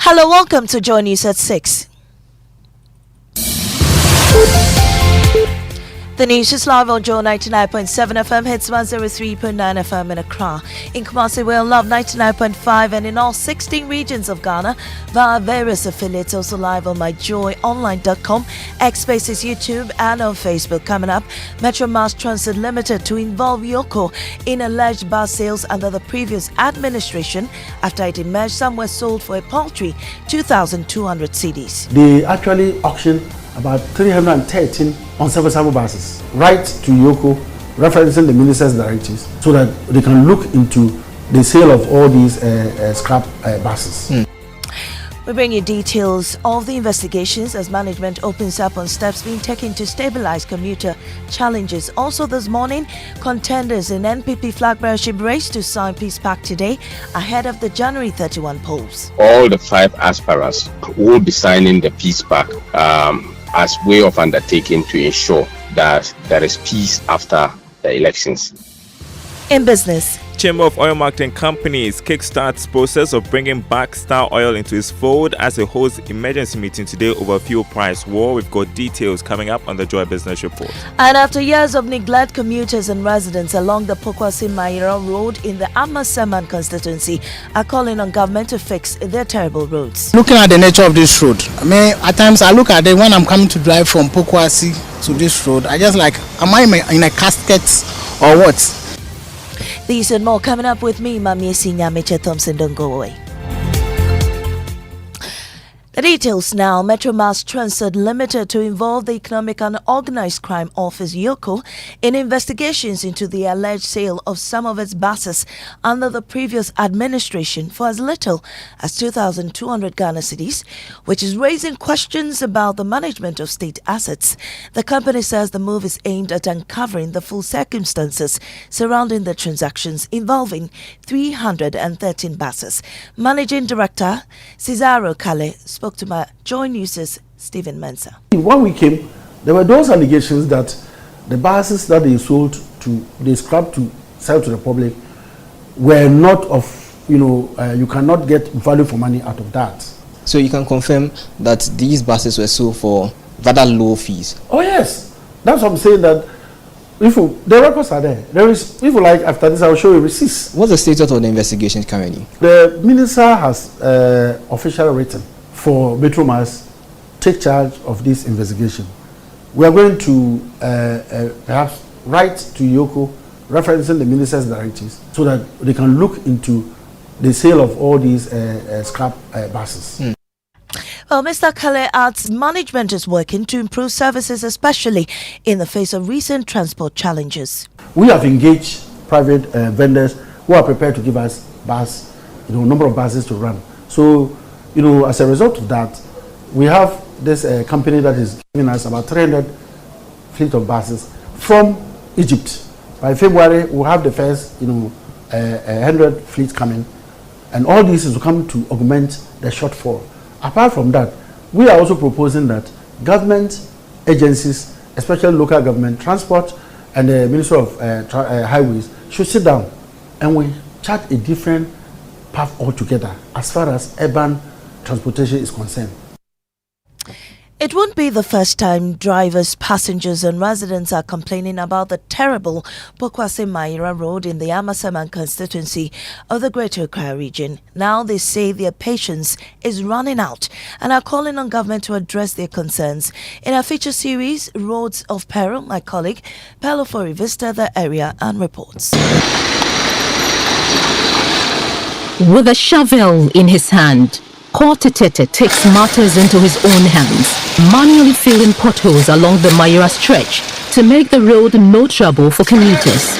Hello, welcome to Joy News at 6. The news is live on Joy 99.7 FM, hits 103.9 FM in Accra. In Kumasi, we're on Love 99.5 and in all 16 regions of Ghana via various affiliates, also live on myjoyonline.com, X Spaces, YouTube and on Facebook. Coming up, Metro Mass Transit Limited to involve Yoko in alleged bus sales under the previous administration after it emerged some were sold for a paltry 2,200 cedis. They actually auctioned about 313 unserviceable buses right to Yoko, referencing the minister's directives so that they can look into the sale of all these scrap buses. We bring you details of the investigations as management opens up on steps being taken to stabilize commuter challenges. Also this morning, contenders in NPP flag bearership race to sign peace pact today ahead of the January 31 polls. All the 5 aspirants will be signing the peace pact as way of undertaking to ensure that there is peace after the elections. In business, Chamber of Oil Marketing Companies kickstarts process of bringing back Star Oil into its fold as it holds emergency meeting today over fuel price war. We've got details coming up on the Joy Business Report. And after years of neglect, commuters and residents along the Pokuase-Mayera road in the Amoah constituency are calling on government to fix their terrible roads. Looking at the nature of this road, at times I look at it when I'm coming to drive from Pokuase to this road. I just like, am I in a casket or what? These and more coming up with me, Mami Sinya Thompson. Don't go away. The details now. Metro Mass Transit Limited to involve the Economic and Organized Crime Office (YOCO) in investigations into the alleged sale of some of its buses under the previous administration for as little as 2,200 Ghana cedis, which is raising questions about the management of state assets. The company says the move is aimed at uncovering the full circumstances surrounding the transactions involving 313 buses. Managing Director Cesaro Kale spoke to my Joy News' Stephen Mensah. When we came, there were those allegations that the buses that they scrapped to sell to the public were not of, you cannot get value for money out of that. So you can confirm that these buses were sold for rather low fees? Oh yes, that's what I'm saying, that the records are there. There is, if you like, after this I'll show you receipts. What's the status of the investigation currently? The minister has officially written for Metro Mass take charge of this investigation. We are going to perhaps write to Yoko referencing the minister's directives so that they can look into the sale of all these scrap buses. Well, Mr. Kale adds management is working to improve services, especially in the face of recent transport challenges. We have engaged private vendors who are prepared to give us number of buses to run. So, as a result of that, we have this company that is giving us about 300 fleet of buses from Egypt. By February, we'll have the first, 100 fleets coming, and all this is to come to augment the shortfall. Apart from that, we are also proposing that government agencies, especially local government, transport, and the Ministry of Highways should sit down and we chart a different path altogether as far as urban transportation is concerned. It won't be the first time drivers, passengers and residents are complaining about the terrible Pokuase-Mayera road in the Amoah constituency of the Greater Accra region. Now they say their patience is running out and are calling on government to address their concerns. In our feature series, Roads of Peril, my colleague Pelofo revisited the area and reports. With a shovel in his hand, Kortetete takes matters into his own hands, manually filling potholes along the Mayera stretch to make the road no trouble for commuters.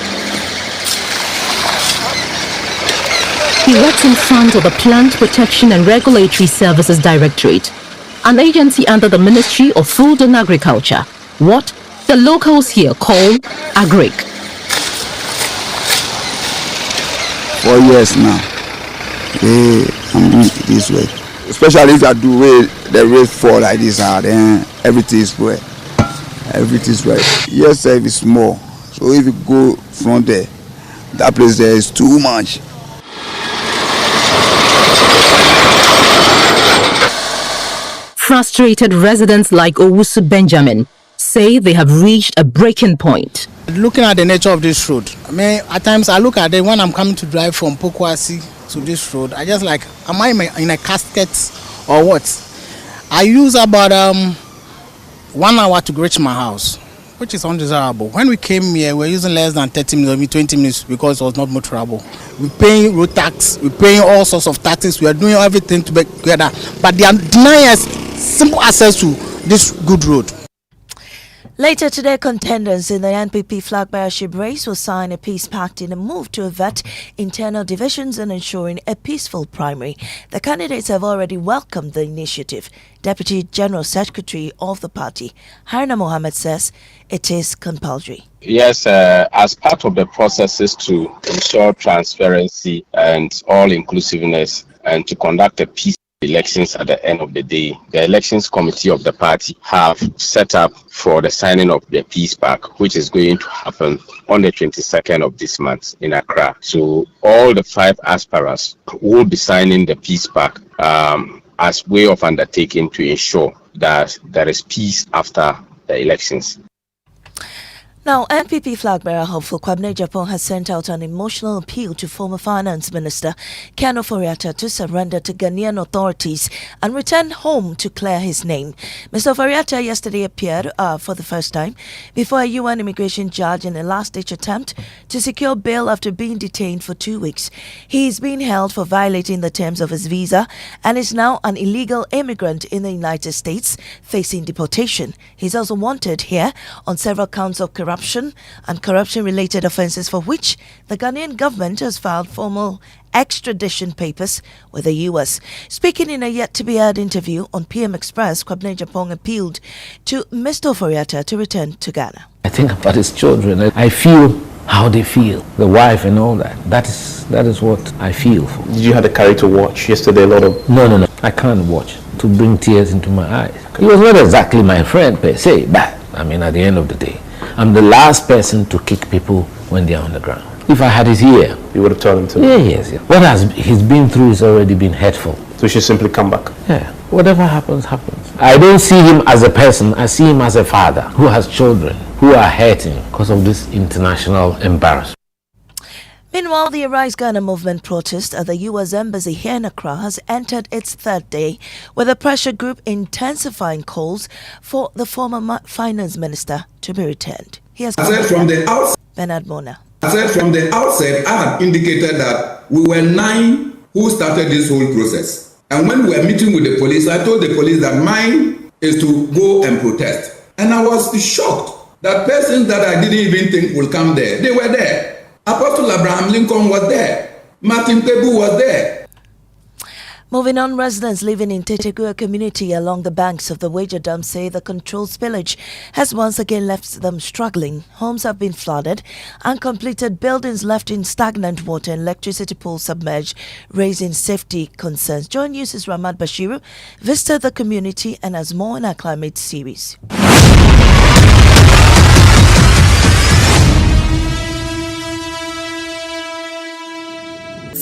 He works in front of the Plant Protection and Regulatory Services Directorate, an agency under the Ministry of Food and Agriculture, what the locals here call Agric. 4 years now, I'm doing it this way. Especially if I do way the rate fall like this, then everything is well. Everything is well. Yes, sir, it's small. So if you go from there, that place there is too much. Frustrated residents like Owusu Benjamin say they have reached a breaking point. Looking at the nature of this road, at times I look at it when I'm coming to drive from Pokuase to this road. I just like, am I in a casket or what? I use about 1 hour to reach my house, which is undesirable. When we came here, we're using less than 30 minutes, maybe 20 minutes because it was not motorable. We're paying road tax, we're paying all sorts of taxes, we are doing everything to make together. But they are denying us simple access to this good road. Later today, contenders in the NPP flag bearership race will sign a peace pact in a move to avert internal divisions and ensuring a peaceful primary. The candidates have already welcomed the initiative. Deputy General Secretary of the party, Haruna Mohammed, says it is compulsory. Yes, as part of the processes to ensure transparency and all-inclusiveness and to conduct a peace elections at the end of the day, the elections committee of the party have set up for the signing of the peace pact, which is going to happen on the 22nd of this month in Accra. So all the 5 aspirants will be signing the peace pact as way of undertaking to ensure that there is peace after the elections. Now, NPP flag bearer hopeful Kwabena Japan has sent out an emotional appeal to former Finance Minister Ken Ofori-Atta to surrender to Ghanaian authorities and return home to clear his name. Mr. Ofori-Atta yesterday appeared for the first time before a UN immigration judge in a last-ditch attempt to secure bail after being detained for 2 weeks. He is being held for violating the terms of his visa and is now an illegal immigrant in the United States facing deportation. He's also wanted here on several counts of corruption and corruption-related offences for which the Ghanaian government has filed formal extradition papers with the US. Speaking in a yet-to-be-aired interview on PM Express, Kwabena Japan appealed to Mr. Ofori-Atta to return to Ghana. I think about his children. I feel how they feel, the wife and all that. That is what I feel for. Did you have the courage to watch yesterday a lot of... No. I can't watch to bring tears into my eyes. He was not exactly my friend per se, but at the end of the day, I'm the last person to kick people when they're on the ground. If I had his ear, you would have told him to. Yes. What he's been through has already been hurtful. So he should simply come back. Yeah. Whatever happens, happens. I don't see him as a person. I see him as a father who has children who are hurting because of this international embarrassment. Meanwhile, the Arise Ghana movement protest at the U.S. Embassy here in Accra has entered its 3rd day, with the pressure group intensifying calls for the former finance minister to be returned. Here's Bernard Mona. I said from the outset, I had indicated that we were 9 who started this whole process. And when we were meeting with the police, I told the police that mine is to go and protest. And I was shocked that persons that I didn't even think would come there, they were there. Apostle Abraham Lincoln was there. Martin Pebu was there. Moving on, residents living in Tetegua community along the banks of the Wager Dam say the controlled spillage has once again left them struggling. Homes have been flooded, uncompleted buildings left in stagnant water and electricity poles submerged, raising safety concerns. Join News' Ramad Bashiru visited the community and has more in our climate series.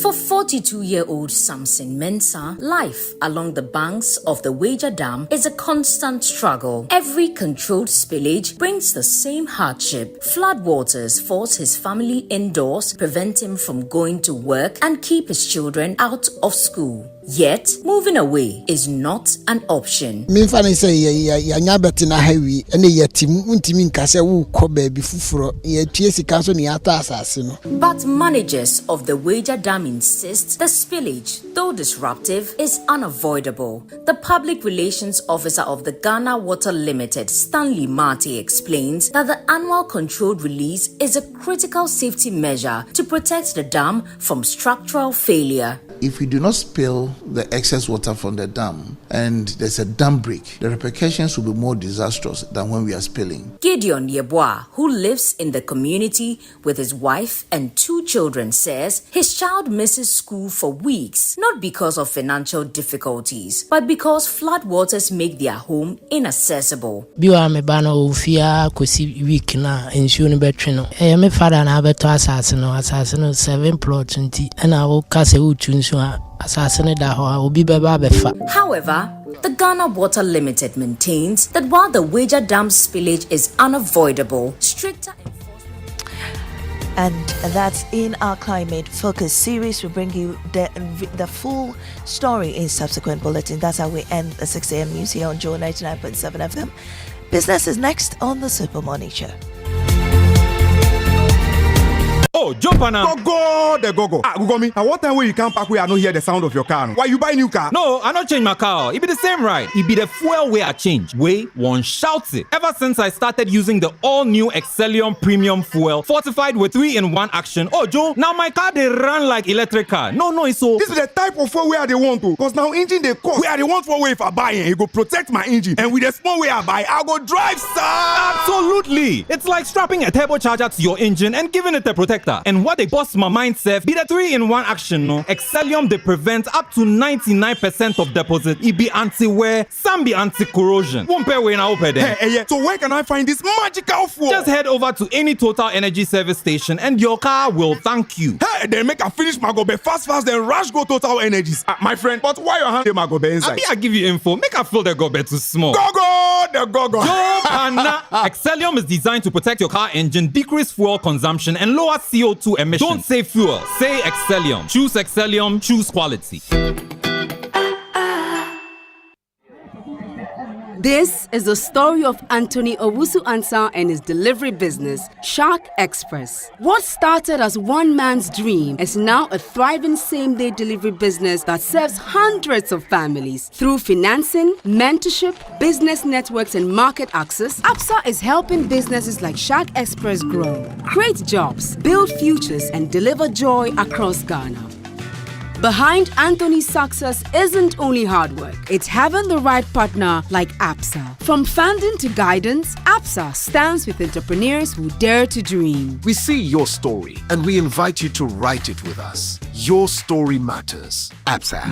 For 42-year-old Samson Mensah, life along the banks of the Wager Dam is a constant struggle. Every controlled spillage brings the same hardship. Floodwaters force his family indoors, prevent him from going to work, and keep his children out of school. Yet, moving away is not an option. But managers of the Wager Dam insist the spillage, though disruptive, is unavoidable. The public relations officer of the Ghana Water Limited, Stanley Marty, explains that the annual controlled release is a critical safety measure to protect the dam from structural failure. If we do not spill the excess water from the dam and there's a dam break, the repercussions will be more disastrous than when we are spilling. Gideon Yeboah, who lives in the community with his wife and 2 children, says his child misses school for weeks, not because of financial difficulties, but because floodwaters make their home inaccessible. However, The Ghana Water Limited maintains that while the Wager Dam spillage is unavoidable, stricter And that's in our Climate Focus series. We bring you the full story in subsequent bulletins. That's how we end the 6 a.m. news here on Joe 99.7 FM. Business is next on the Super Morning Show. Oh, jump on now. Go. Google me. And what time when you come back, we are not hear the sound of your car? Why you buy new car? No, I not change my car. It be the same ride. It be the fuel way I change. Way one shouts it. Ever since I started using the all-new Excellium Premium Fuel, fortified with 3-in-1 action. Oh, Joe, now my car they run like electric car. No, it's so. This is the type of fuel where they want to. Because now engine they cost. Where they want for way if I buy it, it go protect my engine. And with the small way I buy, I go drive, sir. Absolutely. It's like strapping a turbocharger to your engine and giving it a protector. And what they bust my mind self be the 3-in-1 action, no? Excellium they prevent up to 99% of deposit. It be anti-wear, some be anti-corrosion. Won't pay when I open them. Hey, so where can I find this magical fuel? Just head over to any Total Energy service station and your car will thank you. Hey, then make a finish my gobe fast, then rush go Total Energies. My friend, but why your hand my gobe inside? I give you info. Make a fill the gobe too small. Go. Yo, Pana. Excellium is designed to protect your car engine, decrease fuel consumption, and lower CO2 emissions. Don't say fuel, say Excellium. Choose Excellium, choose quality. This is the story of Anthony Owusu-Ansah and his delivery business, Shark Express. What started as one man's dream is now a thriving same-day delivery business that serves hundreds of families. Through financing, mentorship, business networks, and market access, APSA is helping businesses like Shark Express grow, create jobs, build futures, and deliver joy across Ghana. Behind Anthony's success isn't only hard work, it's having the right partner like APSA. From funding to guidance, APSA stands with entrepreneurs who dare to dream. We see your story and we invite you to write it with us. Your story matters. APSA.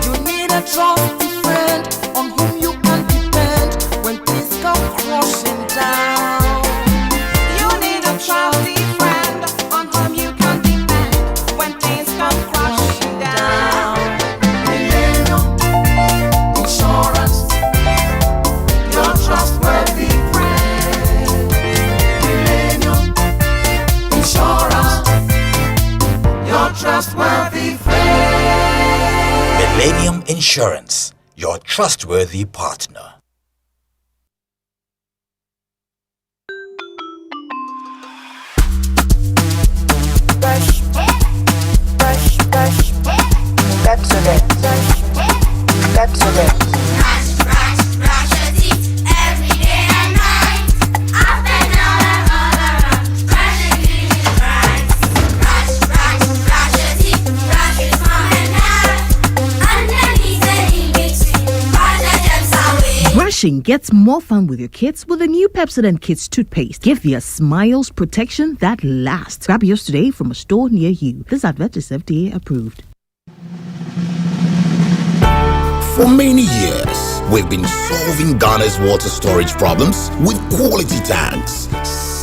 You need a trusty friend on whom you can depend when things come crashing down. You need a trusty friend on whom you can depend when things come crashing down. Millennium Insurance, your trustworthy friend. Millennium Insurance, your trustworthy friend. Millennium Insurance, your trustworthy partner. Brushing gets more fun with your kids with the new Pepsodent Kids toothpaste. Give your smiles protection that lasts. Grab yours today from a store near you. This advert is FDA approved. For many years, we've been solving Ghana's water storage problems with quality tanks.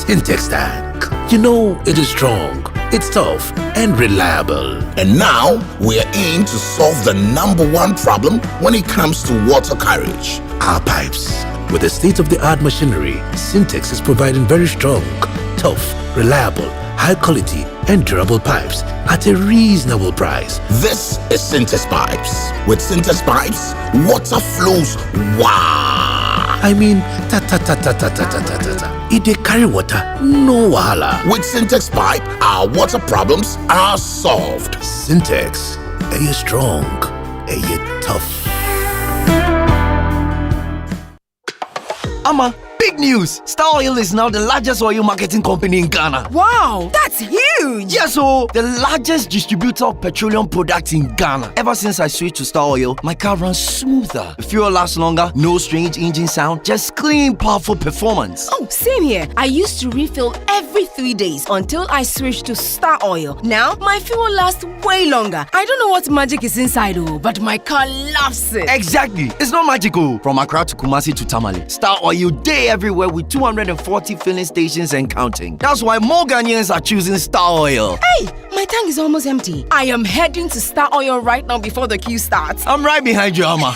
Syntex tank. You know, it is strong, it's tough, and reliable. And now, we're in to solve the #1 problem when it comes to water carriage. Our pipes. With the state-of-the-art machinery, Syntex is providing very strong, tough, reliable, high quality, and durable pipes at a reasonable price. This is Syntex Pipes. With Syntex Pipes, water flows wow. I mean, ta-ta-ta-ta-ta-ta-ta-ta-ta. If they carry water, no wahala. With Syntex Pipe, our water problems are solved. Syntex, are you strong? Are you tough? Ama, big news! Star Oil is now the largest oil marketing company in Ghana. Wow, that's huge! Yes, so the largest distributor of petroleum products in Ghana. Ever since I switched to Star Oil, my car runs smoother. The fuel lasts longer, no strange engine sound, just clean, powerful performance. Oh, same here. I used to refill every 3 days until I switched to Star Oil. Now, my fuel lasts way longer. I don't know what magic is inside, but my car loves it. Exactly. It's not magical. From Accra to Kumasi to Tamale, Star Oil day everywhere with 240 filling stations and counting. That's why more Ghanaians are choosing Star Oil. Hey, my tank is almost empty. I am heading to Star Oil right now before the queue starts. I'm right behind you, Ama.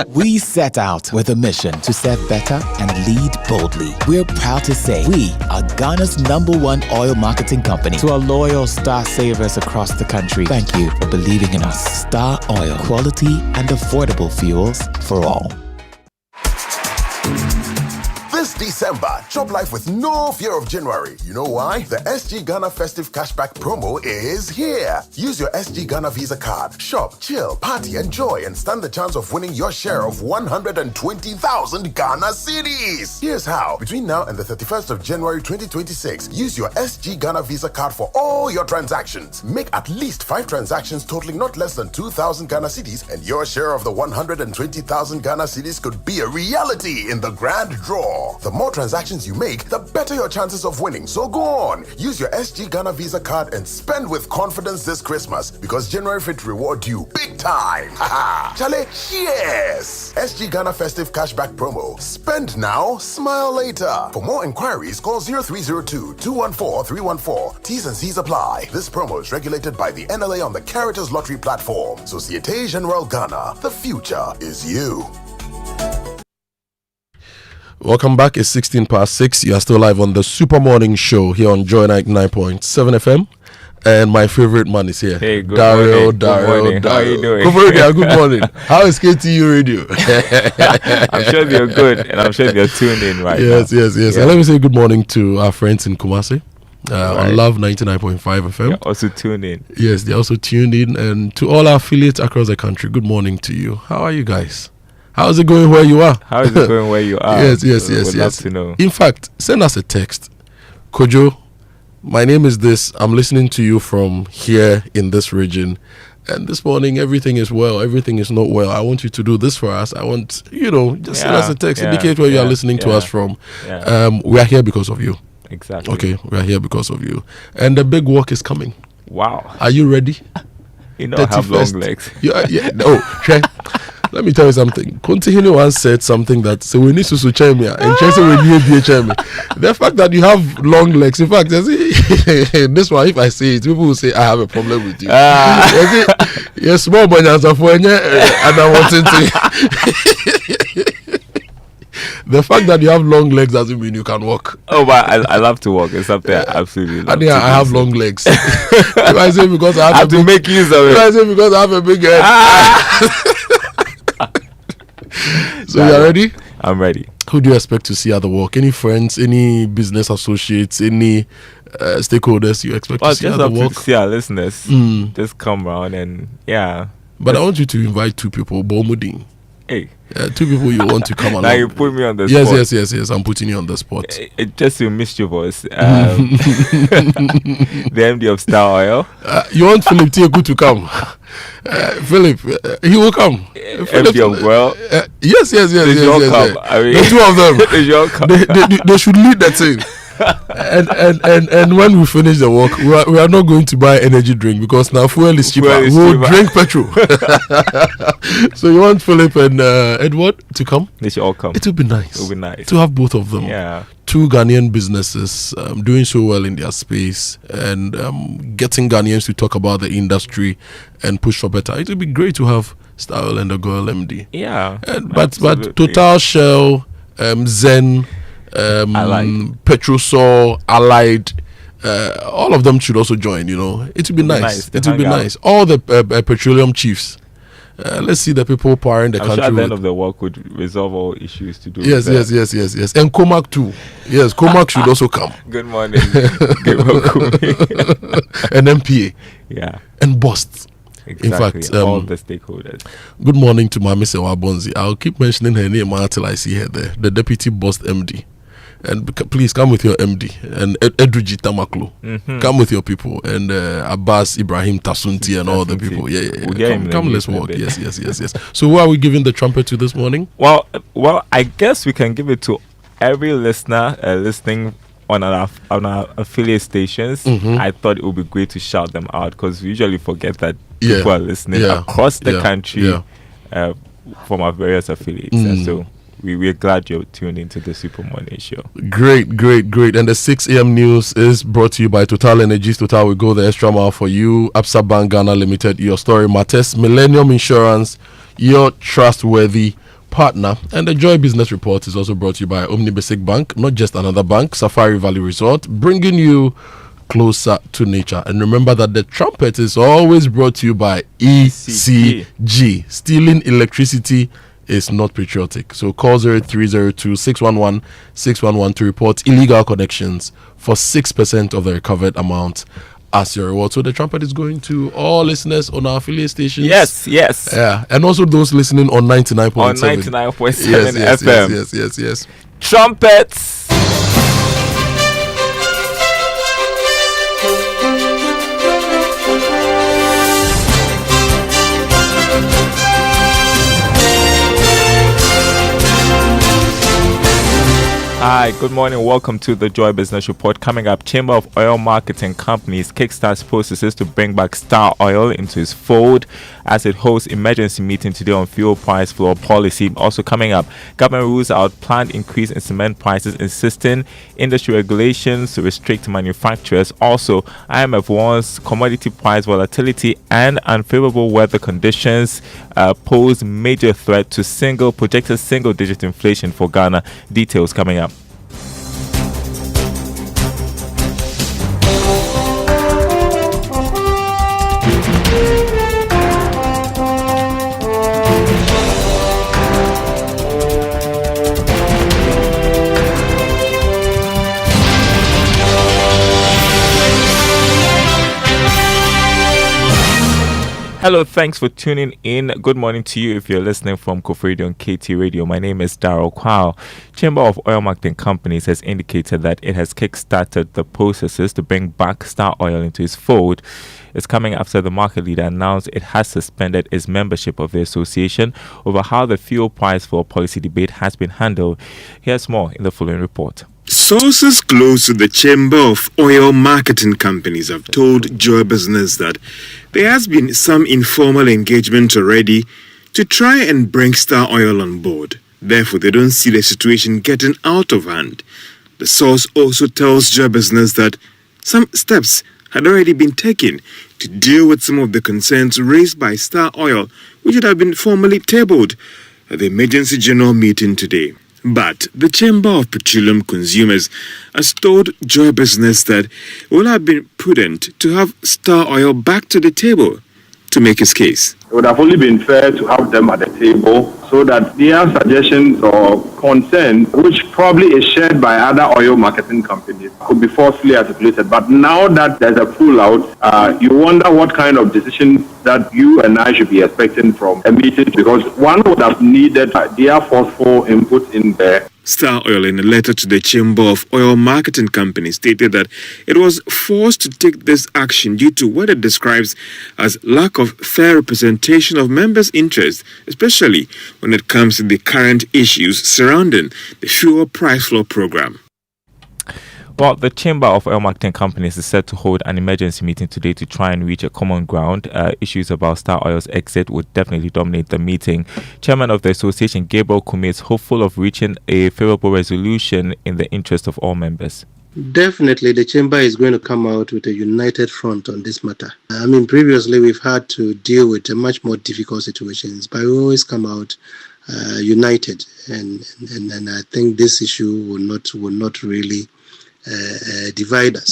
We set out with a mission to serve better and lead boldly. We're proud to say we are Ghana's #1 oil marketing company. To our loyal Star savers across the country, thank you for believing in us. Star Oil, quality and affordable fuels for all. This December, chop life with no fear of January. You know why? The SG Ghana Festive Cashback promo is here. Use your SG Ghana Visa card. Shop, chill, party, enjoy, and stand the chance of winning your share of 120,000 Ghana cedis. Here's how. Between now and the 31st of January 2026, use your SG Ghana Visa card for all your transactions. Make at least 5 transactions totaling not less than 2,000 Ghana cedis, and your share of the 120,000 Ghana cedis could be a reality in the grand draw. The more transactions you make, the better your chances of winning. So go on. Use your SG Ghana Visa card and spend with confidence this Christmas, because January Fit reward you big time. Haha. Chale, yes! SG Ghana Festive Cashback Promo. Spend now, smile later. For more inquiries, call 0302-214-314. T's and C's apply. This promo is regulated by the NLA on the Caritas Lottery platform. Société Générale Ghana. The future is you. Welcome back. It's 6:16. You are still live on the Super Morning Show here on Joy 99.7 FM. And my favorite man is here. Hey, good Dario. morning. Good morning. How are you doing? Good morning. How is KTU Radio? I'm sure they're good, and I'm sure they're tuned in right now. Yes. Yeah. And let me say good morning to our friends in Kumasi. On Love 99.5 FM. They're also tuned in. Yes, they're also tuned in. And to all our affiliates across the country, good morning to you. How are you guys? How's it going where you are? How is it going where you are? Yes. Would love to know. In fact, send us a text. Kojo, my name is this. I'm listening to you from here in this region. And this morning, everything is well. Everything is not well. I want you to do this for us. I want, just send us a text. Indicate where you are listening to us from. Yeah. We are here because of you. Exactly. Okay, we are here because of you. And the big work is coming. Wow. Are you ready? You know, I have long legs. Okay. Let me tell you something. Continue once said something that we need to switch me and chase we need me. The fact that you have long legs, in fact, this one, if I say it, people will say I have a problem with you. Yes, small boy and I want to. The fact that you have long legs doesn't mean you can walk. Oh, but I love to walk. It's something I absolutely love. I have long legs. If I say because I have to make use of it. If I say because I have a big head. So you are ready? I'm ready. Who do you expect to see at the walk? Any friends, any business associates, any stakeholders you expect to see at the walk? To see our listeners. Just come around and But I want you to invite 2 people. Bomudin. Hey. 2 people you want to come along. Now you put me on the spot. Yes. I'm putting you on the spot. Just to mischievous. The MD of Star Oil. You want Philip Tieku to come? Philip, he will come. MD of Well. Yes. Come. I mean, the 2 of them. They should lead the team. and when we finish the work, we are not going to buy energy drink because now fuel is cheaper. We'll drink petrol. So you want Philip and Edward to come? They should all come. It will be nice. It will be nice to have both of them. Yeah. 2 Ghanaian businesses doing so well in their space and getting Ghanaians to talk about the industry and push for better. It will be great to have Style and the Girl MD. Yeah. But Total, Shell, Zen, Petrosol, Allied, all of them should also join. It will be nice. It will be nice. All the petroleum chiefs. Let's see the people powering the country. Sure at the end of the work would resolve all issues to do. Yes. And Comac too. Yes, Comac should also come. Good morning. And MPA. Yeah. And BOST. Exactly. In fact, all the stakeholders. Good morning to Mami Sewa Bonzi. I'll keep mentioning her name until I see her there. The Deputy BOST MD. And please come with your MD and Edruji Tamaklo. Come with your people and Abbas Ibrahim Tasunti and all the people. Yeah. Come, let's walk. Yes. So who are we giving the trumpet to this morning? Well, I guess we can give it to every listener listening on our affiliate stations. I thought it would be great to shout them out because we usually forget that people are listening across the country from our various affiliates. And so we're glad you're tuned into the Super Morning Show. Great. And the 6 a.m. news is brought to you by Total Energies. Total will go the extra mile for you. Absa Bank Ghana Limited, your story matters. Millennium Insurance, your trustworthy partner. And the Joy Business Report is also brought to you by Omni Basic Bank, not just another bank. Safari Valley Resort, bringing you closer to nature. And remember that the trumpet is always brought to you by ECG. Stealing electricity is not patriotic. So call 0302-611-611 to report illegal connections for 6% of the recovered amount as your reward. So the trumpet is going to all listeners on our affiliate stations. Yes. Yeah, and also those listening on 99.7. On 99.7 FM. Yes. Trumpets. Hi, good morning. Welcome to the Joy Business Report. Coming up, Chamber of Oil Marketing Companies kickstarts processes to bring back Star Oil into its fold as it hosts emergency meeting today on fuel price floor policy. Also coming up, government rules out planned increase in cement prices, insisting industry regulations to restrict manufacturers. Also, IMF warns commodity price volatility and unfavorable weather conditions pose major threat to projected single-digit inflation for Ghana. Details coming up. Hello, thanks for tuning in. Good morning to you if you're listening from Kofi Radio and KT Radio. My name is Darryl Kwao. Chamber of Oil Marketing Companies has indicated that it has kick-started the processes to bring back Star Oil into its fold. It's coming after the market leader announced it has suspended its membership of the association over how the fuel price floor policy debate has been handled. Here's more in the following report. Sources close to the Chamber of Oil Marketing Companies have told Joy Business that there has been some informal engagement already to try and bring Star Oil on board. Therefore, they don't see the situation getting out of hand. The source also tells Joy Business that some steps had already been taken to deal with some of the concerns raised by Star Oil, which had been formally tabled at the emergency general meeting today. But the Chamber of Petroleum Consumers has told Joy Business that it would have been prudent to have Star Oil back to the table to make his case. It would have only been fair to have them at the table so that their suggestions or concerns, which probably is shared by other oil marketing companies, could be forcefully articulated. But now that there's a pull-out, you wonder what kind of decisions that you and I should be expecting from a meeting, because one would have needed their forceful input in there. Star Oil, in a letter to the Chamber of Oil Marketing Companies, stated that it was forced to take this action due to what it describes as lack of fair representation of members' interests, especially when it comes to the current issues surrounding the fuel price floor program. Well, the Chamber of Oil Marketing Companies is set to hold an emergency meeting today to try and reach a common ground. Issues about Star Oil's exit would definitely dominate the meeting. Chairman of the association, Gabriel Kumi, is hopeful of reaching a favorable resolution in the interest of all members. Definitely, the Chamber is going to come out with a united front on this matter. Previously we've had to deal with much more difficult situations, but we always come out united, and I think this issue will not really divide us.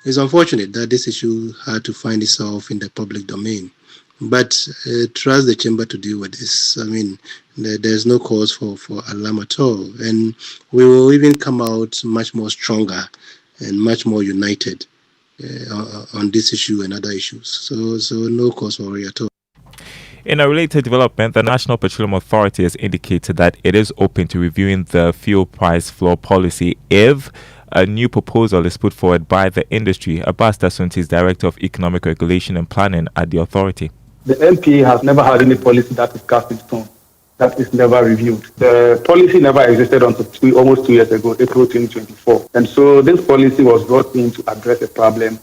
It's unfortunate that this issue had to find itself in the public domain, but trust the Chamber to deal with this. There's no cause for alarm at all, and we will even come out much more stronger and much more united on this issue and other issues. So no cause for worry at all. In a related development, the National Petroleum Authority has indicated that it is open to reviewing the fuel price floor policy if a new proposal is put forward by the industry. Abbas Dasunti is Director of Economic Regulation and Planning at the authority. The NPA has never had any policy that is cast in stone, that is never reviewed. The policy never existed until almost 2 years ago, April 2024. And so this policy was brought in to address a problem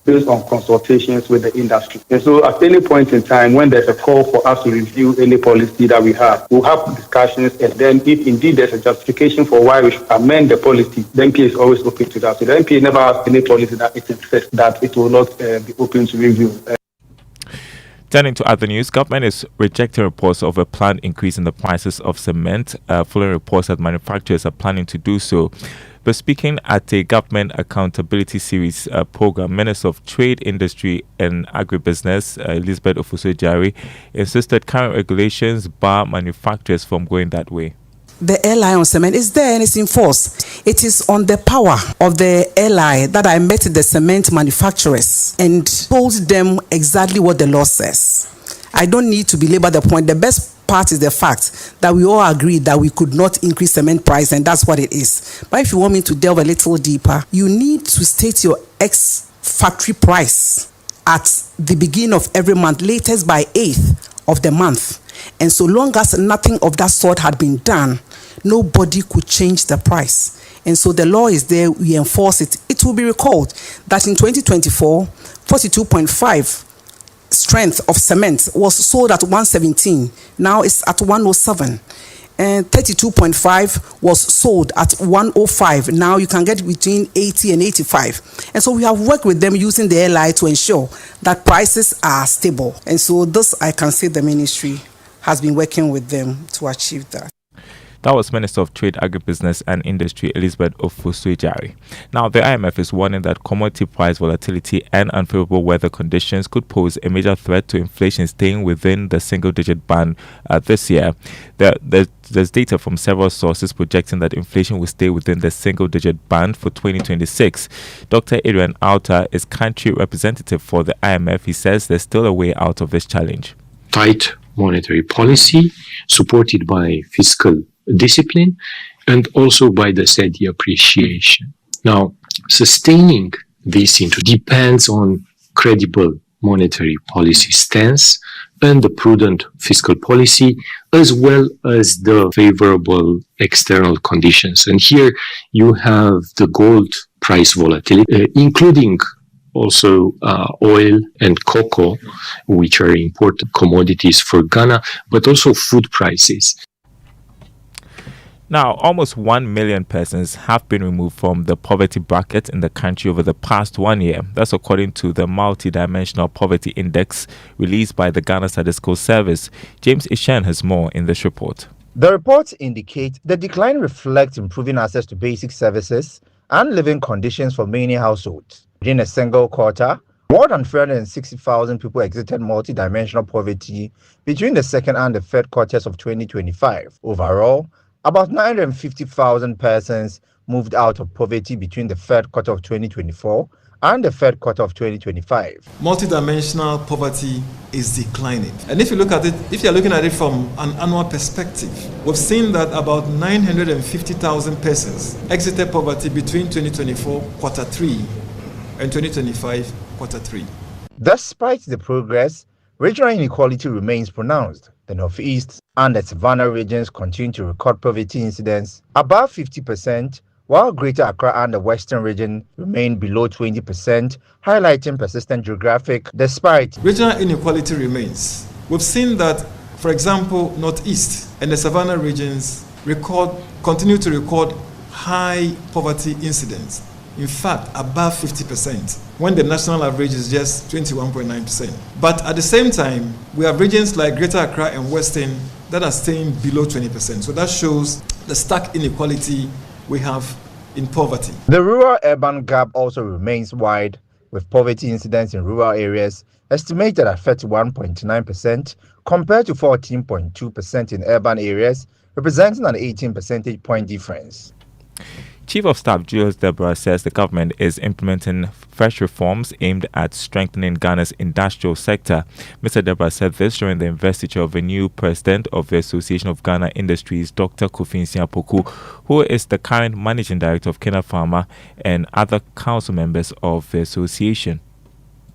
based on consultations with the industry. And so at any point in time, when there's a call for us to review any policy that we have, we'll have discussions, and then if indeed there's a justification for why we should amend the policy, the NPA is always open to that. So the NPA never has any policy that it insists that it will not be open to review. Turning to other news, government is rejecting reports of a planned increase in the prices of cement, following reports that manufacturers are planning to do so. But speaking at a government accountability series program, Minister of Trade, Industry and Agribusiness, Elizabeth Ofosu-Adjare, insisted current regulations bar manufacturers from going that way. The LI on cement is there and it's in force. It is on the power of the LI that I met the cement manufacturers and told them exactly what the law says. I don't need to belabor the point. The best part is the fact that we all agreed that we could not increase cement price, and that's what it is. But if you want me to delve a little deeper, you need to state your ex-factory price at the beginning of every month, latest by 8th of the month. And so long as nothing of that sort had been done, nobody could change the price. And so the law is there, we enforce it. It will be recalled that in 2024, 42.5 strength of cement was sold at 117. Now it's at 107. And 32.5 was sold at 105. Now you can get between 80 and 85. And so we have worked with them using the LI to ensure that prices are stable. And so this, I can say the ministry has been working with them to achieve that. That was Minister of Trade, Agribusiness and Industry, Elizabeth Ofosu-Adjare. Now, the IMF is warning that commodity price volatility and unfavorable weather conditions could pose a major threat to inflation staying within the single-digit band this year. There's data from several sources projecting that inflation will stay within the single-digit band for 2026. Dr. Adrian Alta is country representative for the IMF. He says there's still a way out of this challenge. Tight monetary policy supported by fiscal discipline and also by the cedi appreciation. Now, sustaining this depends on credible monetary policy stance and the prudent fiscal policy, as well as the favorable external conditions. And here you have the gold price volatility, including also oil and cocoa, which are important commodities for Ghana, but also food prices. Now, almost 1 million persons have been removed from the poverty bracket in the country over the past 1 year. That's according to the Multidimensional Poverty Index released by the Ghana Statistical Service. James Ishan has more in this report. The reports indicate the decline reflects improving access to basic services and living conditions for many households. Within a single quarter, more than 360,000 people exited multidimensional poverty between the second and the third quarters of 2025. Overall, about 950,000 persons moved out of poverty between the third quarter of 2024 and the third quarter of 2025. Multidimensional poverty is declining. And if you're looking at it from an annual perspective, we've seen that about 950,000 persons exited poverty between 2024 quarter 3 and 2025 quarter 3. Despite the progress, regional inequality remains pronounced. The Northeast and the Savannah regions continue to record poverty incidents above 50%, while Greater Accra and the Western region remain below 20%, highlighting persistent geographic despite. Regional inequality remains. We've seen that, for example, Northeast and the Savannah regions continue to record high poverty incidents. In fact, above 50%, when the national average is just 21.9%. But at the same time, we have regions like Greater Accra and Western that are staying below 20%. So that shows the stark inequality we have in poverty. The rural-urban gap also remains wide, with poverty incidents in rural areas estimated at 31.9% compared to 14.2% in urban areas, representing an 18 percentage point difference. Chief of Staff Julius Deborah says the government is implementing fresh reforms aimed at strengthening Ghana's industrial sector. Mr. Deborah said this during the investiture of a new president of the Association of Ghana Industries, Dr. Kofinsia Poku, who is the current managing director of Kena Pharma, and other council members of the association.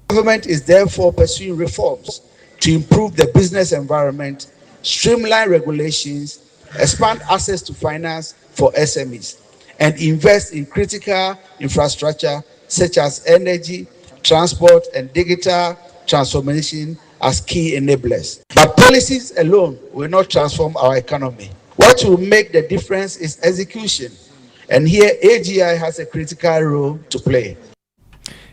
The government is therefore pursuing reforms to improve the business environment, streamline regulations, expand access to finance for SMEs, and invest in critical infrastructure such as energy, transport, and digital transformation as key enablers. But policies alone will not transform our economy. What will make the difference is execution. And here, AGI has a critical role to play.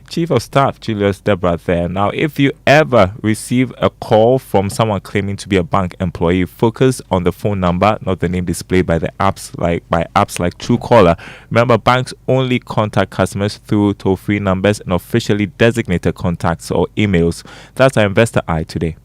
Chief of Staff Julius Debra there. Now, if you ever receive a call from someone claiming to be a bank employee, focus on the phone number, not the name displayed by apps like Truecaller. Remember, banks only contact customers through toll-free numbers and officially designated contacts or emails. That's our Investor Eye today.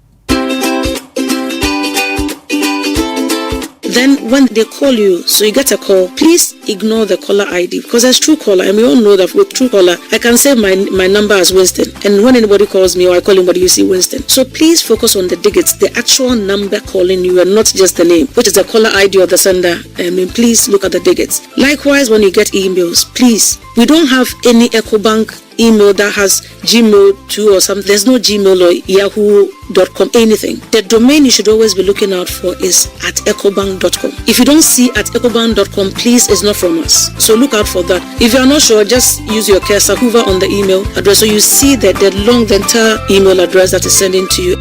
Then when they call you, so you get a call, please ignore the caller ID because there's Truecaller, and we all know that with Truecaller, I can save my number as Winston. And when anybody calls me or I call anybody, you see Winston. So please focus on the digits, the actual number calling you, and not just the name, which is the caller ID of the sender. Please look at the digits. Likewise, when you get emails, please, we don't have any EcoBank email that has Gmail too or something. There's no Gmail or Yahoo.com, anything. The domain you should always be looking out for is at ecobank.com. If you don't see at ecobank.com, please, it's not from us. So look out for that. If you are not sure, just use your cursor, hover on the email address so you see the entire email address that is sending to you.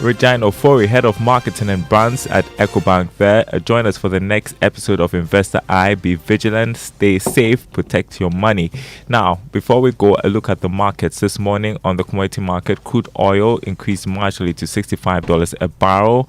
Regina Ofori, Head of Marketing and Brands at EcoBank there. Join us for the next episode of Investor Eye. Be vigilant, stay safe, protect your money. Now, before we go, a look at the markets. This morning on the commodity market, crude oil increased marginally to $65 a barrel.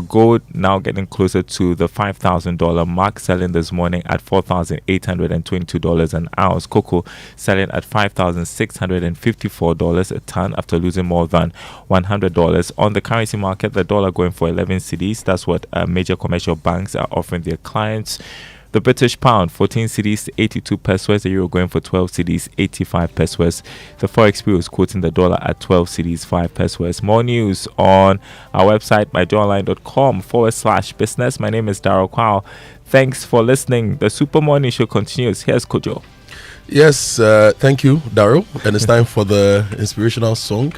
Gold now getting closer to the $5,000 mark, selling this morning at $4,822 an ounce. Cocoa selling at $5,654 a ton after losing more than $100. On the currency market, the dollar going for 11 cedis. That's what major commercial banks are offering their clients. The British pound, 14 cedis, 82 pesos. The euro going for 12 cedis, 85 pesos. The Forex Bureau is quoting the dollar at 12 cedis, 5 pesos. More news on our website, myjoyonline.com/business. My name is Daryl Kwao. Thanks for listening. The Super Morning Show continues. Here's Kojo. Yes, thank you, Daryl. And it's time for the inspirational song.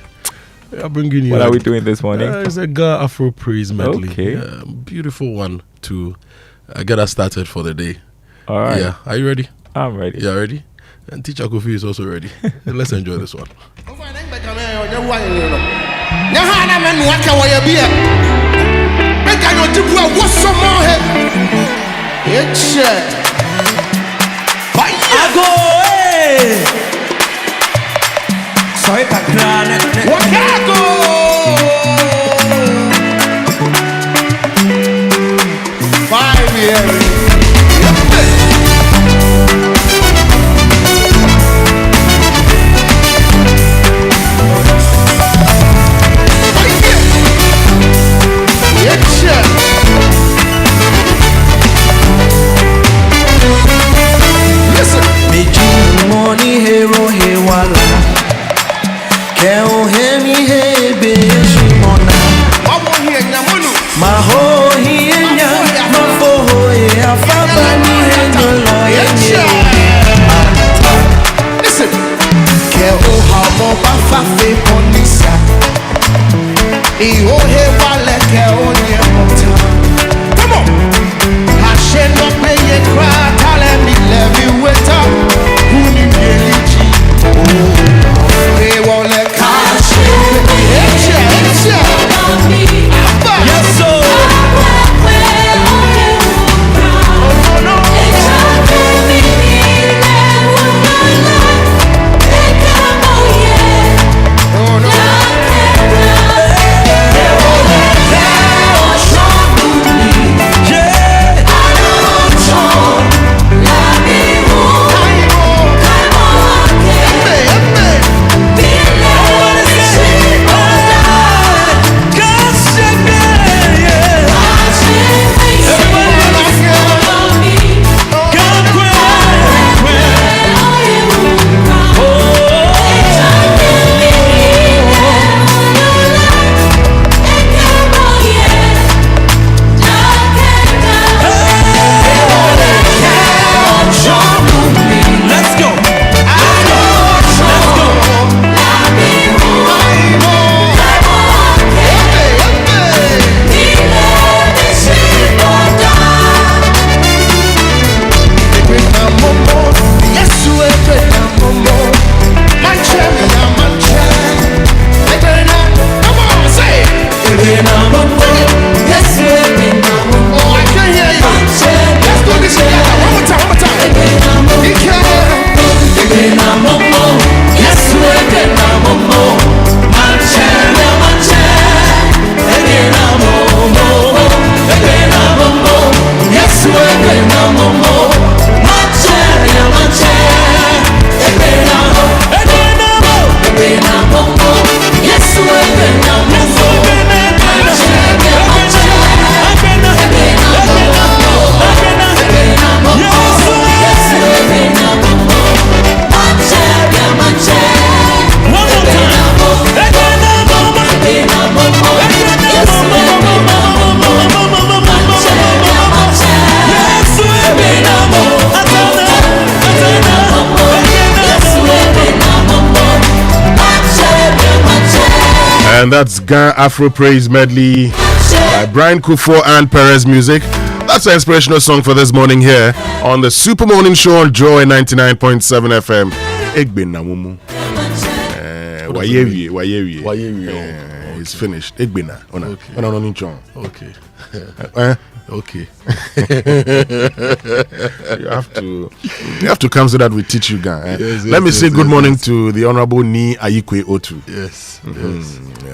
I'll bring you. What are we doing this morning? It's a Ga Afro praise medley. Okay. Beautiful one to get us started for the day. All right. Yeah. Are you ready? I'm ready. Yeah, ready? And Teacher Kofi is also ready. Let's enjoy this one. Soy Kakrana Wakago Five years Listen Me money hero hewala Keo hemi hebe shimona Maho hienya Mafo hoe afa And that's Ga Afro Praise Medley by Brian Kufo and Perez Music. That's an inspirational song for this morning here on the Super Morning Show on Joy 99.7 FM. Egbin Namumu. It's finished. Egbina. Okay. Okay. You have to come so that we teach you, Ga. Let me say good morning to the Honorable Ni Ayikwe Otu. Yes.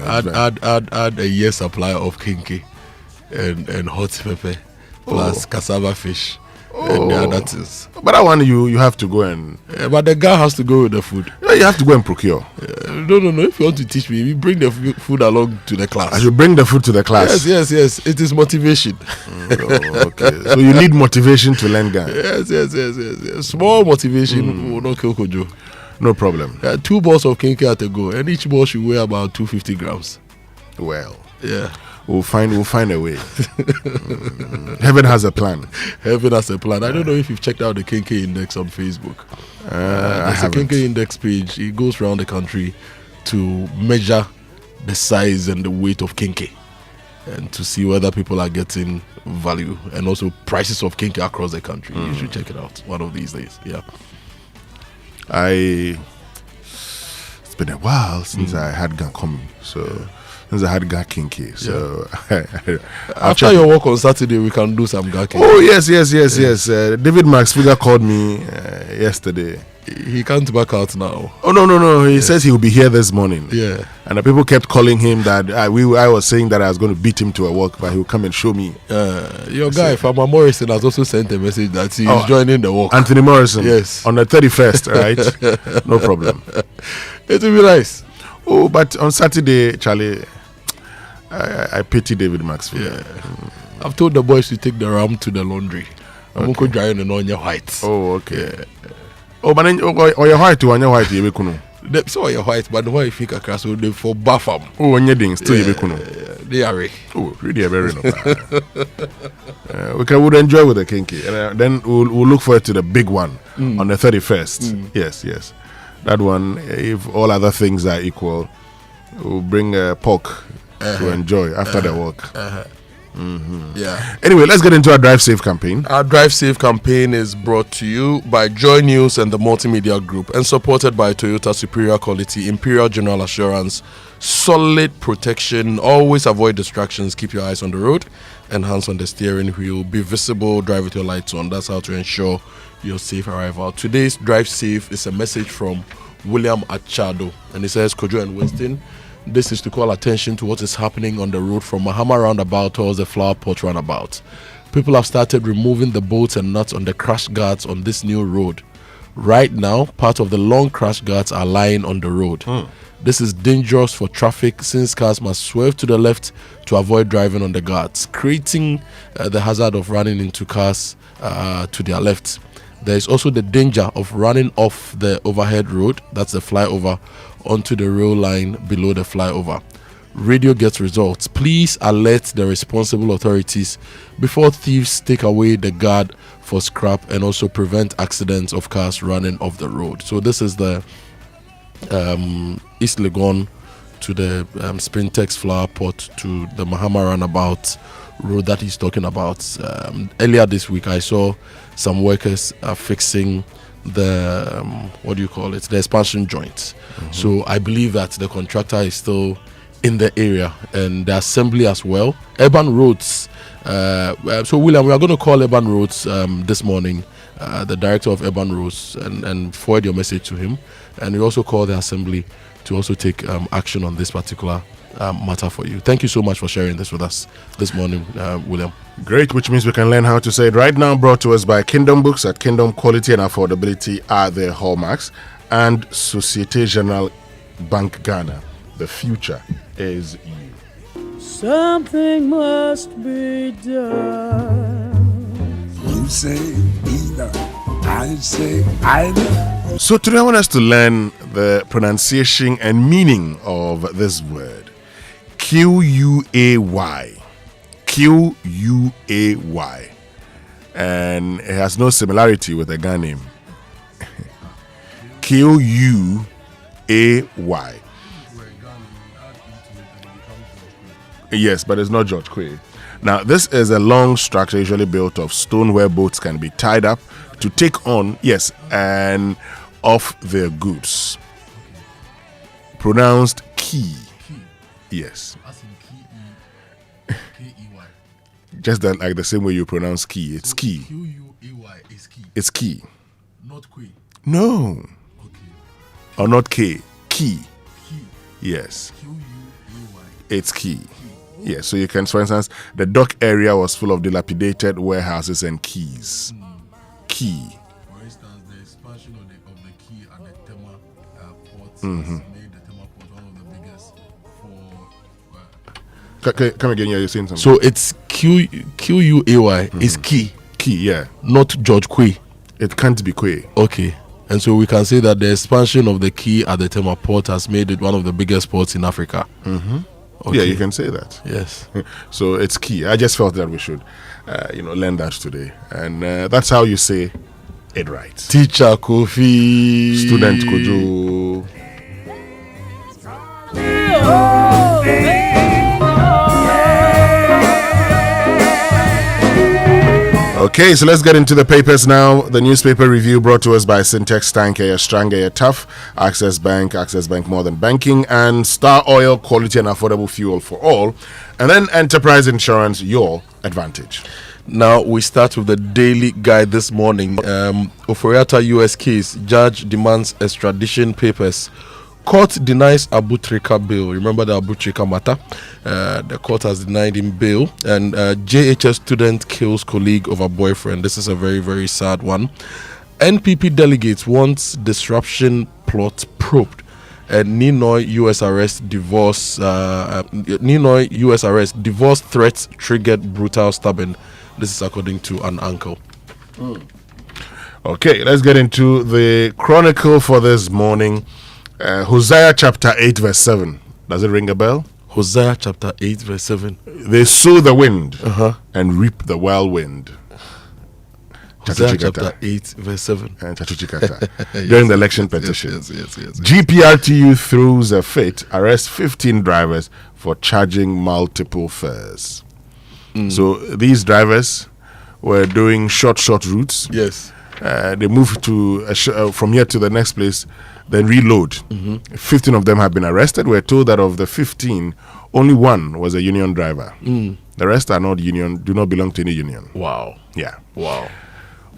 Add a year supply of kinky and hot pepper plus cassava fish. And the other things. But that one you have to go and. But the guy has to go with the food. Yeah, you have to go and procure. No. If you want to teach me, you bring the food along to the class. I should bring the food to the class. Yes. It is motivation. Okay. So you need motivation to learn Ga. Yes. Small motivation will not kill Kojo. No problem. 2 balls of kinky at a go, and each ball should weigh about 250 grams. Well. Yeah. We'll find a way. Heaven has a plan. Heaven has a plan. I don't know if you've checked out the Kinky Index on Facebook. There's a Kinky Index page. It goes around the country to measure the size and the weight of Kinky and to see whether people are getting value and also prices of Kinky across the country. You should check it out one of these days. Yeah. It's been a while since I had Ga coming, so. Since I had Ga Kinky, so after your work on Saturday, we can do some Ga Kinky. Oh yes. David Max Figure called me yesterday. He can't back out now. Oh no. He says he will be here this morning. Yeah. And the people kept calling him that I was saying that I was going to beat him to a walk, but he will come and show me. Your guy, Farmer Morrison, has also sent a message that he is joining the walk. Anthony Morrison. Yes. On the 31st, right? No problem. It will be nice. Oh, but on Saturday, Charlie, I pity David Maxwell. Yeah. I've told the boys to take the ram to the laundry. I'm going to dry on your white. Oh, okay. Yeah. Oh, but then your white to on your white, you kuno. So your white, but why if you can crash they for batham? Oh, on your things too, you kuno. They are. Oh, really a very no. Would enjoy with the Kinky, and then we'll look forward to the big one on the 31st. Yes. That one, if all other things are equal, we'll bring pork to enjoy after the walk. Yeah. Anyway, let's get into our Drive Safe campaign. Our Drive Safe campaign is brought to you by Joy News and the Multimedia Group and supported by Toyota Superior Quality, Imperial General Assurance, solid protection, always avoid distractions, keep your eyes on the road and hands on the steering wheel, be visible, drive with your lights on. That's how to ensure your safe arrival. Today's Drive Safe is a message from William Achado, and it says, Kojo and Winston, this is to call attention to what is happening on the road from Mahama roundabout towards the Flower Pot roundabout. People have started removing the bolts and nuts on the crash guards on this new road. Right now, part of the long crash guards are lying on the road. This is dangerous for traffic since cars must swerve to the left to avoid driving on the guards, creating the hazard of running into cars to their left. There is also the danger of running off the overhead road, that's the flyover, onto the rail line below the flyover. Radio gets results. Please alert the responsible authorities before thieves take away the guard for scrap and also prevent accidents of cars running off the road. So this is the East Legon to the Sprintex Flower Pot to the Mahama roundabout road that he's talking about. Earlier this week I saw some workers are fixing the the expansion joints. So I believe that the contractor is still in the area and the assembly as well. Urban Roads, so William, we are going to call Urban Roads this morning, the director of Urban Roads, and forward your message to him, and we also call the assembly to also take action on this particular matter for you. Thank you so much for sharing this with us this morning, William. Great, which means we can learn how to say it right now. Brought to us by Kingdom Books. At Kingdom, quality and affordability are their hallmarks, and Societe Generale Bank Ghana. The future is you. Something must be done. You say either, I say either. So today I want us to learn the pronunciation and meaning of this word. Q-U-A-Y. Q-U-A-Y. And it has no similarity with the Ghana name. Q-U-A-Y. Yes, but it's not George Quay. Now, this is a long structure usually built of stone where boats can be tied up to take on, and off their goods. Pronounced key. Yes. Just that, like the same way you pronounce key. It's key. Q-U-A-Y is key. It's key. Not Quay. No. Okay. Or not K. Key. Key. Yes. Q-U-A-Y. It's key. Yes. So you can, for instance, the dock area was full of dilapidated warehouses and quays. Key. For instance, the expansion of the quay at the Tema port Mm-hmm. made the Tema port one of the biggest for. Come again, you're saying something. So it's Q-U-A-Y is key. Key, yeah. Not George Quay. It can't be Quay. Okay. And so we can say that the expansion of the quay at the Tema port has made it one of the biggest ports in Africa. Mm-hmm. Okay. Yeah, you can say that. Yes. So it's key. I just felt that we should, learn that today. And that's how you say it right. Teacher Kofi. Student Kojo. Okay, so let's get into the papers now. The newspaper review brought to us by Syntex Tank, Strang, Tough, Access Bank More Than Banking, and Star Oil, quality and affordable fuel for all. And then Enterprise Insurance, your advantage. Now we start with the daily guide this morning. Oforiatta US case, judge demands extradition papers. Court denies Abu Trika bail. Remember the Abu Trika matter? The court has denied him bail. And JHS student kills colleague over boyfriend. This is a very, very sad one. NPP delegates wants disruption plot probed. And Ninoy U.S. arrest divorce. Ninoy U.S. arrest divorce threats triggered brutal stabbing. This is according to an uncle. Okay, let's get into the chronicle for this morning. Hosea chapter 8 verse 7. Does it ring a bell? Hosea chapter 8 verse 7. They sow the wind and reap the whirlwind. Hosea chapter 8 verse 7. During the election petition. Yes. GPRTU throws a fit, arrests 15 drivers for charging multiple fares. So these drivers were doing short routes. Yes. They moved to from here to the next place, then reload. 15 of them have been arrested. We're told that of the 15, only one was a union driver. The rest are not union, do not belong to any union. Wow. Yeah. Wow.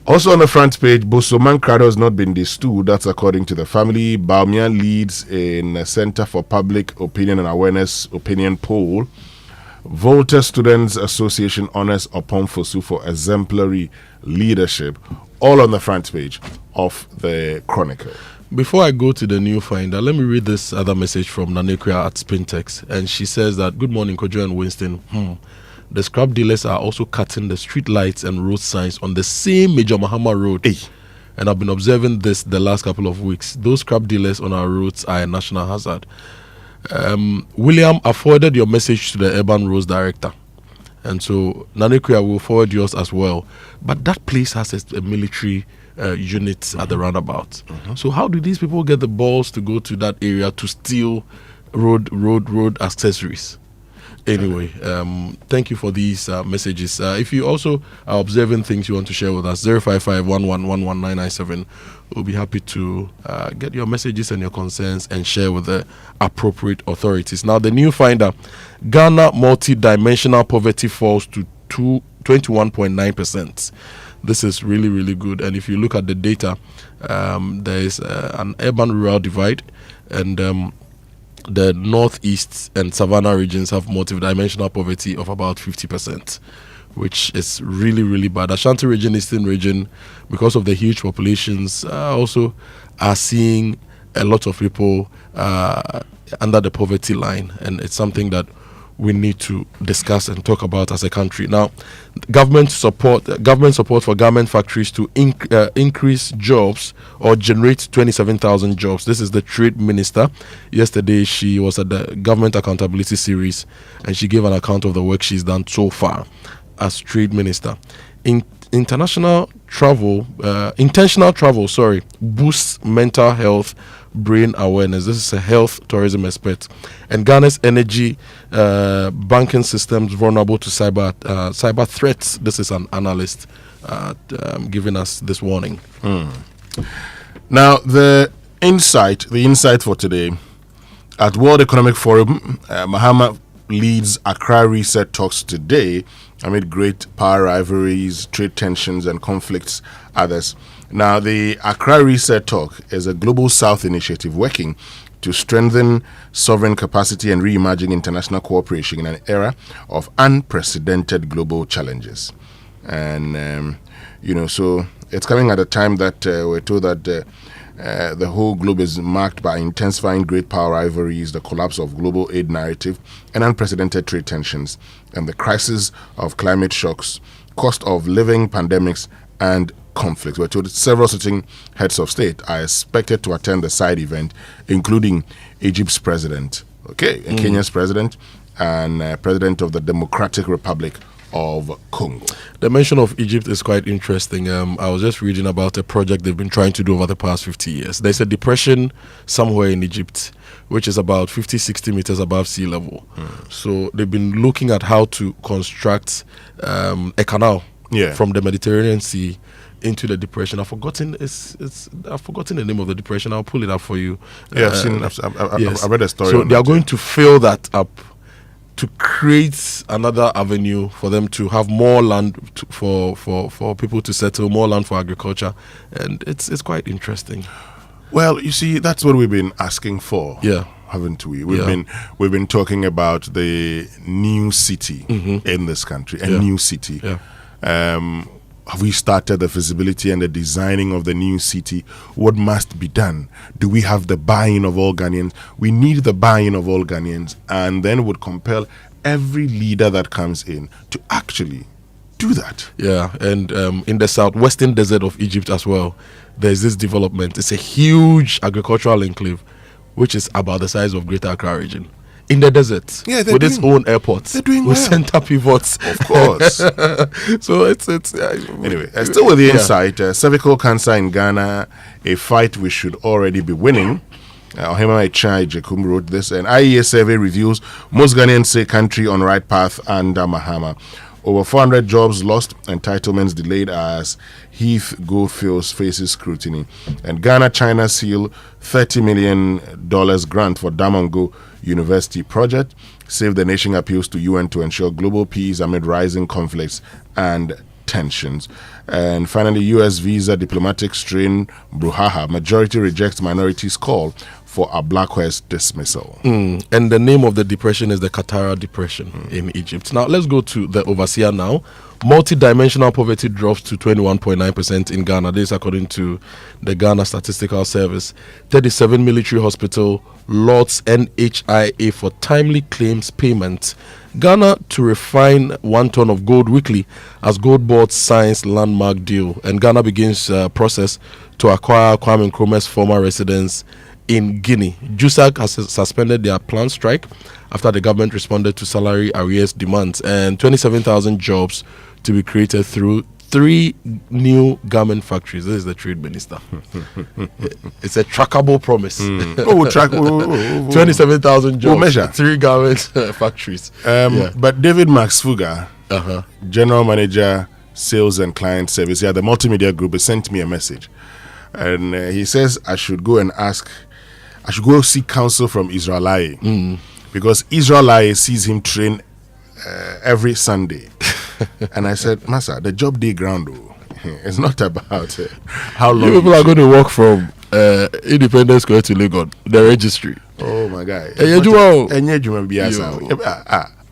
Also on the front page, Bosoman Crado has not been distilled. That's according to the family. Baumia leads in a Center for Public Opinion and Awareness opinion poll. Volta Students Association honors Opon Fosu for exemplary leadership. All on the front page of the Chronicle. Before I go to the new finder, let me read this other message from Nanekria at Spintex. And she says that, good morning, Kojo and Winston. The scrap dealers are also cutting the street lights and road signs on the same Major Mahama road. And I've been observing this the last couple of weeks. Those scrap dealers on our roads are a national hazard. William, I forwarded your message to the Urban Roads Director. And so Nanekria will forward yours as well. But that place has a military unit at the roundabout. So how do these people get the balls to go to that area to steal road accessories? Anyway, thank you for these messages. If you also are observing things you want to share with us, 055-1111-997. We'll be happy to get your messages and your concerns and share with the appropriate authorities. Now, the new finder, Ghana multi-dimensional poverty falls to 21.9%. This is really, really good. And if you look at the data, there is an urban-rural divide, and the northeast and savannah regions have multidimensional poverty of about 50%, which is really, really bad. Ashanti region, Eastern region, because of the huge populations, also are seeing a lot of people under the poverty line, and it's something that we need to discuss and talk about as a country. Now, government support for garment factories to increase jobs or generate 27,000 jobs. This is the trade minister. Yesterday, she was at the government accountability series, and she gave an account of the work she's done so far as trade minister. intentional travel boosts mental health, brain awareness. This is a health tourism expert. And Ghana's energy banking systems vulnerable to cyber threats. This is an analyst giving us this warning. Now, the insight for today at World Economic Forum, Mahama leads Accra reset talks today amid great power rivalries, trade tensions, and conflicts. Others. Now, the Accra Reset Talk is a Global South initiative working to strengthen sovereign capacity and reimagine international cooperation in an era of unprecedented global challenges. And, so it's coming at a time that we're told that the whole globe is marked by intensifying great power rivalries, the collapse of global aid narrative, and unprecedented trade tensions, and the crisis of climate shocks, cost of living pandemics, and conflicts. We're told several sitting heads of state are expected to attend the side event, including Egypt's president, and Kenya's president, and president of the Democratic Republic of Congo. The mention of Egypt is quite interesting. I was just reading about a project they've been trying to do over the past 50 years. There's a depression somewhere in Egypt, which is about 50-60 meters above sea level. So they've been looking at how to construct a canal from the Mediterranean Sea into the depression. I've forgotten the name of the depression. I'll pull it up for you. Yeah, I've read a story. So they are going to fill that up to create another avenue for them to have more land for people to settle, more land for agriculture, and it's quite interesting. Well, you see, that's what we've been asking for, haven't we? We've been talking about the new city in this country, a new city. Have we started the feasibility and the designing of the new city? What must be done? Do we have the buy-in of all Ghanaians? We need the buy-in of all Ghanaians, and then would compel every leader that comes in to actually do that. Yeah, and in the southwestern desert of Egypt as well, there's this development. It's a huge agricultural enclave, which is about the size of Greater Accra region. In the desert, with its own airports, they're doing with well. Center pivots, of course. So it's anyway. Still with the insight, cervical cancer in Ghana, a fight we should already be winning. Ohema Echai Jekum wrote this. An IEA survey reveals most Ghanaians say country on right path under Mahama. Over 400 jobs lost, entitlements delayed as Heath Goldfields faces scrutiny. And Ghana-China seal $30 million grant for Damongo University project. Save the Nation appeals to UN to ensure global peace amid rising conflicts and tensions. And finally, U.S. visa diplomatic strain brouhaha. Majority rejects minorities' call for a Black West dismissal. And the name of the depression is the Qattara Depression in Egypt. Now, let's go to the overseer now. Multi-dimensional poverty drops to 21.9% in Ghana. This according to the Ghana Statistical Service. 37 military hospital lots NHIA for timely claims payment. Ghana to refine 1 ton of gold weekly as Gold Board signs landmark deal. And Ghana begins process to acquire Kwame Nkrumah's former residence in Guinea. JUSAG has suspended their planned strike after the government responded to salary arrears demands, and 27,000 jobs to be created through 3 new garment factories. This is the trade minister. It's a trackable promise. We'll track 27,000 jobs. We'll measure 3 garment factories. But David Maxfuga, General Manager, Sales and Client Service, the multimedia group, has sent me a message. And he says I should go seek counsel from Israelai, because Israelai sees him train every Sunday. And I said, Massa, the job day ground, it's not about how long. You people are going to walk from Independence Square to Lagos, the registry. Oh my God.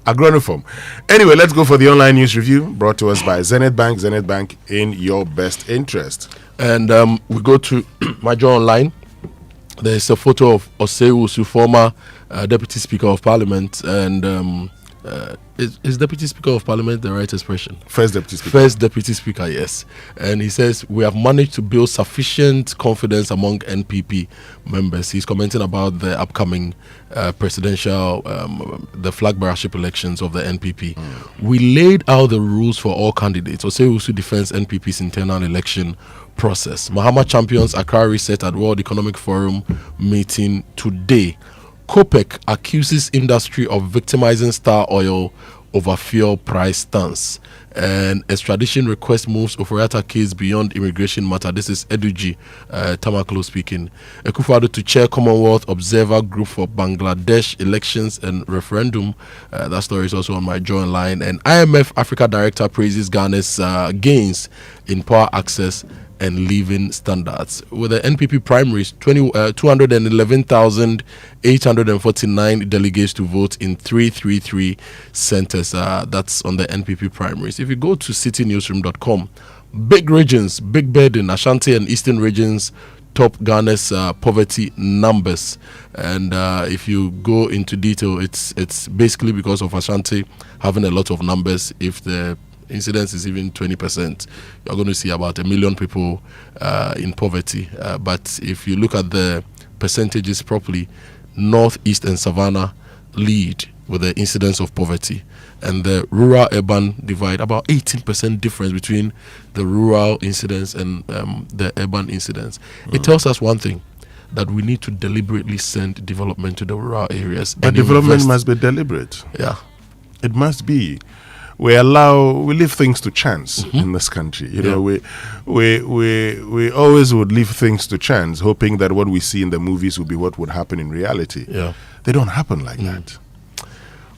Agronoform. Anyway, let's go for the online news review brought to us by Zenith Bank. Zenith Bank, in your best interest. And we go to Major Online. There's a photo of Osei Usu, former Deputy Speaker of Parliament, and Is Deputy Speaker of Parliament the right expression? First Deputy Speaker. First Deputy Speaker, yes. And he says, we have managed to build sufficient confidence among NPP members. He's commenting about the upcoming presidential, the flag bearership elections of the NPP. We laid out the rules for all candidates. Osei defends NPP's internal election process. Mahama champions Accra reset at World Economic Forum meeting today. COPEC accuses industry of victimizing Star Oil over fuel price stance. And extradition request moves Oforiatta case beyond immigration matter. This is Eduji Tamaklo speaking. Akufo-Addo to chair Commonwealth Observer Group for Bangladesh elections and referendum. That story is also on my join line. And IMF Africa Director praises Ghana's gains in power access and living standards. With the NPP primaries, 211,849 delegates to vote in 333 centers. That's on the NPP primaries. If you go to citynewsroom.com, big regions, big burden, Ashanti and Eastern regions top Ghana's poverty numbers. And if you go into detail, it's basically because of Ashanti having a lot of numbers. If the incidence is even 20%, you're going to see about 1 million people in poverty. But if you look at the percentages properly, North, East and Savannah lead with the incidence of poverty, and the rural-urban divide, about 18% difference between the rural incidence and the urban incidence. It tells us one thing, that we need to deliberately send development to the rural areas. But development must be deliberate. Yeah. It must be. We leave things to chance in this country. You know, we always would leave things to chance, hoping that what we see in the movies will be what would happen in reality. Yeah. They don't happen like that.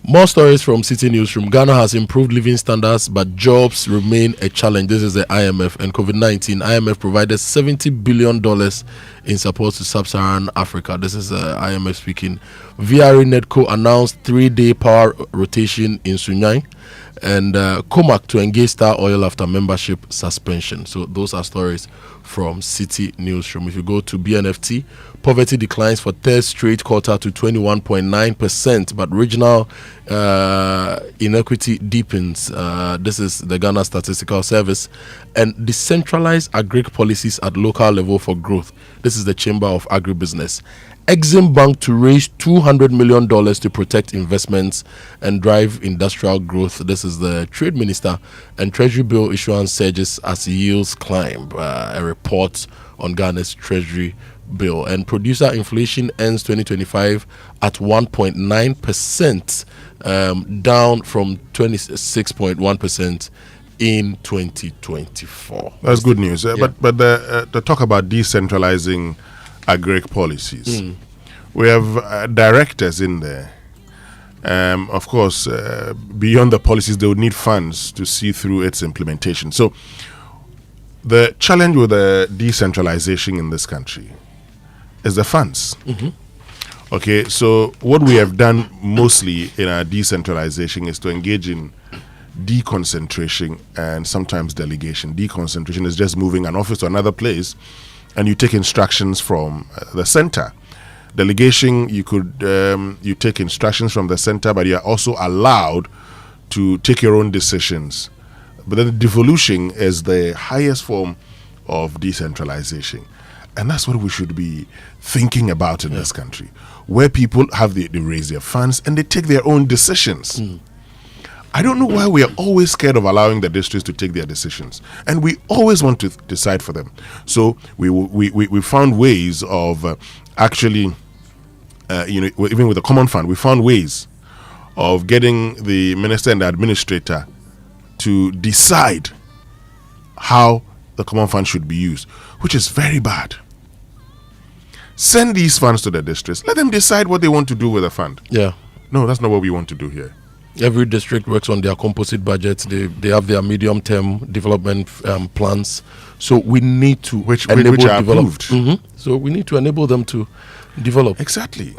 More stories from City Newsroom. Ghana has improved living standards, but jobs remain a challenge. This is the IMF and COVID-19. IMF provided $70 billion in support to sub-Saharan Africa. This is IMF speaking. VRE Nedco announced 3-day power rotation in Sunyai, and Comac to engage Star Oil after membership suspension. So those are stories from City Newsroom. If you go to BNFT, poverty declines for third straight quarter to 21.9%, but regional inequity deepens. This is the Ghana Statistical Service. And decentralized agric policies at local level for growth. This is the Chamber of Agribusiness. Exim Bank to raise $200 million to protect investments and drive industrial growth. This is the Trade Minister. And Treasury bill issuance surges as yields climb. A report on Ghana's Treasury bill. And producer inflation ends 2025 at 1.9%, down from 26.1% in 2024. That's good news. But the talk about decentralizing agric policies. We have directors in there. Of course, beyond the policies, they would need funds to see through its implementation. So the challenge with the decentralization in this country is the funds. Okay, so what we have done mostly in our decentralization is to engage in deconcentration and sometimes delegation. Deconcentration is just moving an office to another place, and you take instructions from the center. Delegation, you take instructions from the center, but you are also allowed to take your own decisions. But then devolution is the highest form of decentralization. And that's what we should be thinking about in this country, where people have they raise their funds and they take their own decisions. I don't know why we are always scared of allowing the districts to take their decisions, and we always want to decide for them. So we found ways of actually, even with the common fund, we found ways of getting the minister and the administrator to decide how the common fund should be used, which is very bad. Send these funds to the districts. Let them decide what they want to do with the fund. Yeah. No, that's not what we want to do here. Every district works on their composite budgets. They have their medium-term development plans. So we need to enable which are approved. So we need to enable them to develop. Exactly.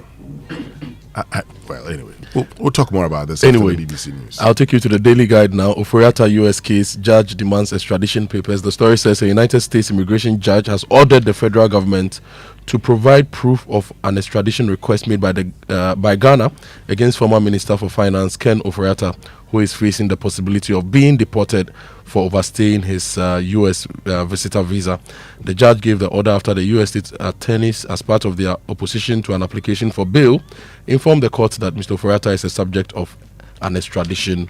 Well, anyway, we'll talk more about this Anyway, after the BBC News. I'll take you to the Daily Guide now. Oforiatta U.S. case, judge demands extradition papers. The story says a United States immigration judge has ordered the federal government to provide proof of an extradition request made by Ghana against former Minister for Finance Ken Ofori-Atta, who is facing the possibility of being deported for overstaying his U.S. visitor visa. The judge gave the order after the U.S. state attorneys, as part of their opposition to an application for bail, informed the court that Mr. Ofori-Atta is a subject of an extradition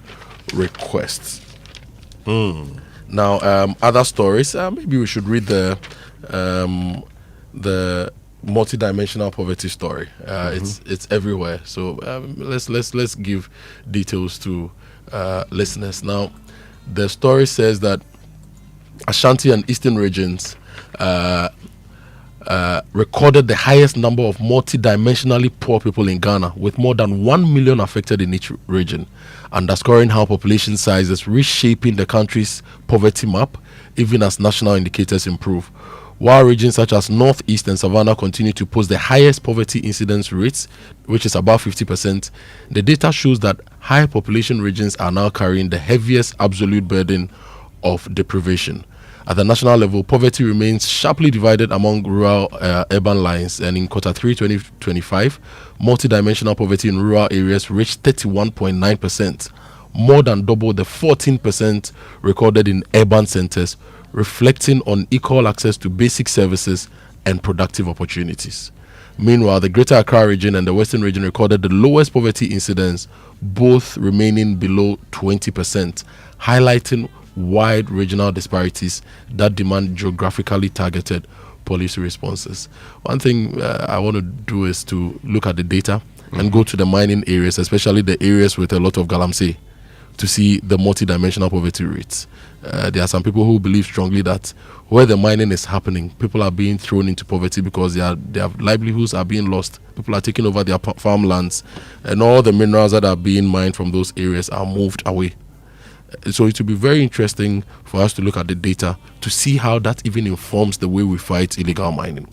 request. Now, other stories. Maybe we should read the multidimensional poverty story. It's everywhere. So let's give details to listeners. Now, the story says that Ashanti and Eastern regions recorded the highest number of multidimensionally poor people in Ghana, with more than 1 million affected in each region, underscoring how population size is reshaping the country's poverty map, even as national indicators improve. While regions such as Northeast and Savannah continue to post the highest poverty incidence rates, which is above 50%, the data shows that high population regions are now carrying the heaviest absolute burden of deprivation. At the national level, poverty remains sharply divided among rural urban lines, and in Q3 2025, multidimensional poverty in rural areas reached 31.9%, more than double the 14% recorded in urban centers, reflecting on equal access to basic services and productive opportunities. Meanwhile, the Greater Accra region and the Western region recorded the lowest poverty incidence, both remaining below 20%, highlighting wide regional disparities that demand geographically targeted policy responses. One thing I want to do is to look at the data and go to the mining areas, especially the areas with a lot of galamsey, to see the multidimensional poverty rates. There are some people who believe strongly that where the mining is happening, people are being thrown into poverty because their livelihoods are being lost. People are taking over their farmlands, and all the minerals that are being mined from those areas are moved away. So it will be very interesting for us to look at the data to see how that even informs the way we fight illegal mining.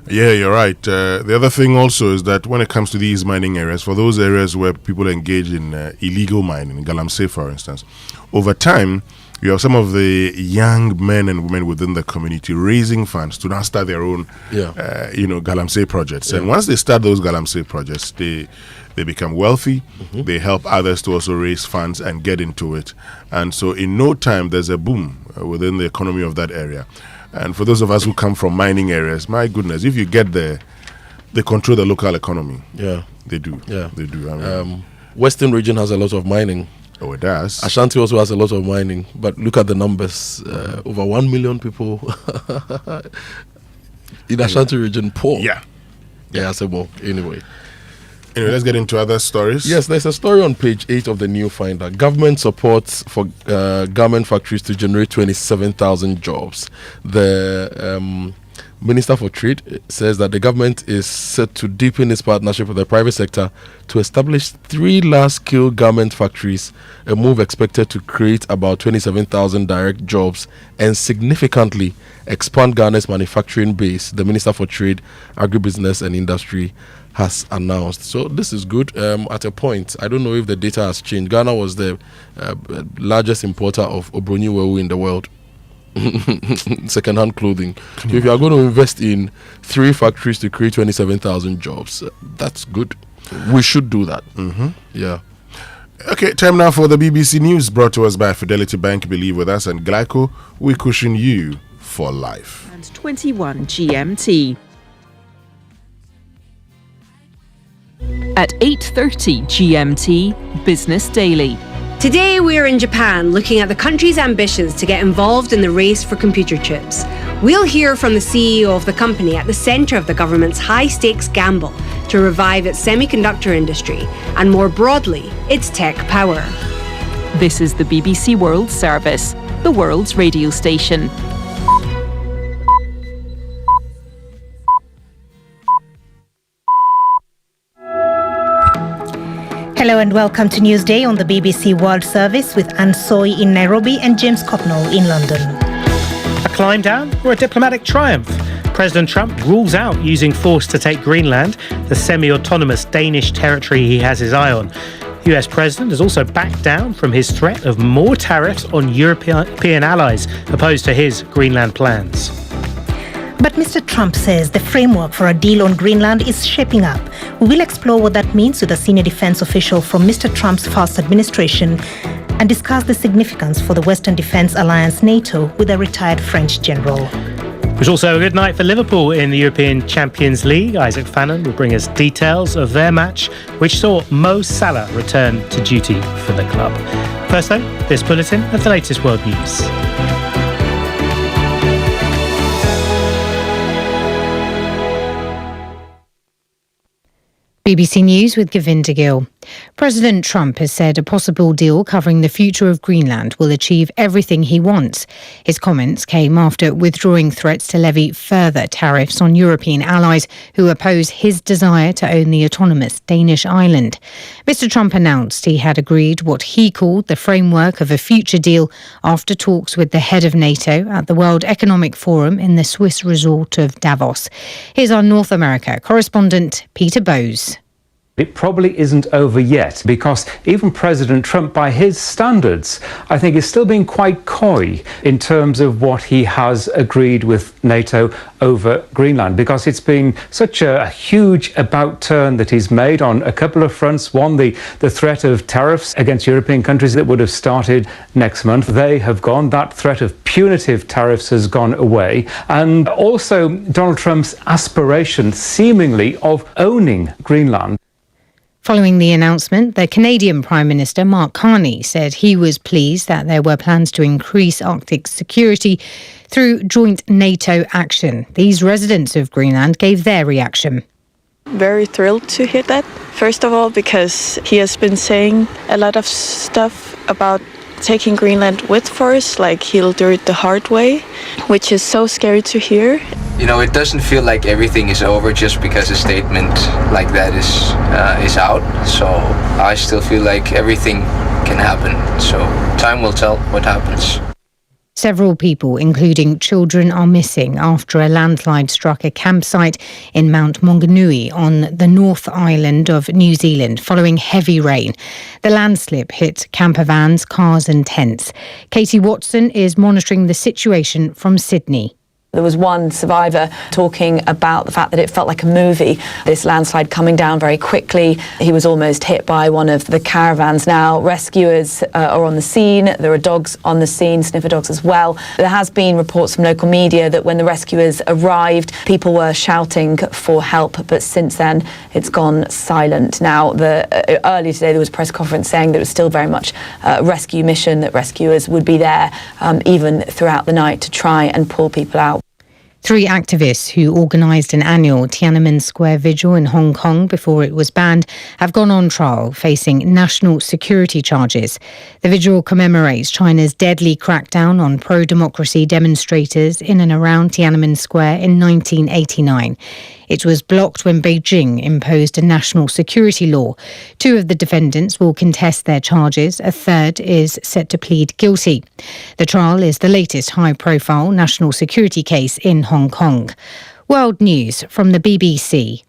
Yeah, you're right. The other thing also is that when it comes to these mining areas, for those areas where people engage in illegal mining, Galamsey for instance, over time, you have some of the young men and women within the community raising funds to now start their own, Galamsey projects. And once they start those Galamsey projects, they become wealthy. They help others to also raise funds and get into it. And so in no time, there's a boom within the economy of that area. And for those of us who come from mining areas, my goodness, if you get there, they control the local economy. Yeah. They do. Yeah. They do. I mean, Western region has a lot of mining. Oh, it does. Ashanti also has a lot of mining. But look at the numbers. Over 1 million people in Ashanti region poor. Yeah, so well, anyway, let's get into other stories. Yes, there's a story on page 8 of the New Finder. Government supports for garment factories to generate 27,000 jobs. The Minister for Trade says that the government is set to deepen its partnership with the private sector to establish 3 large-scale garment factories, a move expected to create about 27,000 direct jobs and significantly expand Ghana's manufacturing base, the Minister for Trade, Agribusiness and Industry has announced. So this is good. At a point, I don't know if the data has changed. Ghana was the largest importer of Obroni in the world. Second-hand clothing. If you are going to invest in 3 factories to create 27,000 jobs, that's good. We should do that. Yeah. Okay, time now for the BBC News, brought to us by Fidelity Bank. Believe with us, and Glyco, we cushion you for life. And 21 GMT. At 8:30 GMT, Business Daily. Today we're in Japan looking at the country's ambitions to get involved in the race for computer chips. We'll hear from the CEO of the company at the centre of the government's high-stakes gamble to revive its semiconductor industry and more broadly, its tech power. This is the BBC World Service, the world's radio station. Hello and welcome to Newsday on the BBC World Service with Anne Soy in Nairobi and James Copnall in London. A climb down or a diplomatic triumph? President Trump rules out using force to take Greenland, the semi-autonomous Danish territory he has his eye on. US President has also backed down from his threat of more tariffs on European allies opposed to his Greenland plans. But Mr. Trump says the framework for a deal on Greenland is shaping up. We will explore what that means with a senior defense official from Mr. Trump's first administration and discuss the significance for the Western Defense Alliance NATO with a retired French general. It was also a good night for Liverpool in the European Champions League. Isaac Fannon will bring us details of their match, which saw Mo Salah return to duty for the club. First though, this bulletin of the latest world news. BBC News with Govinda Gill. President Trump has said a possible deal covering the future of Greenland will achieve everything he wants. His comments came after withdrawing threats to levy further tariffs on European allies who oppose his desire to own the autonomous Danish island. Mr. Trump announced he had agreed what he called the framework of a future deal after talks with the head of NATO at the World Economic Forum in the Swiss resort of Davos. Here's our North America correspondent Peter Bowes. It probably isn't over yet because even President Trump, by his standards, I think is still being quite coy in terms of what he has agreed with NATO over Greenland, because it's been such a huge about turn that he's made on a couple of fronts. One, the threat of tariffs against European countries that would have started next month. They have gone. That threat of punitive tariffs has gone away. And also Donald Trump's aspiration, seemingly, of owning Greenland. Following the announcement, the Canadian Prime Minister Mark Carney said he was pleased that there were plans to increase Arctic security through joint NATO action. These residents of Greenland gave their reaction. Very thrilled to hear that. First of all, because he has been saying a lot of stuff about taking Greenland with force, like he'll do it the hard way, which is so scary to hear. You know, it doesn't feel like everything is over just because a statement like that is out. So I still feel like everything can happen. So time will tell what happens. Several people, including children, are missing after a landslide struck a campsite in Mount Maunganui on the North Island of New Zealand following heavy rain. The landslip hit camper vans, cars and tents. Katie Watson is monitoring the situation from Sydney. There was one survivor talking about the fact that it felt like a movie, this landslide coming down very quickly. He was almost hit by one of the caravans. Now, rescuers are on the scene. There are dogs on the scene, sniffer dogs as well. There has been reports from local media that when the rescuers arrived, people were shouting for help, but since then, it's gone silent. Now, earlier today, there was a press conference saying that it was still very much a rescue mission, that rescuers would be there even throughout the night to try and pull people out. 3 activists who organised an annual Tiananmen Square vigil in Hong Kong before it was banned have gone on trial facing national security charges. The vigil commemorates China's deadly crackdown on pro-democracy demonstrators in and around Tiananmen Square in 1989. It was blocked when Beijing imposed a national security law. 2 of the defendants will contest their charges. A third is set to plead guilty. The trial is the latest high-profile national security case in Hong Kong. World news from the BBC.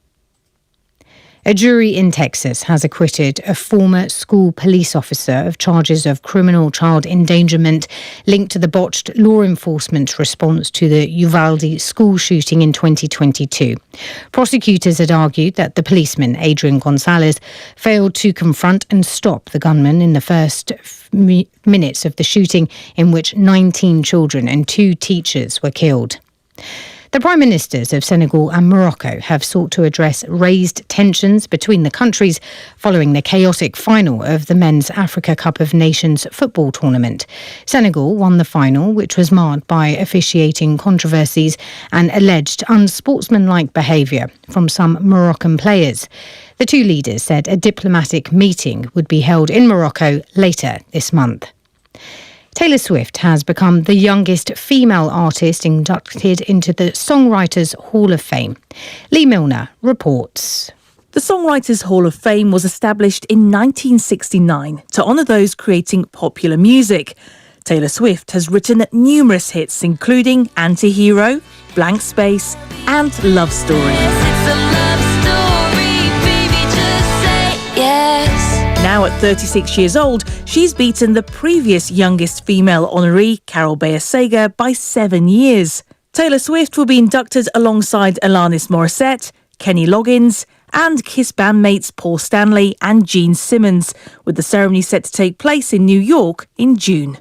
A jury in Texas has acquitted a former school police officer of charges of criminal child endangerment linked to the botched law enforcement response to the Uvalde school shooting in 2022. Prosecutors had argued that the policeman, Adrian Gonzalez, failed to confront and stop the gunman in the first minutes of the shooting, in which 19 children and 2 teachers were killed. The Prime Ministers of Senegal and Morocco have sought to address raised tensions between the countries following the chaotic final of the Men's Africa Cup of Nations football tournament. Senegal won the final, which was marred by officiating controversies and alleged unsportsmanlike behaviour from some Moroccan players. The 2 leaders said a diplomatic meeting would be held in Morocco later this month. Taylor Swift has become the youngest female artist inducted into the Songwriters Hall of Fame. Lee Milner reports. The Songwriters Hall of Fame was established in 1969 to honour those creating popular music. Taylor Swift has written numerous hits, including Anti-Hero, Blank Space and Love Story. Now at 36 years old, she's beaten the previous youngest female honoree, Carol Bayer Sager, by 7 years. Taylor Swift will be inducted alongside Alanis Morissette, Kenny Loggins and Kiss bandmates Paul Stanley and Gene Simmons, with the ceremony set to take place in New York in June.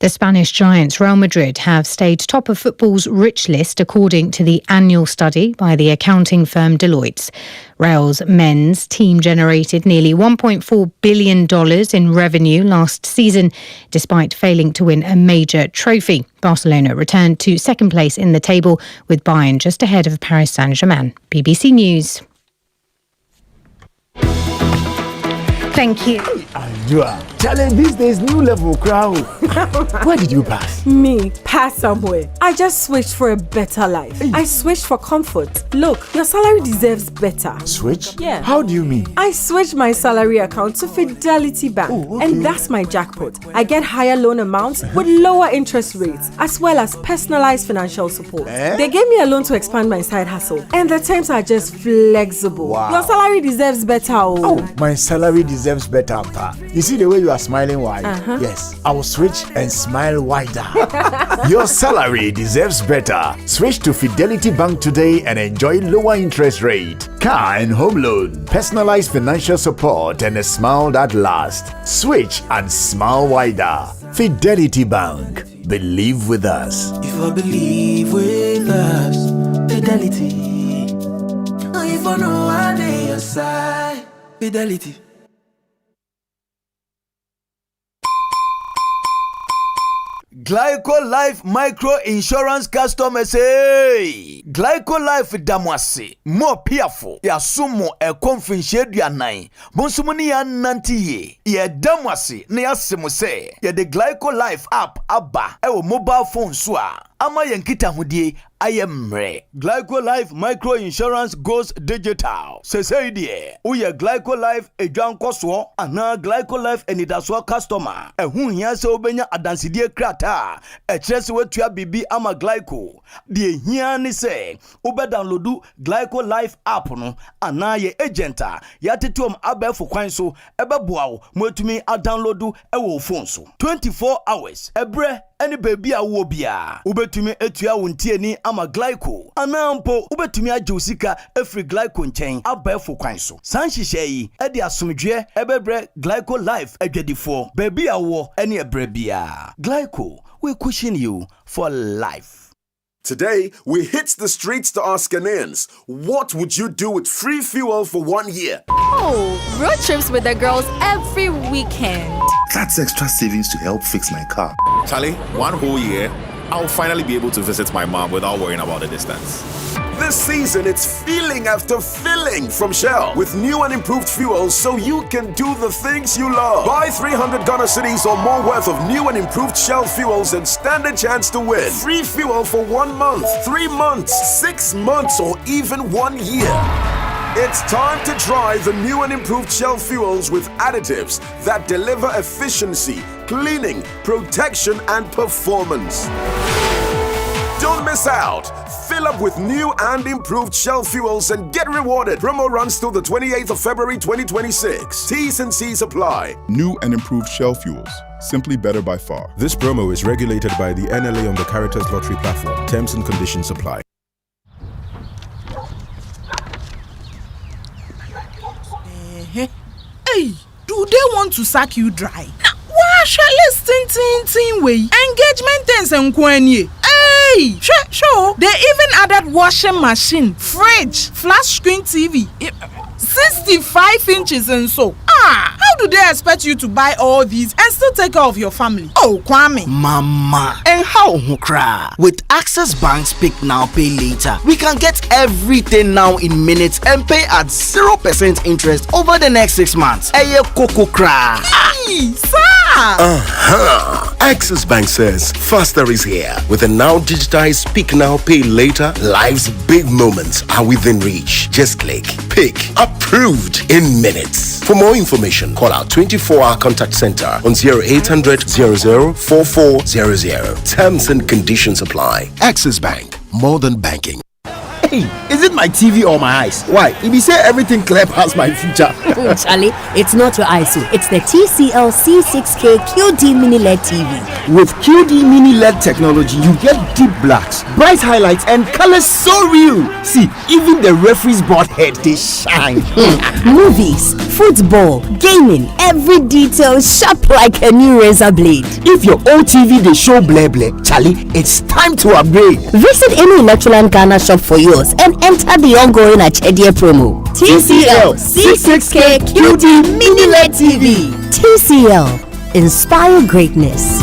The Spanish giants Real Madrid have stayed top of football's rich list according to the annual study by the accounting firm Deloitte. Real's men's team generated nearly $1.4 billion in revenue last season, despite failing to win a major trophy. Barcelona returned to second place in the table, with Bayern just ahead of Paris Saint-Germain. BBC News. Thank you. Challenge these days, new level crowd. Where did you pass? Me, pass somewhere. I just switched for a better life. I switched for comfort. Look, your salary deserves better. Switch? Yeah. How do you mean? I switched my salary account to Fidelity Bank. And that's my jackpot. I get higher loan amounts with lower interest rates, as well as personalized financial support. They gave me a loan to expand my side hustle. And the terms are just flexible. Wow. Your salary deserves better. Oh, my salary deserves better, Pa. You see the way you are smiling wide? Yes, I will switch and smile wider. Your salary deserves better. Switch to Fidelity Bank today and enjoy lower interest rate, car and home loan, personalized financial support, and a smile that lasts. Switch and smile wider. Fidelity Bank. Believe with us. If I believe with us, Fidelity. If I know I need your side, Fidelity. Glyco Life Micro Insurance customers, hey! Glyco Life damwase more piafo ya sumo e konfinche duanan bonsumuni ya nantiye ye damwase ne yasemo se ye the Glyco Life app aba e wo mobile phone so a ama yenkita hodie ayemre. Glyco Life Micro Insurance goes digital. Say die uye Glyco Life edwankoso ana Glyco Life enidaso customer ehun hia se obenya adansidie krata ekyerese wetua bibi ama Glyco die hia ni se ube downloadu Glyco Life app no ana ye agenta ya tetom abefo kwan so ebeboa wo mwetumi a downloadu ewo phone so 24 hours ebre any baby a wo bia ubetumi etua wontie ni ama Glyco anampo ubetumi ajeusika efri Glyco nchen abefo kwan so sanhihye yi ede asomdwe ebebre Glyco Life adwadifo baby a wo any ebre bia Glyco, we cushion you for life. Today, we hit the streets to ask Ghanaians, what would you do with free fuel for 1 year? Oh, road trips with the girls every weekend. That's extra savings to help fix my car. Charlie, 1 whole year, I'll finally be able to visit my mom without worrying about the distance. This season, it's feeling after filling from Shell with new and improved fuels so you can do the things you love. Buy 300 Ghana cedis or more worth of new and improved Shell fuels and stand a chance to win. Free fuel for 1 month, 3 months, 6 months, or even 1 year. It's time to try the new and improved Shell fuels with additives that deliver efficiency, cleaning, protection, and performance. Don't miss out. Fill up with new and improved Shell fuels and get rewarded. Promo runs till the 28th of February 2026. T's and C's apply. New and improved Shell fuels. Simply better by far. This promo is regulated by the NLA on the Caritas Lottery platform. Terms and conditions apply. Hey, do they want to sack you dry? Why shall I way? Engagement things and kwenye. Hey, sure. They even added washing machine, fridge, flat screen TV, 65 inches and so. How do they expect you to buy all these and still take care of your family? Oh, Kwame. Mama. And how hukra? With Access Bank's Pick Now Pay Later, we can get everything now in minutes and pay at 0% interest over the next 6 months. Eye koko kra. Hey, sir. Access Bank says faster is here. With a now digitized Speak Now Pay Later, life's big moments are within reach. Just click, pick, approved in minutes. For more information, call our 24-hour contact center on 0800 00 4400. Terms and conditions apply. Access Bank, more than banking. Hey, is it my TV or my eyes? Why? If you say everything clear past my future. Charlie, it's not your eyes, it's the TCL C6K QD Mini LED TV. With QD Mini LED technology, you get deep blacks, bright highlights, and colors so real. See, even the referee's board head, they shine. Movies, football, gaming, every detail sharp like a new razor blade. If your old TV they show bleh bleh, Charlie, it's time to upgrade. Visit any Electroland Ghana shop for yours and enter the ongoing Achedia promo. TCL C6K QD Mini LED TV. TCL, inspire greatness.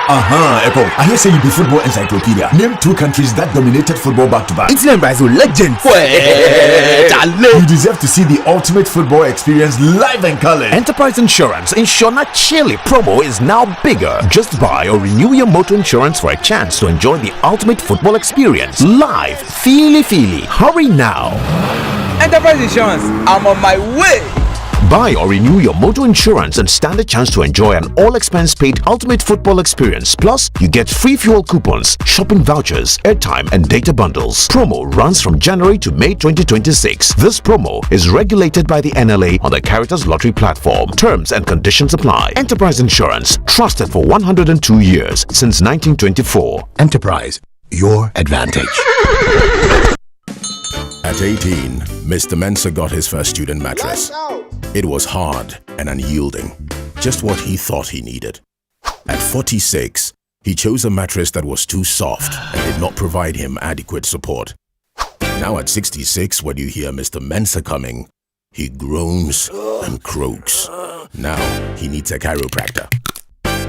Echo. I hear say you be football encyclopedia. Name 2 countries that dominated football back to back. Italy and Brazil, legend. You deserve to see the ultimate football experience live and color. Enterprise Insurance Insurna Chile promo is now bigger. Just buy or renew your motor insurance for a chance to enjoy the ultimate football experience live. Feely. Hurry now. Enterprise Insurance, I'm on my way. Buy or renew your motor insurance and stand a chance to enjoy an all-expense-paid ultimate football experience. Plus, you get free fuel coupons, shopping vouchers, airtime, and data bundles. Promo runs from January to May 2026. This promo is regulated by the NLA on the Caritas Lottery platform. Terms and conditions apply. Enterprise Insurance, trusted for 102 years since 1924. Enterprise, your advantage. At 18, Mr. Mensah got his first student mattress. It was hard and unyielding, just what he thought he needed. At 46, he chose a mattress that was too soft and did not provide him adequate support. Now at 66, when you hear Mr. Mensah coming, he groans and croaks. Now he needs a chiropractor.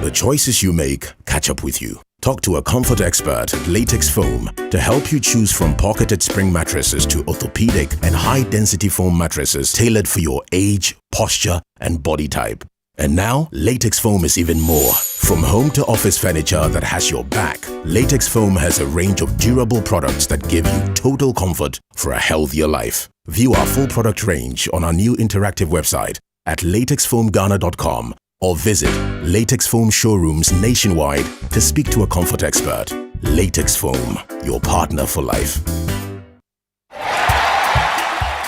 The choices you make catch up with you. Talk to a comfort expert at Latex Foam to help you choose from pocketed spring mattresses to orthopedic and high-density foam mattresses tailored for your age, posture, and body type. And now, Latex Foam is even more. From home to office furniture that has your back, Latex Foam has a range of durable products that give you total comfort for a healthier life. View our full product range on our new interactive website at latexfoamghana.com or visit Latex Foam showrooms nationwide to speak to a comfort expert. Latex Foam, your partner for life.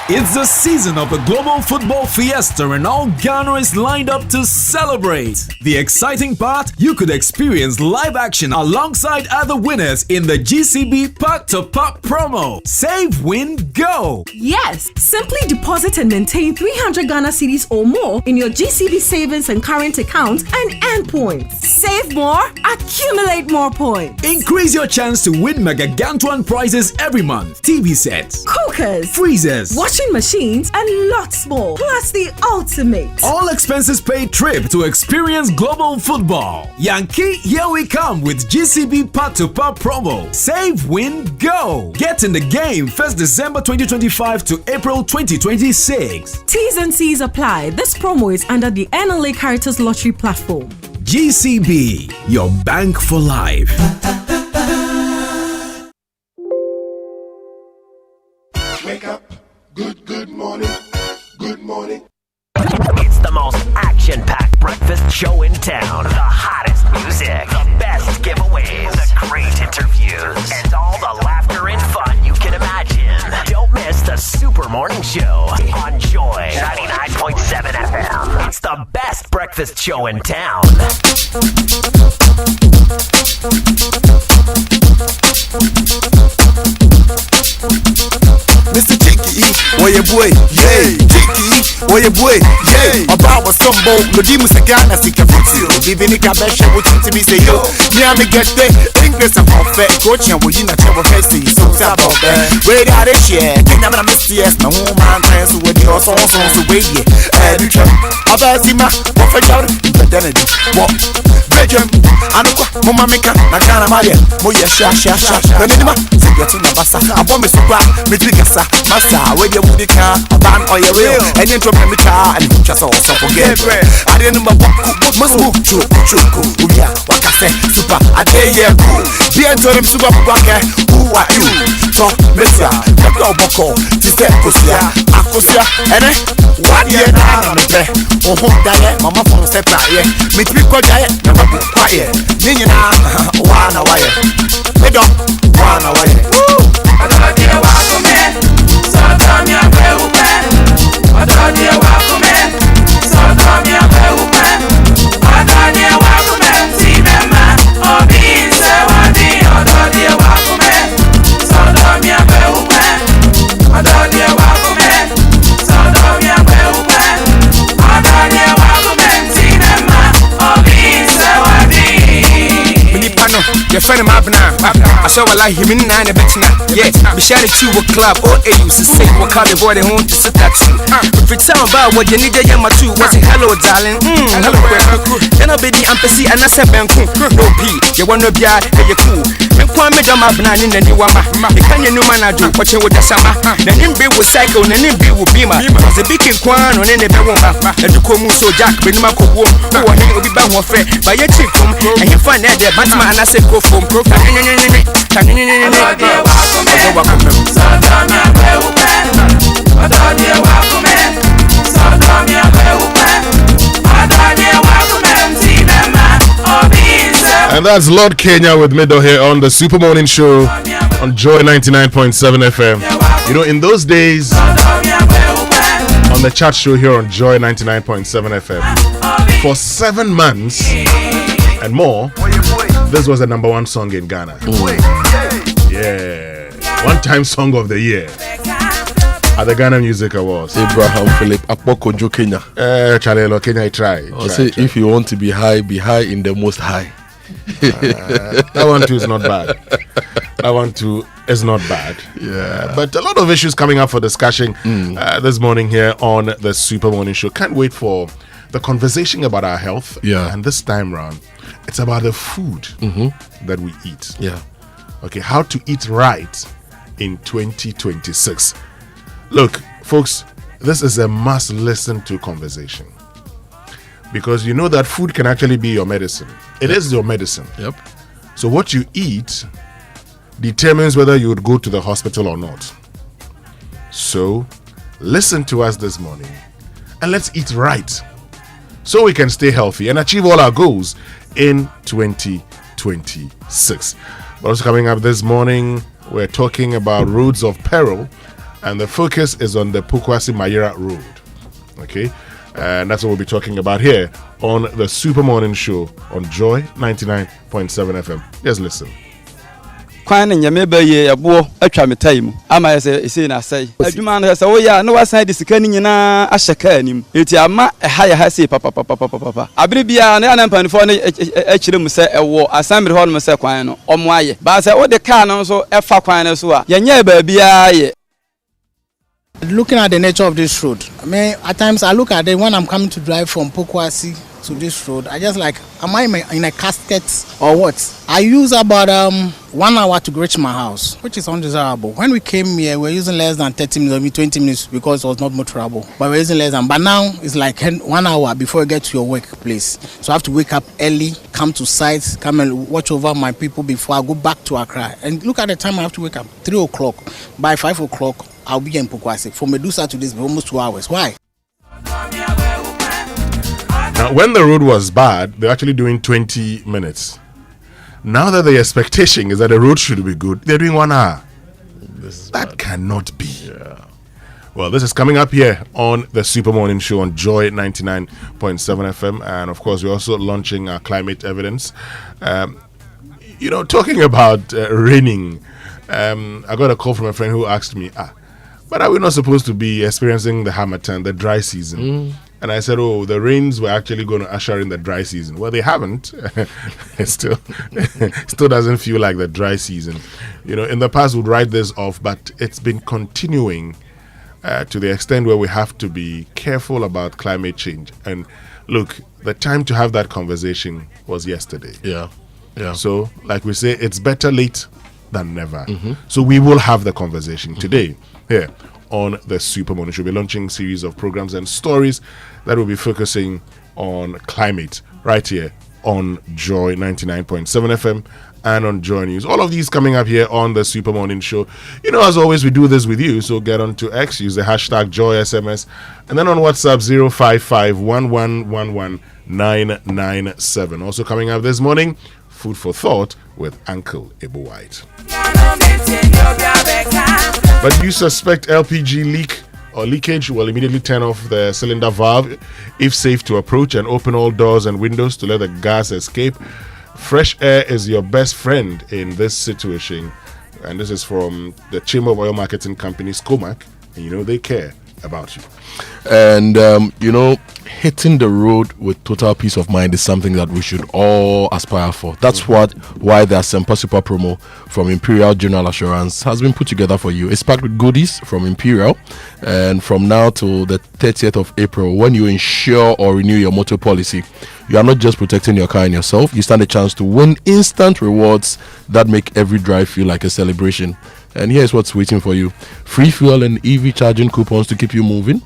It's the season of the Global Football Fiesta and all Ghana is lined up to celebrate. The exciting part, you could experience live action alongside other winners in the GCB Pack to Pop promo. Save, win, go! Yes, simply deposit and maintain 300 Ghana cedis or more in your GCB savings and current account and earn points. Save more, accumulate more points. Increase your chance to win Megagantuan prizes every month. TV sets, cookers, freezers, washing machines, and lots more. Plus the ultimate all expenses paid trip to experience global football. Yankee, here we come with GCB Pack to Pop promo. Save, win, go! Get in the game 1st December 2025 to April 2026. T's and C's apply. This promo is under the NLA Caritas Lottery platform. GCB, your bank for life. Wake up. Good morning. Good morning. It's the most action-packed breakfast show in town. The hottest music, the best giveaways, the great interviews, and all the laughter and fun you can imagine. Don't miss the Super Morning Show on Joy 99.7 FM. It's the best breakfast show in town. Mr. Cheeky, where your boy, yay, Cheeky, where your boy, yay. About was some boat, no demons a gun, I think a footy. Living in Cabesha, what you be say, yo. Yeah, me get there, English and perfect, coach and we in a trouble facing, so about that. Where are they share? Think I'm a miss, yes, no woman, friends with your songs on the way, yeah. And about Zima, what for your identity? What? Belgium, Anuka, Mama Mika, Nakana Maya, Moya Sha, Benima, Secretary Nabasa, I want me so bad, Midrigasa, Massa, where you would car, a ban or your real, and then to me car, and just also forget. I didn't know what must move to Chuku, Uya, Wakase, Super, a day, yeah, be and told him Super Baka, who are you? So, Messa, Dr. Boko, Sister Kosia, Akosia, and what year now on the bed, or home diet, Mama from the separate, yeah, me 3 diet, never quiet, Nina, one away. They don't, one friend of Mabna. I saw a like him in 9 betina. Yeah, we share the 2 club or a use to say what kind of boy they want to sit that too. If it's all about what you need, yeah, my 2 was hello, darling. Hello, then I'll be the ampesi and I said, Banku, no P, you want to be a cool. And Kwame Dama Banan and you wama. You can't you know man I do what you with the summer. Then him be with cycle and him be with Bima. The big Kwan on any Bewama and the Komu so Jack, Benimako, who are here will be bound for fair by your chick and you find that Batman and I said go from And that's Lord Kenya with Middle here on the Super Morning Show on Joy 99.7 FM. You know, in those days, on the chat show here on Joy 99.7 FM, for 7 months and more, this was the #1 song in Ghana. Yeah, 1-time song of the year at the Ghana Music Awards. Abraham Philip Kojo Kenya. Charlie Kenya, try. If you want to be high in the most high. That one too is not bad. That one too is not bad. Yeah, but a lot of issues coming up for discussion this morning here on the Super Morning Show. Can't wait for the conversation about our health. Yeah, and this time round, it's about the food that we eat. Yeah. Okay, how to eat right in 2026. Look, folks, this is a must listen to conversation. Because you know that food can actually be your medicine. It is your medicine. Yep. So what you eat determines whether you would go to the hospital or not. So listen to us this morning and let's eat right so we can stay healthy and achieve all our goals in 2026. But also coming up this morning, we're talking about Roads of Peril, and the focus is on the Pokuase-Mayera Road. Okay? And that's what we'll be talking about here on the Super Morning Show on Joy 99.7 FM. Just listen. Kwan nyame ba ye abo atwa metai mu ama yese na sai adwuma no say wo ya no wasan de sika ni nyina ahyeka anim eti ama ha ya ha sei papa abiri bia na anampanifo no akire mu say ewo asambre ho no say kwan no omo aye ba say wo de car no so efa kwan no so a yenye ba bia ye. Looking at the nature of this road, I mean, at times I look at it when I'm coming to drive from Pokuase to this road. I just like, am I in a casket or what? I use about 1 hour to reach my house, which is undesirable. When we came here, we were using less than 30 minutes, maybe 20 minutes because it was not motorable. But we're using less than. But now it's like 1 hour before you get to your workplace. So I have to wake up early, come to site, come and watch over my people before I go back to Accra. And look at the time I have to wake up, 3 o'clock. By 5 o'clock, I'll be in Pokuase. From Medusa to this, almost 2 hours. Why? Now, when the road was bad, they're actually doing 20 minutes. Now that the expectation is that the road should be good, they're doing 1 hour. That cannot be. Yeah. Well, this is coming up here on the Super Morning Show on Joy 99.7 FM. And of course, we're also launching our climate evidence. Talking about raining, I got a call from a friend who asked me, but are we not supposed to be experiencing the Harmattan, the dry season? And I said, the rains were actually going to usher in the dry season. Well, they haven't. It still doesn't feel like the dry season. In the past, we'd write this off, but it's been continuing to the extent where we have to be careful about climate change. And look, the time to have that conversation was yesterday. Yeah. So, like we say, it's better late than never. So we will have the conversation today here on the Super Morning Show. We'll be launching a series of programs and stories that will be focusing on climate right here on Joy 99.7 FM and on Joy News. All of these coming up here on the Super Morning Show. As always, we do this with you, so get on to X, use the hashtag JoySMS, and then on WhatsApp 055-1111-997. Also coming up this morning, Food for Thought with Uncle Ibu White. But you suspect LPG leak or leakage, will immediately turn off the cylinder valve if safe to approach and open all doors and windows to let the gas escape. Fresh air is your best friend in this situation. And this is from the Chamber of Oil Marketing Company, SCOMAC. And they care about you. And, hitting the road with total peace of mind is something that we should all aspire for. That's why the Semper Super promo from Imperial General Assurance has been put together for you. It's packed with goodies from Imperial, and from now to the 30th of April, when you insure or renew your motor policy, you are not just protecting your car and yourself, you stand a chance to win instant rewards that make every drive feel like a celebration. And here's what's waiting for you: free fuel and EV charging coupons to keep you moving,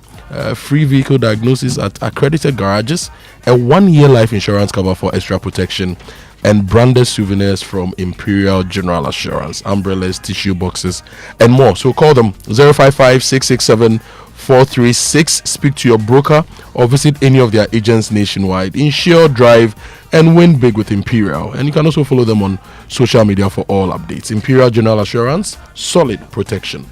free vehicle diagnosis at accredited garages, a 1-year life insurance cover for extra protection, and branded souvenirs from Imperial General Assurance, umbrellas, tissue boxes, and more. So call them 055-667-436, speak to your broker, or visit any of their agents nationwide. Insure, drive, and win big with Imperial. And you can also follow them on social media for all updates. Imperial General Assurance, solid protection.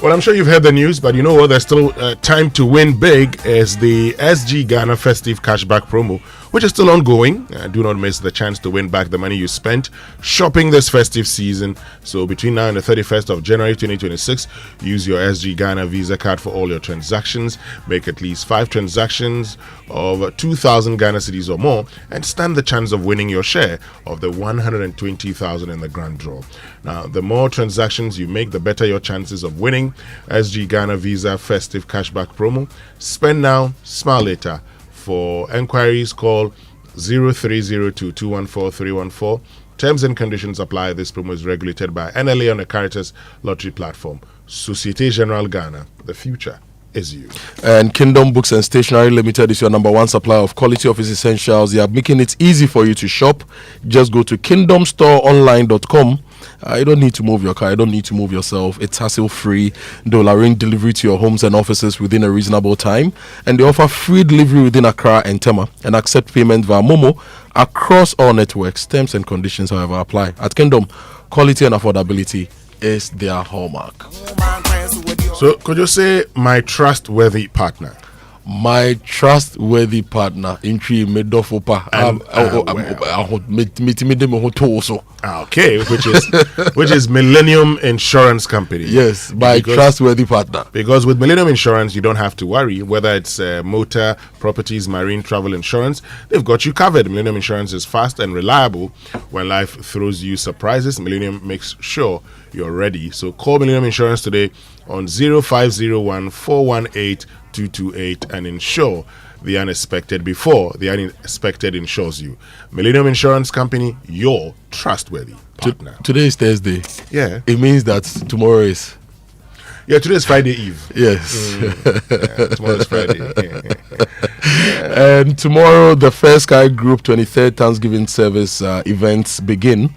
Well, I'm sure you've heard the news, but you know what? There's still time to win big as the SG Ghana Festive Cashback promo, which is still ongoing. Do not miss the chance to win back the money you spent shopping this festive season. So between now and the 31st of January 2026, use your SG Ghana Visa card for all your transactions. Make at least 5 transactions of 2,000 Ghana cedis or more and stand the chance of winning your share of the 120,000 in the grand draw. Now, the more transactions you make, the better your chances of winning. SG Ghana Visa Festive Cashback promo. Spend now, smile later. For enquiries, call 0302-214-314. Terms and conditions apply. This promo is regulated by NLA on the Caritas Lottery Platform. Societe Generale Ghana. The future is you. And Kingdom Books and Stationery Limited is your number one supplier of quality office essentials. They are making it easy for you to shop. Just go to kingdomstoreonline.com. You don't need to move your car. You don't need to move yourself. It's hassle-free. They'll arrange delivery to your homes and offices within a reasonable time. And they offer free delivery within Accra and Tema and accept payment via Momo across all networks. Terms and conditions, however, apply. At Kingdom, quality and affordability is their hallmark. So, could you say my trustworthy partner? My trustworthy partner in Tree Medofopa. Okay, which is Millennium Insurance Company. Yes, my trustworthy partner. Because with Millennium Insurance, you don't have to worry whether it's motor, properties, marine, travel insurance. They've got you covered. Millennium Insurance is fast and reliable. When life throws you surprises, Millennium makes sure you're ready. So call Millennium Insurance today on 0501 418 228 and insure the unexpected before the unexpected insures you. Millennium Insurance Company, your trustworthy partner. Today is Thursday. Yeah. It means that tomorrow is. Yeah, today is Friday Eve. Yes. Tomorrow is Friday. And tomorrow, the First Sky Group 23rd Thanksgiving service events begin.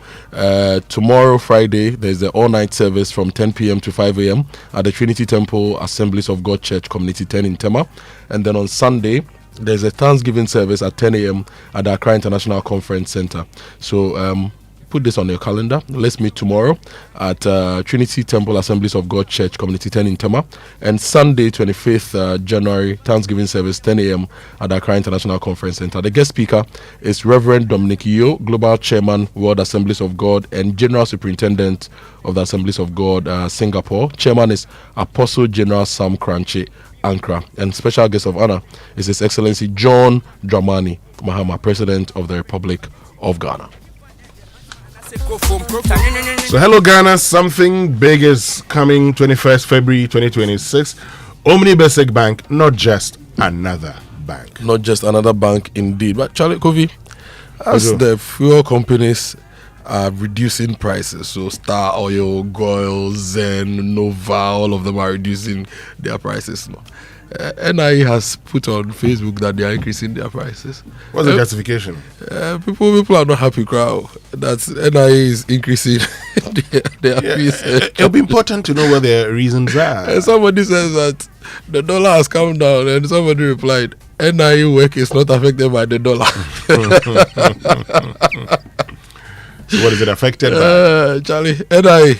Tomorrow, Friday, there's the all-night service from 10 p.m. to 5 a.m. at the Trinity Temple Assemblies of God Church, Community 10 in Tema. And then on Sunday, there's a Thanksgiving service at 10 a.m. at the Accra International Conference Center. So, put this on your calendar. Let's meet tomorrow at Trinity Temple Assemblies of God Church, Community 10 in Tema. And Sunday, 25th January, Thanksgiving service, 10 a.m. at the Accra International Conference Center. The guest speaker is Reverend Dominic Yo, Global Chairman, World Assemblies of God, and General Superintendent of the Assemblies of God, Singapore. Chairman is Apostle General Sam Kranche Ankara. And special guest of honor is His Excellency John Dramani Mahama, President of the Republic of Ghana. So hello Ghana, something big is coming 21st February 2026. Omni Basic Bank, not just another bank. Not just another bank indeed. But Charlie Kofi, as the fuel companies are reducing prices, so Star Oil, Goil, Zen, Nova, all of them are reducing their prices now. NIE has put on Facebook that they are increasing their prices. What's the justification? People are not happy, crowd. That NIE is increasing their fees. It'll be important to know what their reasons are. And somebody says that the dollar has come down, and somebody replied, NIE work is not affected by the dollar. So what is it affected by? Charlie, NIE.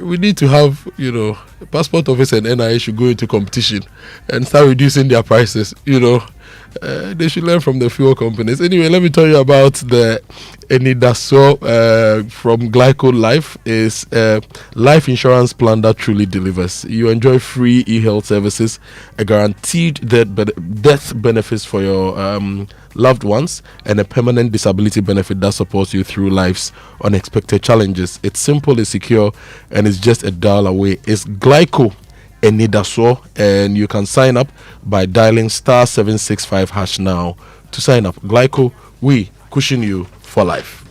We need to have, Passport Office and NIA should go into competition and start reducing their prices, They should learn from the fuel companies. Anyway, let me tell you about the Enidaso from Glyco Life. Is a life insurance plan that truly delivers. You enjoy free e-health services, a guaranteed death benefits for your loved ones, and a permanent disability benefit that supports you through life's unexpected challenges. It's simple, it's secure, and it's just a dial away. It's Glyco Enidaso, and you can sign up by dialing *765# now to sign up. Glyco, we cushion you for life.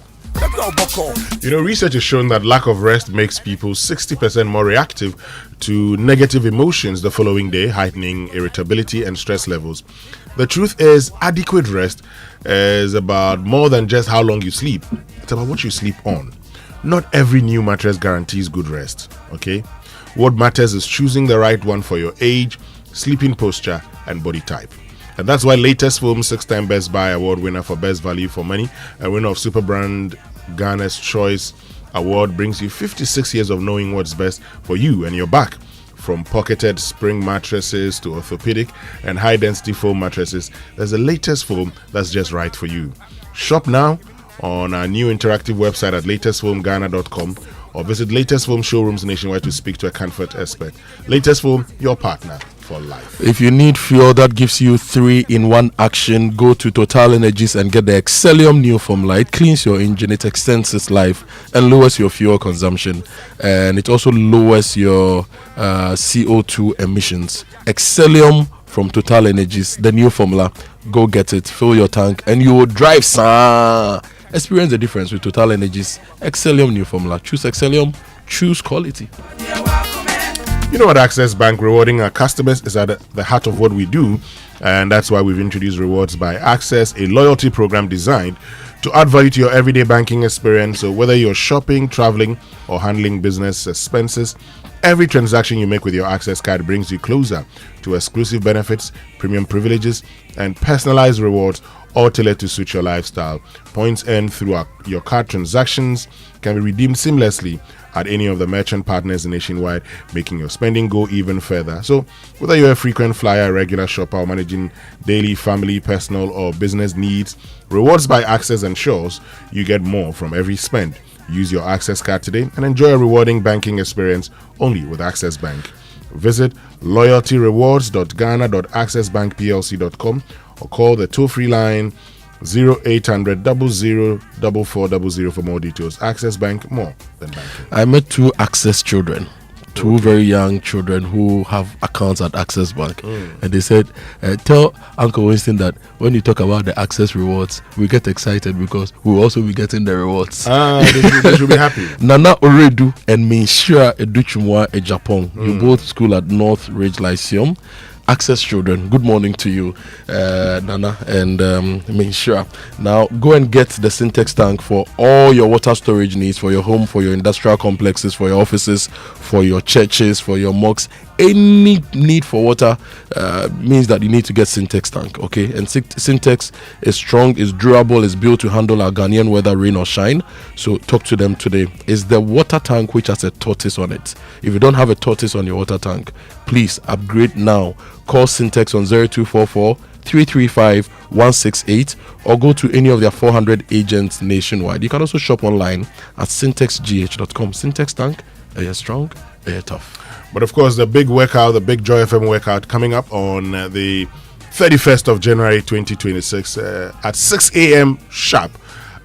You know, research has shown that lack of rest makes people 60% more reactive to negative emotions the following day, heightening irritability and stress levels. The truth is, adequate rest is about more than just how long you sleep. It's about what you sleep on. Not every new mattress guarantees good rest, okay? What matters is choosing the right one for your age, sleeping posture, and body type. And that's why Latest Foam 6-time Best Buy Award winner for Best Value for Money, a winner of Super Brand Ghana's Choice Award, brings you 56 years of knowing what's best for you and your back. From pocketed spring mattresses to orthopedic and high-density foam mattresses, there's a Latest Foam that's just right for you. Shop now on our new interactive website at latestfoamghana.com or visit Latest Foam showrooms nationwide to speak to a comfort expert. Latest Foam, your partner for life. If you need fuel that gives you 3-in-1 action, go to Total Energies and get the Excellium New Formula. It cleans your engine, it extends its life, and lowers your fuel consumption. And it also lowers your CO2 emissions. Excellium from Total Energies, the new formula. Go get it, fill your tank, and you will drive. Experience the difference with Total Energies Excellium New Formula. Choose Excellium, choose quality. You know what, Access Bank, rewarding our customers is at the heart of what we do, and that's why we've introduced Rewards by Access, a loyalty program designed to add value to your everyday banking experience. So whether you're shopping, traveling, or handling business expenses, every transaction you make with your Access card brings you closer to exclusive benefits, premium privileges, and personalized rewards, all tailored to suit your lifestyle. Points earned through your card transactions can be redeemed seamlessly at any of the merchant partners nationwide, making your spending go even further. So whether you're a frequent flyer, regular shopper, or managing daily, family, personal, or business needs, Rewards by Access ensures you get more from every spend. Use your Access card today and enjoy a rewarding banking experience only with Access Bank. Visit loyaltyrewards.ghana.accessbankplc.com or call the toll-free line 0800 00 4400 for more details. Access Bank, more than banking. I met 2 Access children, 2 very young children who have accounts at Access Bank, and they said, tell Uncle Winston that when you talk about the Access rewards, we get excited because we'll also be getting the rewards. They should be happy. Nana Oredu and Minshira Educhumwa Ejapong, you both school at North Ridge Lyceum. Access children, good morning to you, Nana and Minshira. Now go and get the Syntex tank for all your water storage needs, for your home, for your industrial complexes, for your offices, for your churches, for your mosques. Any need for water means that you need to get Syntex tank, okay? And Syntex is strong, is durable, is built to handle our Ghanaian weather, rain or shine. So talk to them today. It's the water tank which has a tortoise on it. If you don't have a tortoise on your water tank, please upgrade now. Call Syntex on 0244 335 168 or go to any of their 400 agents nationwide. You can also shop online at syntexgh.com. Syntex tank, are you strong? Are you tough? But of course, the big workout, the big Joy FM workout coming up on the 31st of January 2026 at 6 a.m. sharp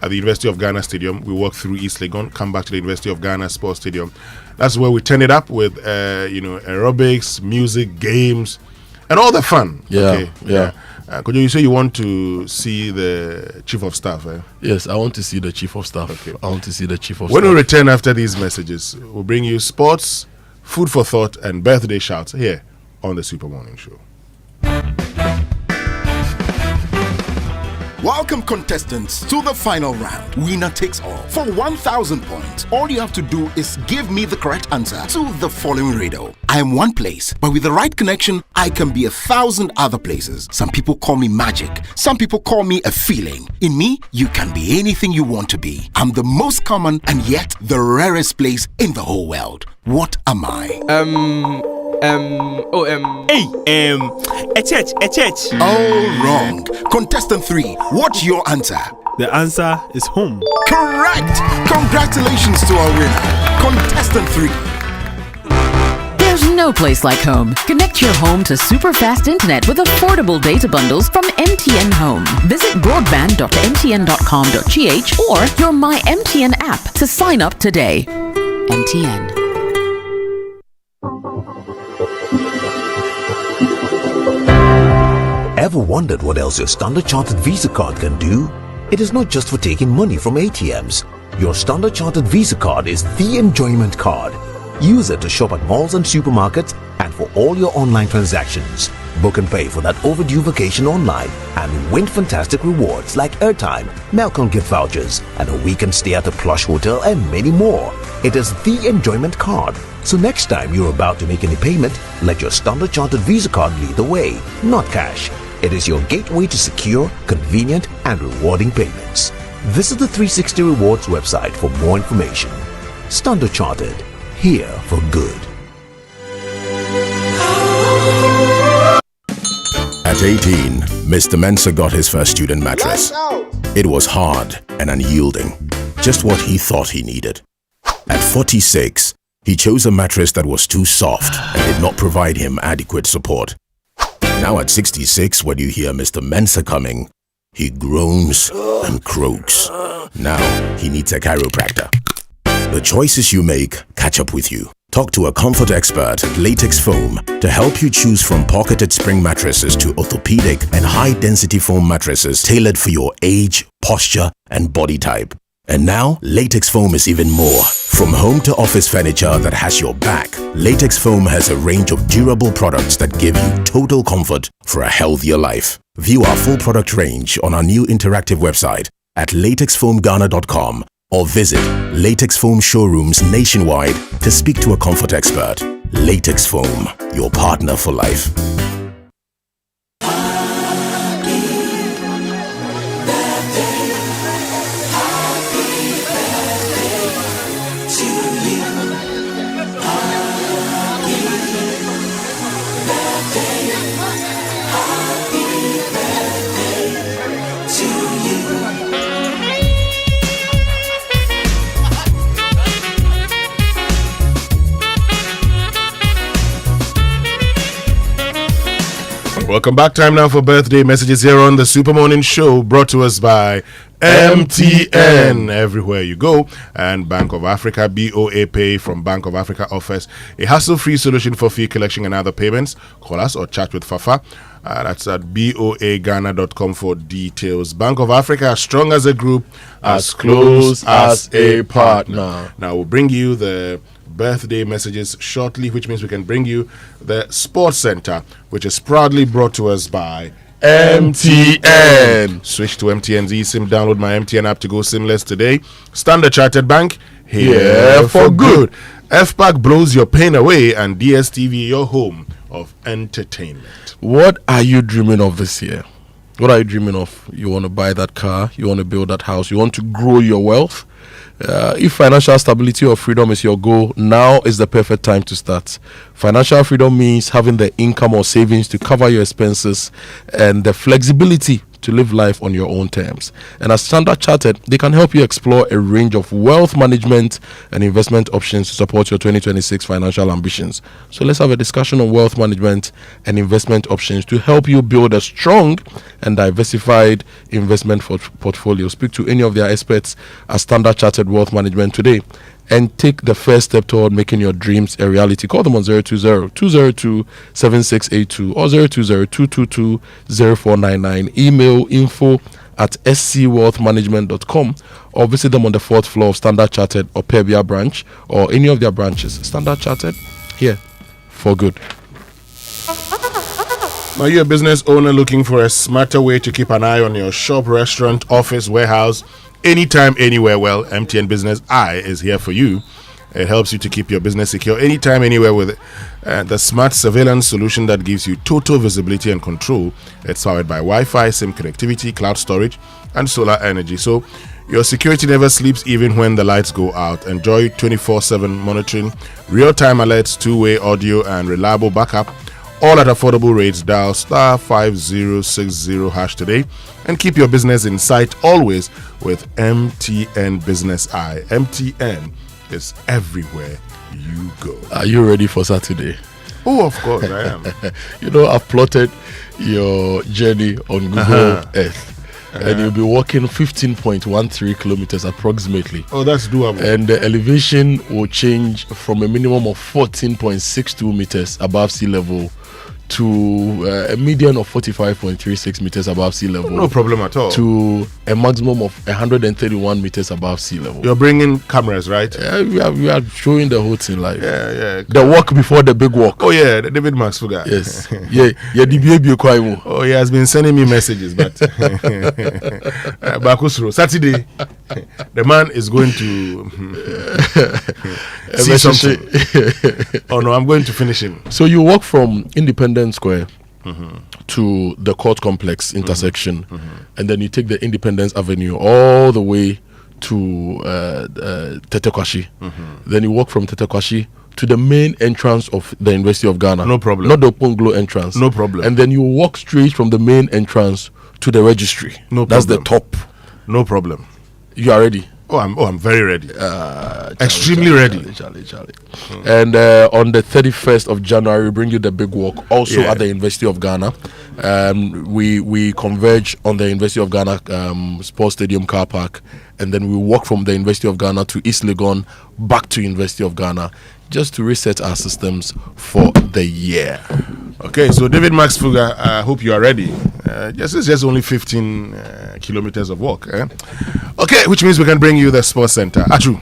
at the University of Ghana Stadium. We walk through East Legon, come back to the University of Ghana Sports Stadium. That's where we turn it up with, aerobics, music, games, and all the fun. Yeah. Kojo, you say you want to see the Chief of Staff, eh? Yes, I want to see the Chief of Staff. Okay. I want to see the Chief of When Staff. we return after these messages, we'll bring you sports, food for thought, and birthday shouts here on the Super Morning Show. Welcome, contestants, to the final round. Winner takes all. For 1,000 points, all you have to do is give me the correct answer to the following riddle. I am one place, but with the right connection, I can be 1,000 other places. Some people call me magic. Some people call me a feeling. In me, you can be anything you want to be. I'm the most common and yet the rarest place in the whole world. What am I? A church. All wrong. Contestant 3, what's your answer? The answer is home. Correct. Congratulations to our winner. Contestant 3. There's no place like home. Connect your home to super fast internet with affordable data bundles from MTN Home. Visit broadband.mtn.com.gh or your My MTN app to sign up today. MTN. Ever wondered what else your Standard Chartered Visa card can do? It is not just for taking money from ATMs. Your Standard Chartered Visa card is the enjoyment card. Use it to shop at malls and supermarkets and for all your online transactions. Book and pay for that overdue vacation online and win fantastic rewards like airtime, Melcon gift vouchers, and a weekend stay at a plush hotel and many more. It is the enjoyment card. So next time you're about to make any payment, let your Standard Chartered Visa card lead the way, not cash. It is your gateway to secure, convenient, and rewarding payments. Visit the 360 Rewards website for more information. Standard Chartered, here for good. At 18, Mr. Mensah got his first student mattress. It was hard and unyielding, just what he thought he needed. At 46, he chose a mattress that was too soft and did not provide him adequate support. Now at 66, when you hear Mr. Mensah coming, he groans and croaks. Now he needs a chiropractor. The choices you make catch up with you. Talk to a comfort expert at Latex Foam to help you choose from pocketed spring mattresses to orthopedic and high-density foam mattresses tailored for your age, posture, and body type. And now, Latex Foam is even more. From home to office furniture that has your back, Latex Foam has a range of durable products that give you total comfort for a healthier life. View our full product range on our new interactive website at latexfoamghana.com or visit Latex Foam showrooms nationwide to speak to a comfort expert. Latex Foam, your partner for life. Welcome back. Time now for birthday messages here on the Super Morning Show, brought to us by MTN. Everywhere you go, and Bank of Africa. BOA Pay from Bank of Africa offers a hassle-free solution for fee collection and other payments. Call us or chat with Fafa. That's at boaghana.com for details. Bank of Africa, as strong as a group, as close as a partner. Now we'll bring you the birthday messages shortly, which means we can bring you the Sports Center, which is proudly brought to us by MTN. Switch to MTN's eSIM. Download my MTN app to go SIMless today. Standard Chartered Bank, here for good. FPAC blows your pain away, and DSTV, your home of entertainment. What are you dreaming of this year? What are you dreaming of? You want to buy that car, you want to build that house, you want to grow your wealth. If financial stability or freedom is your goal, now is the perfect time to start. Financial freedom means having the income or savings to cover your expenses and the flexibility to live life on your own terms. And as Standard Chartered, they can help you explore a range of wealth management and investment options to support your 2026 financial ambitions. So let's have a discussion on wealth management and investment options to help you build a strong and diversified investment portfolio. Speak to any of their experts at Standard Chartered Wealth Management today and take the first step toward making your dreams a reality. Call them on 020-202-7682 or 020-222-0499. Email info@scwealthmanagement.com or visit them on the 4th floor of Standard Chartered or Pebia branch or any of their branches. Standard Chartered, here for good. Are you a business owner looking for a smarter way to keep an eye on your shop, restaurant, office, warehouse, anytime, anywhere? Well, MTN Business Eye is here for you. It helps you to keep your business secure anytime, anywhere with the smart surveillance solution that gives you total visibility and control. It's powered by Wi-Fi, SIM connectivity, cloud storage, and solar energy. So Your security never sleeps even when the lights go out. Enjoy 24/7 monitoring, real-time alerts, two-way audio, and reliable backup, all at affordable rates. Dial *5060# today and keep your business in sight always with MTN Business Eye. MTN is everywhere you go. Are you ready for Saturday? Oh, of course I am. I've plotted your journey on Google Earth. And you'll be walking 15.13 kilometers approximately. Oh, that's doable. And the elevation will change from a minimum of 14.62 meters above sea level to a median of 45.36 meters above sea level. No problem at all. To a maximum of 131 meters above sea level. You're bringing cameras, right? Yeah, we are showing the whole thing live. Yeah. The walk before the big walk. Oh yeah, the David Maxfuga. Yes. Yeah, the baby Kwaimu. Oh, he has been sending me messages, but Bakusro, Saturday, the man is going to see something. Oh no, I'm going to finish him. So you walk from Independence Square to the court complex intersection, and then you take the Independence Avenue all the way to Tetekwashi. Then you walk from Tetekwashi to the main entrance of the University of Ghana. No problem. Not the Ponglo entrance. No problem. And then you walk straight from the main entrance to the registry. No problem. That's the top. No problem. You are ready? I'm very ready. Extremely ready. Charlie. And on the 31st of January, we bring you the big walk, also at the University of Ghana. We converge on the University of Ghana Sports Stadium car park, and then we walk from the University of Ghana to East Legon, back to University of Ghana, just to reset our systems for the year. Okay, so David Maxfuga, I hope you are ready. It's just only 15 kilometers of walk. Okay, which means we can bring you the Sports Center. Achu.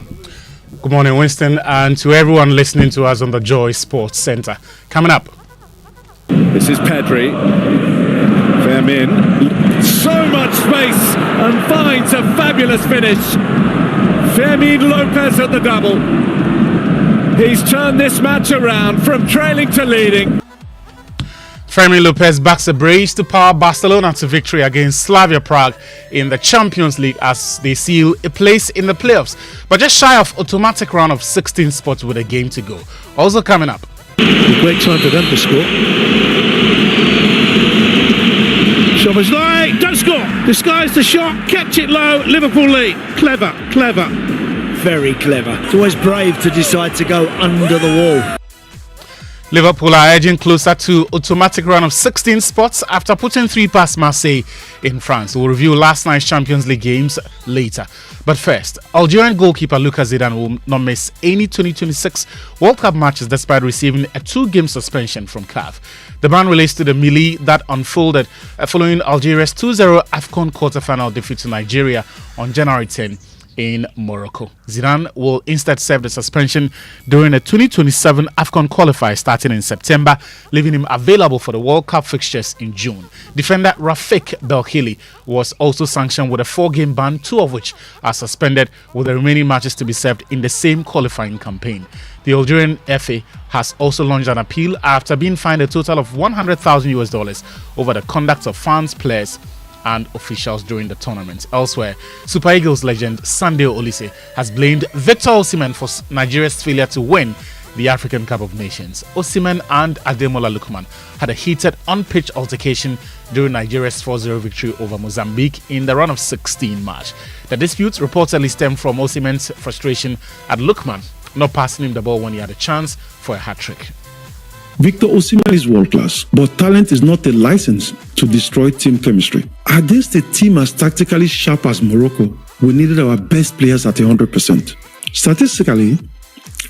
Good morning, Winston, and to everyone listening to us on the Joy Sports Center. Coming up. This is Pedri. Firmin. So much space and finds a fabulous finish. Firmin Lopez at the double. He's turned this match around from trailing to leading. Fermin Lopez backs a brace to power Barcelona to victory against Slavia Prague in the Champions League as they seal a place in the playoffs, but just shy of automatic round of 16 spots with a game to go. Also coming up. A great time for them to score. Szoboszlai, don't score! Disguised the shot, kept it low, Liverpool lead. Clever. Very clever. It's always brave to decide to go under the wall. Liverpool are edging closer to automatic run of 16 spots after putting 3 past Marseille in France. We'll review last night's Champions League games later. But first, Algerian goalkeeper Lucas Zidane will not miss any 2026 World Cup matches despite receiving a 2-game suspension from CAF. The ban relates to the melee that unfolded following Algeria's 2-0 AFCON quarter-final defeat to Nigeria on January 10 in Morocco. Zidane will instead serve the suspension during the 2027 AFCON qualifier starting in September, leaving him available for the World Cup fixtures in June. Defender Rafik Belkhili was also sanctioned with a 4-game ban, 2 of which are suspended, with the remaining matches to be served in the same qualifying campaign. The Algerian FA has also launched an appeal after being fined a total of $100,000 over the conduct of fans, players and officials during the tournament. Elsewhere, Super Eagles legend Sunday Olise has blamed Victor Osimhen for Nigeria's failure to win the African Cup of Nations. Osimhen and Ademola Lookman had a heated on-pitch altercation during Nigeria's 4-0 victory over Mozambique in the round of 16 match. The disputes reportedly stemmed from Osimhen's frustration at Lookman not passing him the ball when he had a chance for a hat-trick. Victor Osimhen is world-class, but talent is not a license to destroy team chemistry. Against a team as tactically sharp as Morocco, we needed our best players at 100%. Statistically,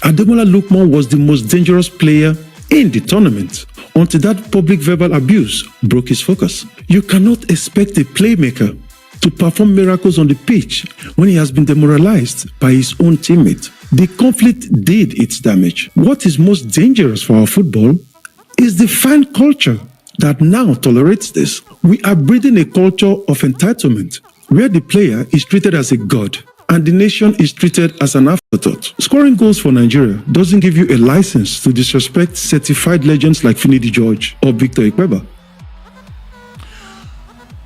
Ademola Lookman was the most dangerous player in the tournament until that public verbal abuse broke his focus. You cannot expect a playmaker to perform miracles on the pitch when he has been demoralized by his own teammate. The conflict did its damage. What is most dangerous for our football is the fan culture that now tolerates this. We are breeding a culture of entitlement where the player is treated as a god and the nation is treated as an afterthought. Scoring goals for Nigeria doesn't give you a license to disrespect certified legends like Finidi George or Victor Ikpeba.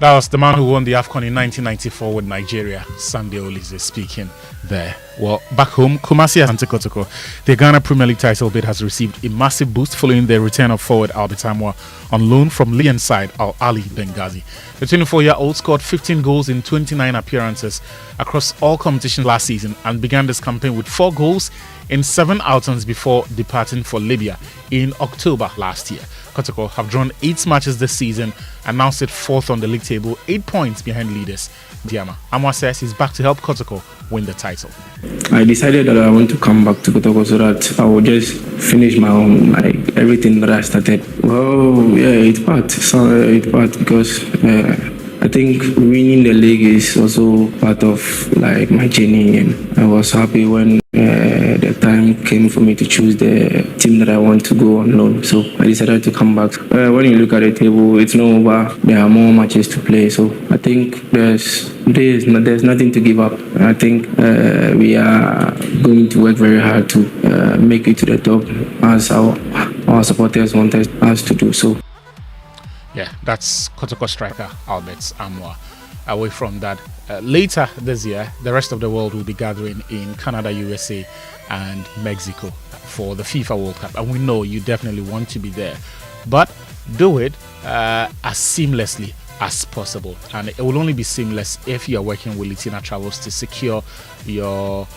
That was the man who won the AFCON in 1994 with Nigeria, Sunday Olise, speaking there. Well, back home, Kumasi and Akoto, the Ghana Premier League title bid has received a massive boost following the return of forward Albert Amoah on loan from Lyon side Al Ali Benghazi. The 24-year-old scored 15 goals in 29 appearances across all competitions last season and began this campaign with 4 goals in 7 outings before departing for Libya in October last year. Kotoko have drawn 8 matches this season and now sit 4th on the league table, 8 points behind leaders Diama. Amoah says he's back to help Kotoko win the title. I decided that I want to come back to Kotoko so that I would just finish my own, like everything that I started. Well, yeah, it's part. It's part because I think winning the league is also part of like my journey, and I was happy when the time came for me to choose the team that I want to go on loan. So I decided to come back. When you look at the table, it's not over. There are more matches to play. So I think there's nothing to give up. I think we are going to work very hard to make it to the top as our supporters want us to do so. Yeah, that's Kotoko striker Albert Amoah. Away from that, later this year, the rest of the world will be gathering in Canada, USA, and Mexico for the FIFA World Cup. And we know you definitely want to be there. But do it as seamlessly as possible. And it will only be seamless if you are working with Litina Travels to secure your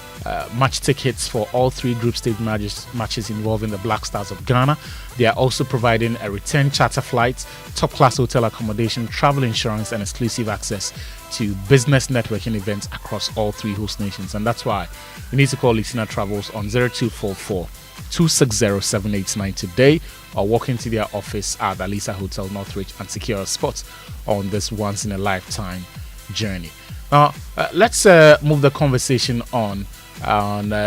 match tickets for all 3 group stage matches involving the Black Stars of Ghana. They are also providing a return charter flight, top-class hotel accommodation, travel insurance, and exclusive access to business networking events across all 3 host nations. And that's why you need to call Litina Travels on 0244 260 789 today, or walk into their office at Alisa Hotel Northridge and secure a spot on this once-in-a-lifetime journey. Now, let's move the conversation on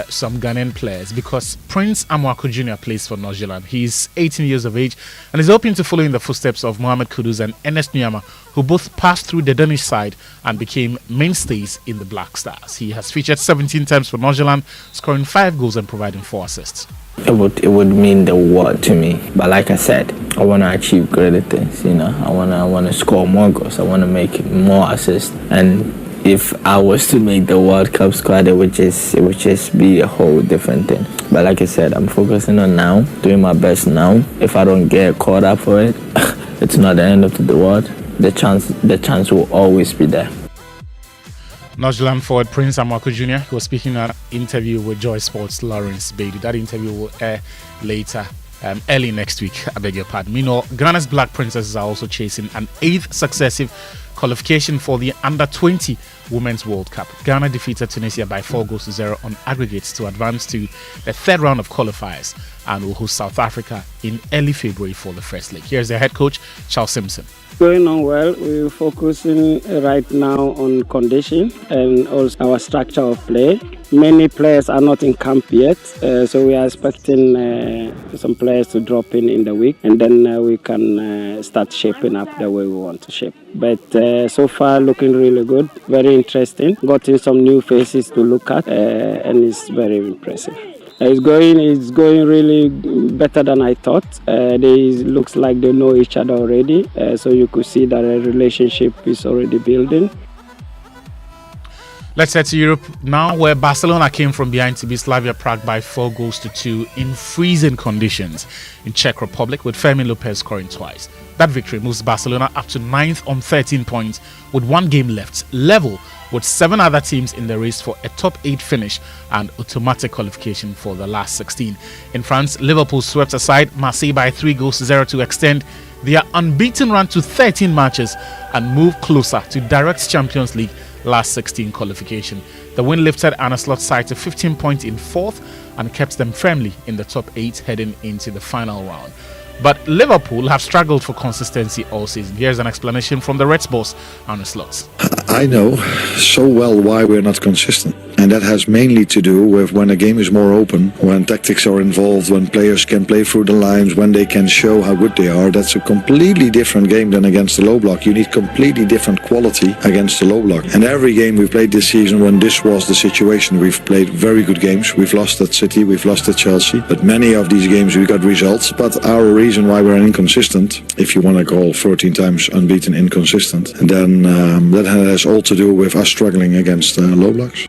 some Ghanaian players, because Prince Amoah Jr. plays for North Zealand. He's 18 years of age and is hoping to follow in the footsteps of Mohamed Kudus and Ernest Nuama, who both passed through the Danish side and became mainstays in the Black Stars. He has featured 17 times for North Zealand, scoring 5 goals and providing 4 assists. It would mean the world to me, but like I said, I want to achieve greater things. I want to score more goals. I want to make more assists, and if I was to make the World Cup squad, it would just be a whole different thing. But like I said, I'm focusing on now, doing my best now. If I don't get caught up for it, it's not the end of the world. The chance will always be there. North Zealand forward Prince Amoah Jr. was speaking at an interview with Joy Sports' Lawrence Bailey. That interview will air later, early next week. I beg your pardon. Meanwhile, Ghana's Black Princesses are also chasing an 8th successive qualification for the Under-20 Women's World Cup. Ghana defeated Tunisia by 4-0 on aggregates to advance to the 3rd round of qualifiers and will host South Africa in early February for the first leg. Here's their head coach, Charles Simpson. Going on well. We're focusing right now on condition and also our structure of play. Many players are not in camp yet, so we are expecting some players to drop in the week, and then we can start shaping up the way we want to shape. But so far looking really good, very interesting. Gotten some new faces to look at, and it's very impressive. It's going really better than I thought. Looks like they know each other already, so you could see that a relationship is already building. Let's head to Europe now, where Barcelona came from behind to beat Slavia Prague by 4-2 in freezing conditions in Czech Republic, with Fermin Lopez scoring twice. That victory moves Barcelona up to 9th on 13 points with 1 game left, level with 7 other teams in the race for a top 8 finish and automatic qualification for the last 16. In France, Liverpool swept aside Marseille by 3-0 to extend their unbeaten run to 13 matches and move closer to direct Champions League last 16 qualification. The win lifted Arne Slot's side to 15 points in 4th and kept them firmly in the top 8 heading into the final round. But Liverpool have struggled for consistency all season. Here's an explanation from the Reds boss, Arne Slot. I know so well why we're not consistent. And that has mainly to do with when a game is more open, when tactics are involved, when players can play through the lines, when they can show how good they are. That's a completely different game than against the low block. You need completely different quality against the low block. And every game we've played this season, when this was the situation, we've played very good games. We've lost at City, we've lost at Chelsea, but many of these games we got results. But our reason why we're inconsistent, if you want to call 13 times unbeaten inconsistent, then that has all to do with us struggling against low blocks.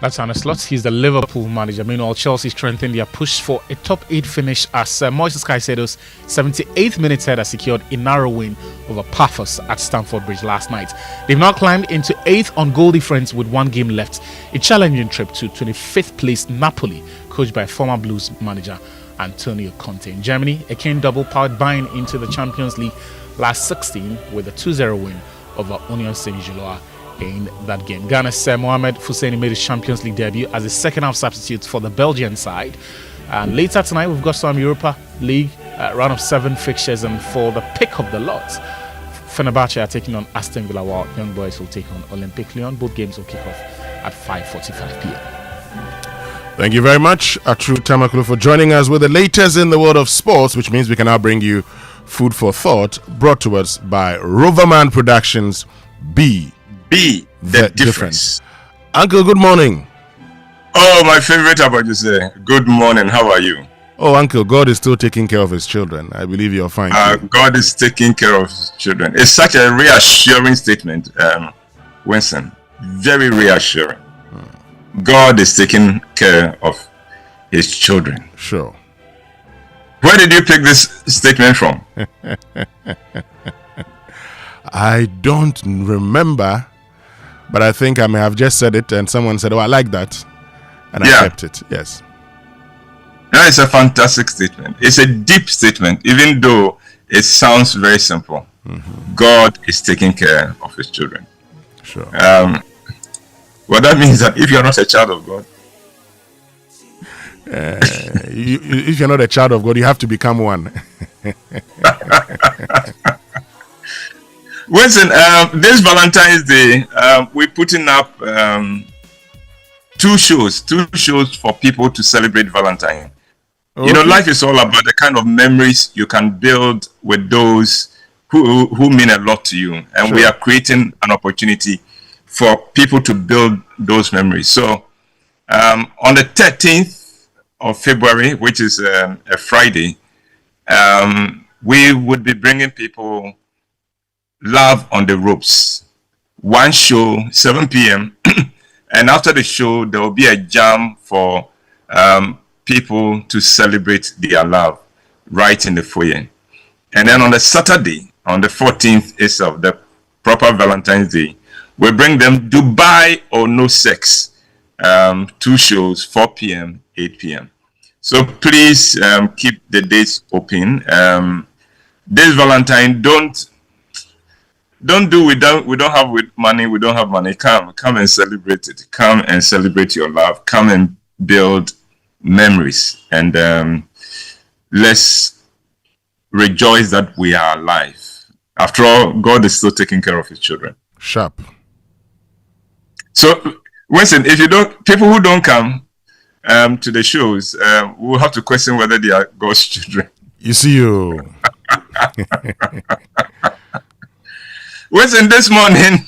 That's Arne Slot. He's the Liverpool manager. Meanwhile, Chelsea strengthened their push for a top 8 finish as Moises Caicedo's 78th minute header secured a narrow win over Paphos at Stamford Bridge last night. They've now climbed into 8th on goal difference with 1 game left. A challenging trip to 25th place Napoli, coached by former Blues manager Antonio Conte. In Germany, a Kane double powered Bayern into the Champions League last 16 with a 2-0 win over Union Saint-Gilloise in that game. Ghana's Mohamed Fousseni made his Champions League debut as a second-half substitute for the Belgian side. And later tonight, we've got some Europa League round of 7 fixtures, and for the pick of the lot, Fenerbahce are taking on Aston Villa, while Young Boys will take on Olympique Lyon. Both games will kick off at 5:45 p.m. Thank you very much, Atru Tamakulu, for joining us with the latest in the world of sports, which means we can now bring you Food for Thought, brought to us by Roverman Productions. Be the difference. Uncle, good morning. Oh, my favorite about you say, good morning, how are you? Oh, Uncle, God is still taking care of his children. I believe you're fine. God is taking care of his children. It's such a reassuring statement, Winston. Very reassuring. God is taking care of his children. Sure. Where did you pick this statement from? I don't remember, but I think I may have just said it and someone said, oh, I like that. And I kept it. Yes. That is a fantastic statement. It's a deep statement, even though it sounds very simple. Mm-hmm. God is taking care of his children. Sure. Well, that means that if you're not a child of God, if you're not a child of God, you have to become one. Winston, this Valentine's Day, we're putting up 2 shows for people to celebrate Valentine. Okay. You know, life is all about the kind of memories you can build with those who mean a lot to you. And we are creating an opportunity for people to build those memories. So on the 13th of February, which is a Friday, we would be bringing people Love on the Ropes. 1 show, 7 p.m. And after the show, there will be a jam for people to celebrate their love right in the foyer. And then on the Saturday, on the 14th is of the proper Valentine's Day, we bring them Dubai or No Sex. 2 shows, 4 p.m., 8 p.m. So please keep the dates open. This Valentine, don't do we don't have money. We don't have money. Come and celebrate it. Come and celebrate your love. Come and build memories, and let's rejoice that we are alive. After all, God is still taking care of his children. Sharp. So, Winston, if you don't, people who don't come to the shows, we'll have to question whether they are God's children. You see, you. Winston, this morning,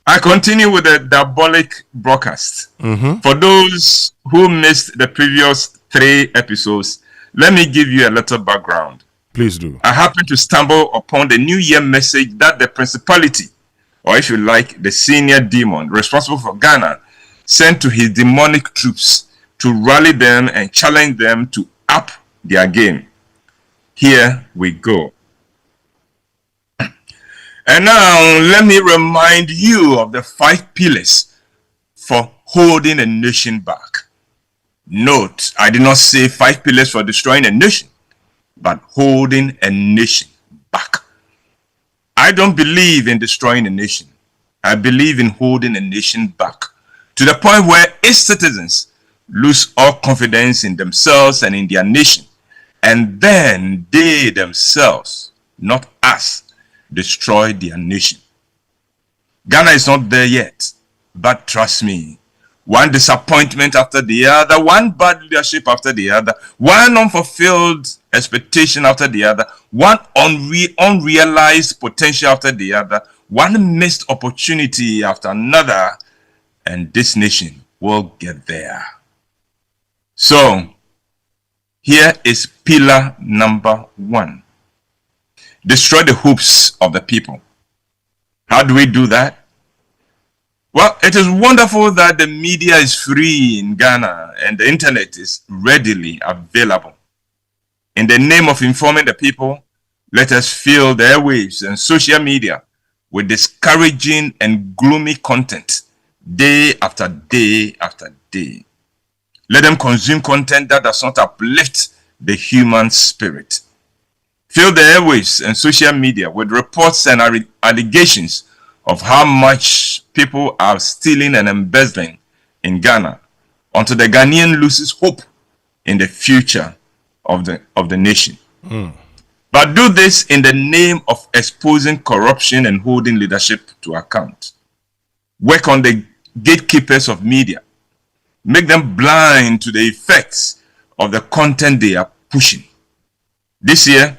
I continue with the diabolic broadcast. Mm-hmm. For those who missed the previous 3 episodes, let me give you a little background. Please do. I happened to stumble upon the New Year message that the principality, or if you like, the senior demon responsible for Ghana, sent to his demonic troops to rally them and challenge them to up their game. Here we go. And now, let me remind you of the 5 pillars for holding a nation back. Note, I did not say 5 pillars for destroying a nation, but holding a nation back. I don't believe in destroying a nation. I believe in holding a nation back to the point where its citizens lose all confidence in themselves and in their nation. And then they themselves, not us, destroy their nation. Ghana is not there yet, But trust me, one disappointment after the other, one bad leadership after the other, one unfulfilled expectation after the other, one unrealized potential after the other, one missed opportunity after another, and this nation will get there. So, here is pillar number 1. Destroy the hopes of the people. How do we do that? Well, it is wonderful that the media is free in Ghana and the internet is readily available. In the name of informing the people, let us fill the airwaves and social media with discouraging and gloomy content day after day after day. Let them consume content that does not uplift the human spirit. Fill the airwaves and social media with reports and allegations of how much people are stealing and embezzling in Ghana until the Ghanaian loses hope in the future of the nation. But do this in the name of exposing corruption and holding leadership to account. Work on the gatekeepers of media. Make them blind to the effects of the content they are pushing. This year,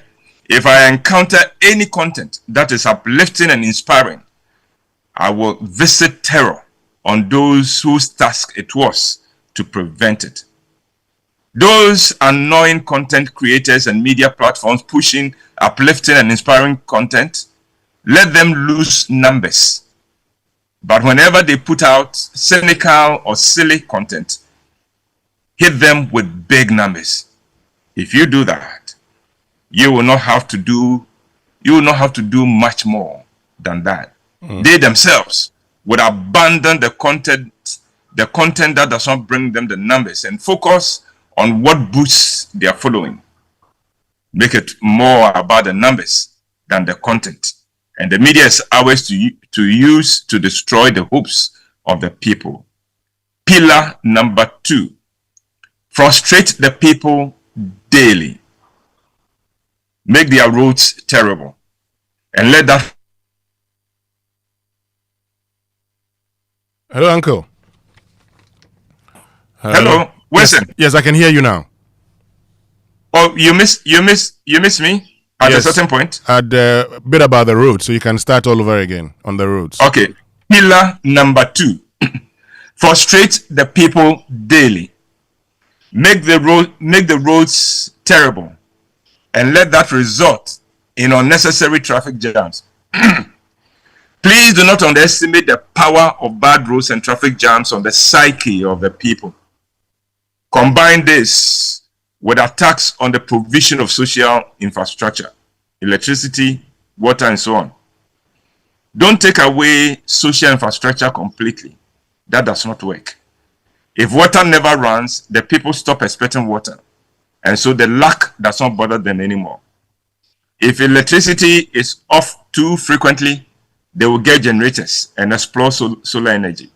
if I encounter any content that is uplifting and inspiring, I will visit terror on those whose task it was to prevent it. Those annoying content creators and media platforms pushing uplifting and inspiring content, let them lose numbers. But whenever they put out cynical or silly content, hit them with big numbers. If you do that, you will not have to do much more than that. They themselves would abandon the content that does not bring them the numbers and focus on what boosts their following. Make it more about the numbers than the content. And the media is ours to use to destroy the hopes of the people. Pillar number 2, frustrate the people daily. Make their roads terrible. And let that... Hello, Uncle. Hello, Winston. Yes, I can hear you now. Oh, you miss me at a certain point? At a bit about the road, so you can start all over again on the roads. Okay. Pillar number 2. Frustrate the people daily. Make the roads terrible. And let that result in unnecessary traffic jams. Please do not underestimate the power of bad roads and traffic jams on the psyche of the people. Combine this with attacks on the provision of social infrastructure, electricity, water, and so on. Don't take away social infrastructure completely. That does not work. If water never runs, the people stop expecting water. And so the lack does not bother them anymore. If electricity is off too frequently, they will get generators and explore solar energy.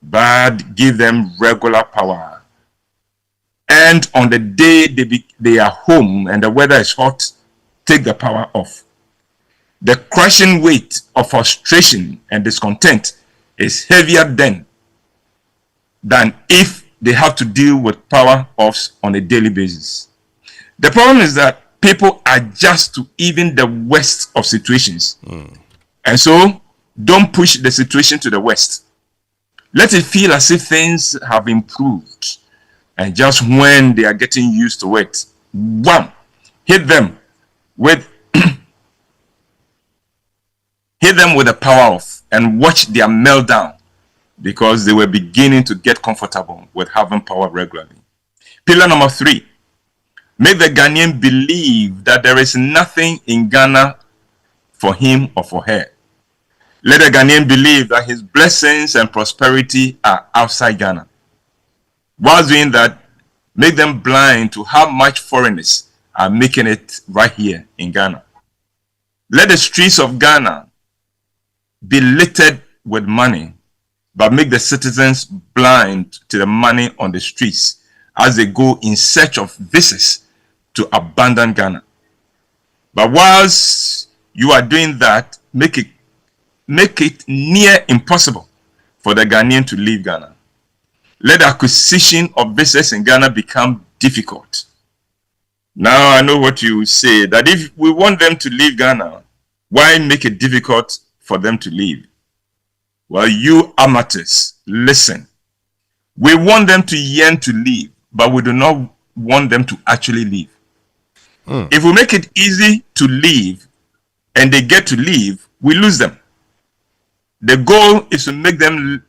But give them regular power. And on the day they are home and the weather is hot, take the power off. The crushing weight of frustration and discontent is heavier than if they have to deal with power offs on a daily basis. The problem is that people adjust to even the worst of situations. And so, don't push the situation to the worst. Let it feel as if things have improved. And just when they are getting used to it, wham, hit them with the power off and watch their meltdown, because they were beginning to get comfortable with having power regularly. Pillar number 3, make the Ghanaian believe that there is nothing in Ghana for him or for her. Let the Ghanaian believe that his blessings and prosperity are outside Ghana. While doing that, make them blind to how much foreigners are making it right here in Ghana. Let the streets of Ghana be littered with money, but make the citizens blind to the money on the streets as they go in search of visas to abandon Ghana. But whilst you are doing that, make it near impossible for the Ghanaian to leave Ghana. Let the acquisition of business in Ghana become difficult. Now I know what you say, that if we want them to leave Ghana, why make it difficult for them to leave? Well, you amateurs, listen. We want them to yearn to leave, but we do not want them to actually leave. If we make it easy to leave and they get to leave, we lose them. The goal is to make them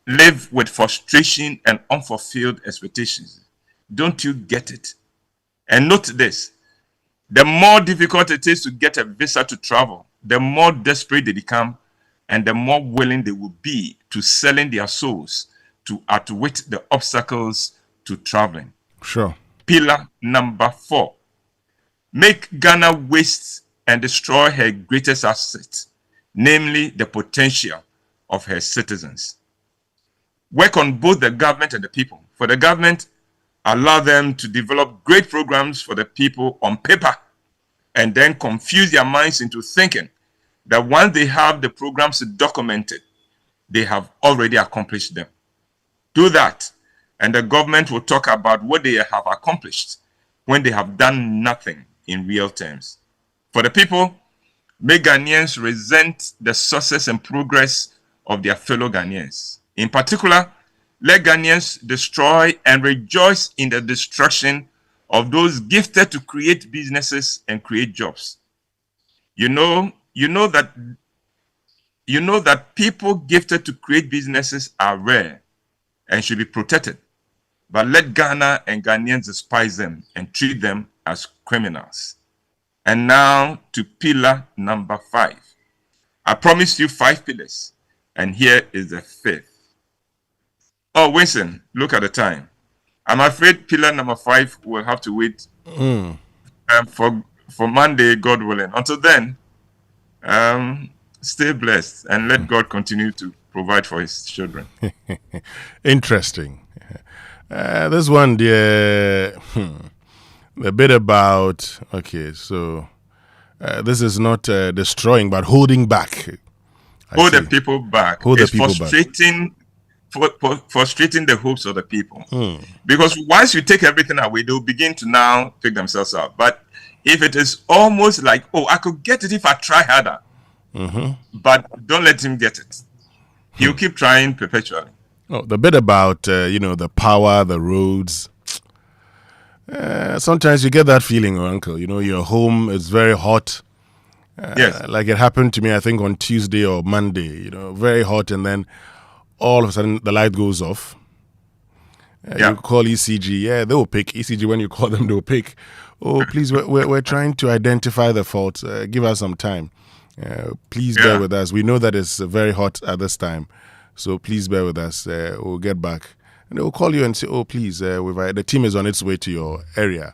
live with frustration and unfulfilled expectations. Don't you get it? And note this, the more difficult it is to get a visa to travel, the more desperate they become and the more willing they will be to selling their souls to outwit the obstacles to traveling. Sure. Pillar number 4. Make Ghana waste and destroy her greatest asset, namely the potential of her citizens. Work on both the government and the people. For the government, allow them to develop great programs for the people on paper and then confuse their minds into thinking that once they have the programs documented, they have already accomplished them. Do that, and the government will talk about what they have accomplished when they have done nothing in real terms. For the people, make Ghanaians resent the success and progress of their fellow Ghanaians. In particular, let Ghanaians destroy and rejoice in the destruction of those gifted to create businesses and create jobs. You know that people gifted to create businesses are rare and should be protected. But let Ghana and Ghanaians despise them and treat them as criminals. And now to pillar number 5. I promised you 5 pillars, and here is the 5th. Oh, Winston, look at the time. I'm afraid pillar number 5 will have to wait for Monday, God willing. Until then, stay blessed and let God continue to provide for his children. Interesting. This one, dear, a bit about, okay, so this is not destroying, but holding back. Hold the people back. Hold it's the people frustrating, frustrating the hopes of the people. Because once you take everything away, they'll begin to now pick themselves up. But if it is almost like, oh, I could get it if I try harder, but don't let him get it. He'll keep trying perpetually. Oh, the bit about, the power, the roads. Sometimes you get that feeling, Uncle. Your home is very hot. Yes. Like it happened to me, I think, on Tuesday or Monday. Very hot, and then all of a sudden the light goes off. You call ECG. Yeah, they will pick. ECG, when you call them, they will pick. Oh, please, we're trying to identify the fault. Give us some time. Please bear with us. We know that it's very hot at this time. So please bear with us. We'll get back. And they will call you and say, oh, please, the team is on its way to your area.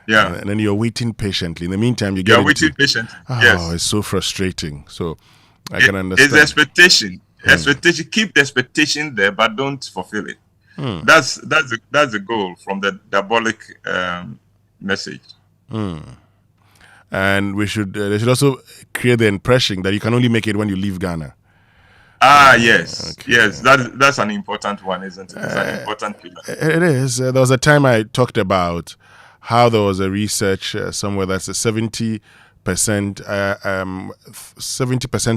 Yeah. And then you're waiting patiently. In the meantime, you're waiting patiently. Oh, it's so frustrating. So I can understand. It's expectation. Expectation. Keep the expectation there, but don't fulfill it. That's the goal from the diabolic message. And they should also create the impression that you can only make it when you leave Ghana. Yes. Okay. Yes, that's an important one, isn't it? It's an important pillar. It is. There was a time I talked about how there was a research somewhere that's a 70%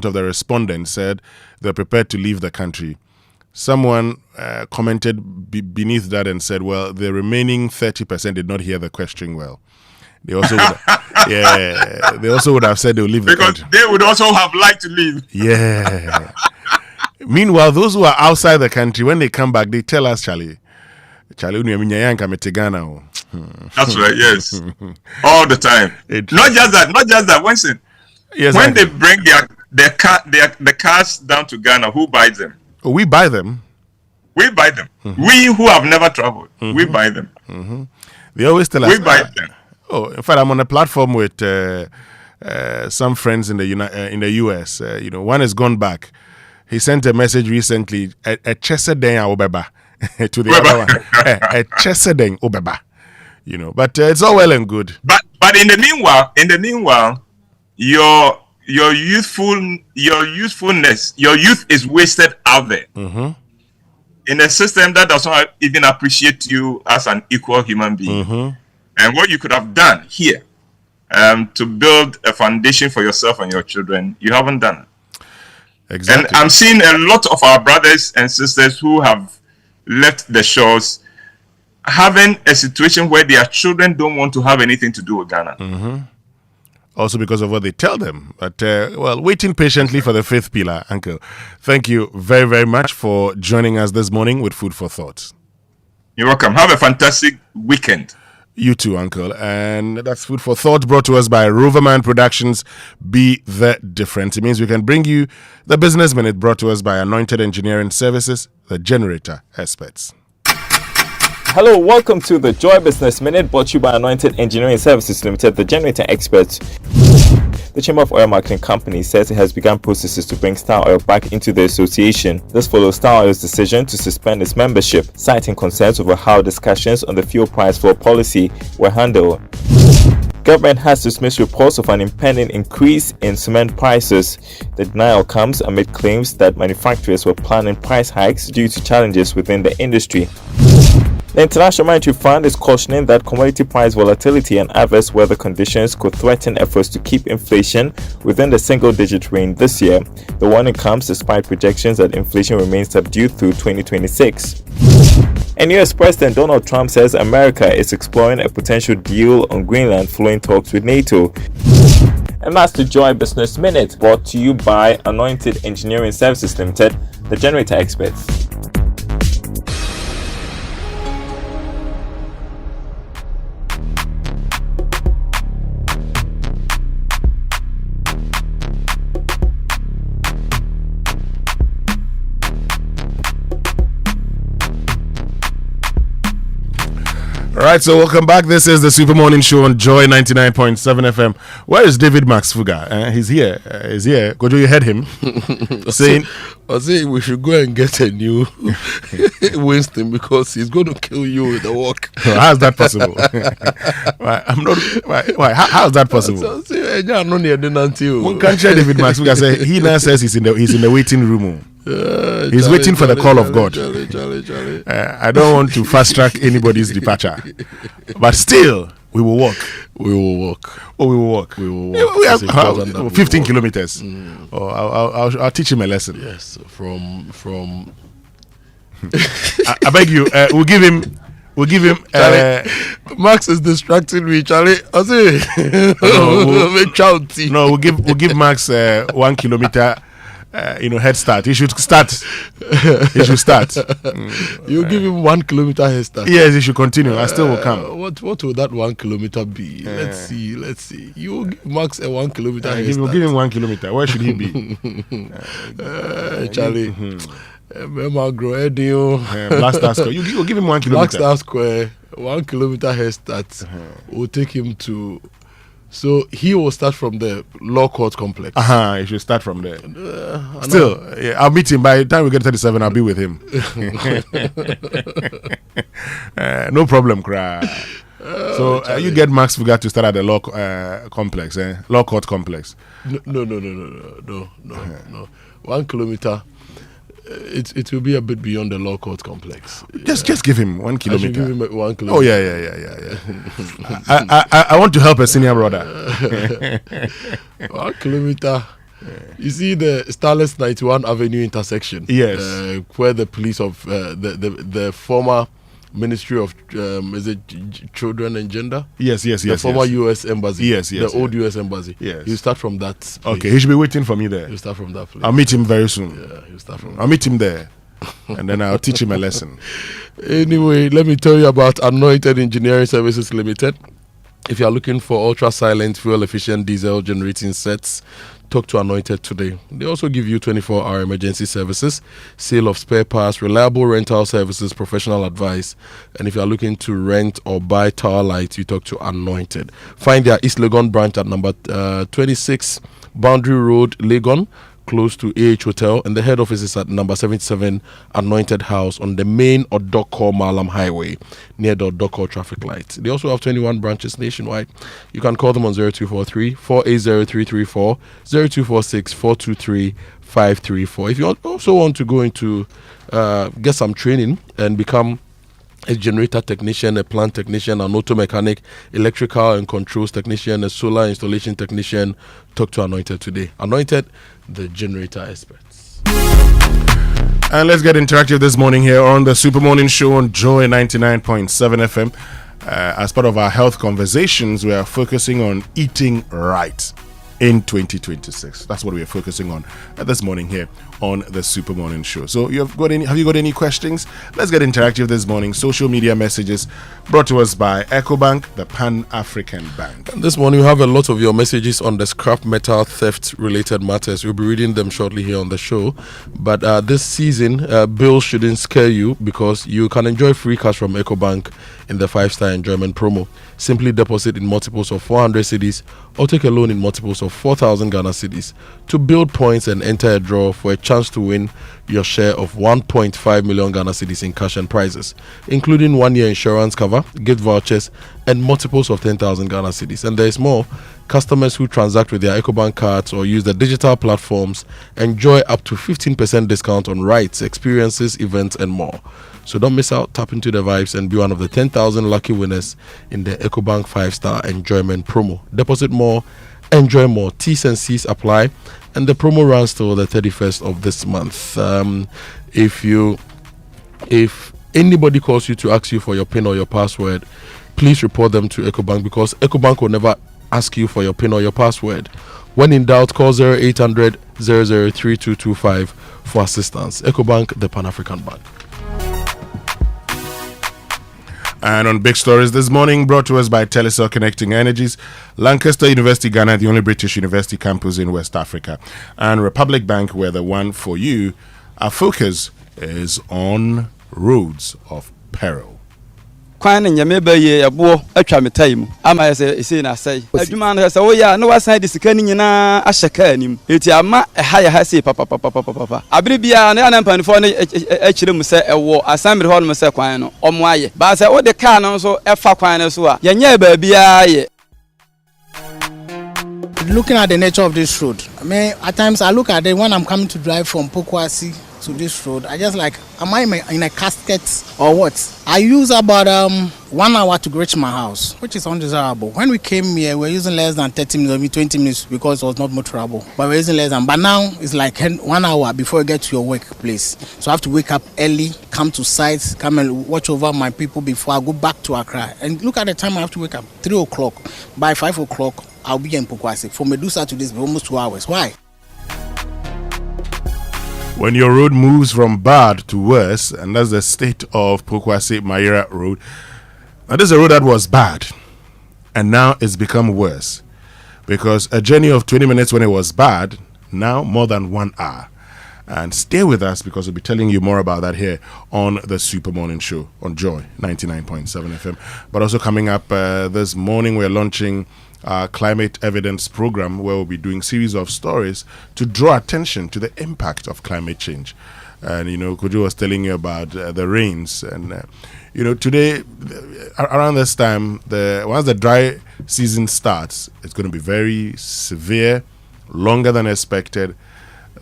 of the respondents said they're prepared to leave the country. Someone commented beneath that and said, well, the remaining 30% did not hear the question well. They also would, they also would have said they'll leave the country. Because they would also have liked to leave. Yeah. Meanwhile, those who are outside the country, when they come back, they tell us, Charlie, that's right, yes. All the time. Not just that, Winston. Yes, when they bring the cars down to Ghana, who buys them? Oh, we buy them. We buy them. We who have never traveled, we buy them. They always tell us. We buy them. Oh, in fact, I'm on a platform with some friends in the US. One has gone back. He sent a message recently. A Chesedeng Obeba to the other one. A Chesedeng Obeba. But it's all well and good. But in the meanwhile, your youthfulness, your youth is wasted out there in a system that does not even appreciate you as an equal human being. And what you could have done here to build a foundation for yourself and your children, you haven't done it. Exactly. And I'm seeing a lot of our brothers and sisters who have left the shores having a situation where their children don't want to have anything to do with Ghana. Also because of what they tell them. But, waiting patiently for the fifth pillar, Uncle. Thank you very, very much for joining us this morning with Food for Thought. You're welcome. Have a fantastic weekend. You too, Uncle. And that's Food for Thought, brought to us by Roverman Productions. Be the difference. It means we can bring you the Business Minute, brought to us by Anointed Engineering Services, the generator experts. Hello, welcome to the Joy Business Minute, brought to you by Anointed Engineering Services Limited, the generator experts. The Chamber of Oil Marketing Company says it has begun processes to bring Star Oil back into the association. This follows Star Oil's decision to suspend its membership, citing concerns over how discussions on the fuel price floor policy were handled. Government has dismissed reports of an impending increase in cement prices. The denial comes amid claims that manufacturers were planning price hikes due to challenges within the industry. The International Monetary Fund is cautioning that commodity price volatility and adverse weather conditions could threaten efforts to keep inflation within the single-digit range this year. The warning comes despite projections that inflation remains subdued through 2026. And US President Donald Trump says America is exploring a potential deal on Greenland following talks with NATO. And that's the Joy Business Minute, brought to you by Anointed Engineering Services Limited, the generator experts. All right, so welcome back. This is the Super Morning Show on Joy 99.7 FM. Where is David Max Fuga? He's here. He's here. Kojo, you heard him saying, I say we should go and get a new Winston because he's going to kill you with the walk. How is that possible? How is that possible? One can't share David Max Fuga. Say he now says he's in the waiting room. He's waiting for the call of God. I don't want to fast track anybody's departure, but still, we will walk. We will walk. Oh, we will walk. We will walk. We have 15 kilometers. Oh, I'll teach him a lesson. Yes, from. I beg you. We'll give him. Max is distracting me, Charlie. I say, we'll give Max 1 kilometer. Head start. He should start. You give him 1 kilometer head start. Yes, he should continue. I still will come. What will that 1 kilometer be? Let's see. You give Max a 1 kilometer head start. We'll give him 1 kilometer. Where should he be? Charlie. Blaster Square. You give him 1 kilometer. Blaster Square, 1 kilometer head start. We'll take him to. So he will start from the law court complex. He should start from there. Still, I'll meet him. By the time we get to 37, I'll be with him. No problem, cry. So you get Max Fuga to start at the law complex, law court complex. No. 1 kilometer. It will be a bit beyond the law court complex. Just give him 1 kilometer. I should give him 1 kilometer. Oh yeah. I want to help a senior brother. 1 kilometer. You see the Starless 91 Avenue intersection. Yes. Where the police of the former Ministry of is it Children and Gender? Yes. The former U.S. Embassy. Yes. The old U.S. Embassy. Yes. You start from that place. Okay, he should be waiting for me there. You start from that place. I'll meet him very soon. Yeah, you start from. I'll meet him there, and then I'll teach him a lesson. Anyway, let me tell you about Anointed Engineering Services Limited. If you are looking for ultra-silent, fuel-efficient diesel generating sets, talk to Anointed today. They also give you 24-hour emergency services, sale of spare parts, reliable rental services, professional advice. And if you are looking to rent or buy tower lights, you talk to Anointed. Find their East Legon branch at number 26 Boundary Road, Legon. close to AH Hotel, and the head office is at number 77 Anointed House on the main Odoko Malam Highway near the Odoko traffic light. They also have 21 branches nationwide. You can call them on 0243 480 334, 0246 423 534. If you also want to go into get some training and become a generator technician, a plant technician, an auto mechanic, electrical and controls technician, a solar installation technician, talk to Anointed today. Anointed, the generator experts. And let's get interactive this morning here on the Super Morning Show on Joy 99.7 FM. As part of our health conversations, we are focusing on eating right in 2026. That's what we are focusing on this morning here on the Super Morning Show. So have you got any questions? Let's get interactive this morning. Social media messages brought to us by EcoBank, the Pan-African Bank. This morning we have a lot of your messages on the scrap metal theft related matters. We'll be reading them shortly here on the show. But this season, bills shouldn't scare you because you can enjoy free cash from EcoBank in the 5-star enjoyment promo. Simply deposit in multiples of 400 cedis or take a loan in multiples of 4,000 Ghana cedis to build points and enter a draw for a chance to win your share of 1.5 million Ghana cedis in cash and prizes, including 1-year insurance cover, gift vouchers, and multiples of 10,000 Ghana cedis. And there is more. Customers who transact with their EcoBank cards or use the digital platforms enjoy up to 15% discount on rides, experiences, events, and more. So don't miss out. Tap into the vibes and be one of the 10,000 lucky winners in the EcoBank 5-star enjoyment promo. Deposit more, enjoy more. T's and C's apply, and the promo runs till the 31st of this month. If anybody calls you to ask you for your PIN or your password, please report them to EcoBank, because EcoBank will never ask you for your PIN or your password. When in doubt, call 0800 003225 for assistance. EcoBank, the Pan-African Bank. And on big stories this morning, brought to us by Telecel Connecting Energies, Lancaster University, Ghana, the only British university campus in West Africa, and Republic Bank, we're the one for you. Our focus is on Roads of Peril. Kwan nyame ba ye yabo atwa metai mu ama ese na sai adwuma no se wo ya no wasan de sika ni nyina ahyeka anim eti ama ha ha sei papa abire bia na na mpanifo no akire mu se ewo asambre ho no se kwan no omo aye ba se wo de car no so efa kwan no so a yenya ba bia ye. Looking at the nature of this road, I mean, at times I look at it when I'm coming to drive from Pokuase to this road. I just like, am I in a casket or what? I use about 1 hour to reach my house, which is undesirable. When we came here, we're using less than 30 minutes, maybe 20 minutes, because it was not motorable. But we're using less than. But now it's like 1 hour before you get to your workplace. So I have to wake up early, come to site, come and watch over my people before I go back to Accra. And look at the time I have to wake up, 3 o'clock. By 5 o'clock, I'll be in Pokuase. From Medusa to this, almost 2 hours. Why? When your road moves from bad to worse, and that's the state of Pokuase-Mayera Road. Now, this is a road that was bad, and now it's become worse. Because a journey of 20 minutes when it was bad, now more than 1 hour. And stay with us, because we'll be telling you more about that here on the Super Morning Show on Joy 99.7 FM. But also coming up this morning, we're launching our climate evidence program, where we'll be doing series of stories to draw attention to the impact of climate change. And Kojo was telling you about the rains, and today around this time, once the dry season starts, it's going to be very severe, longer than expected.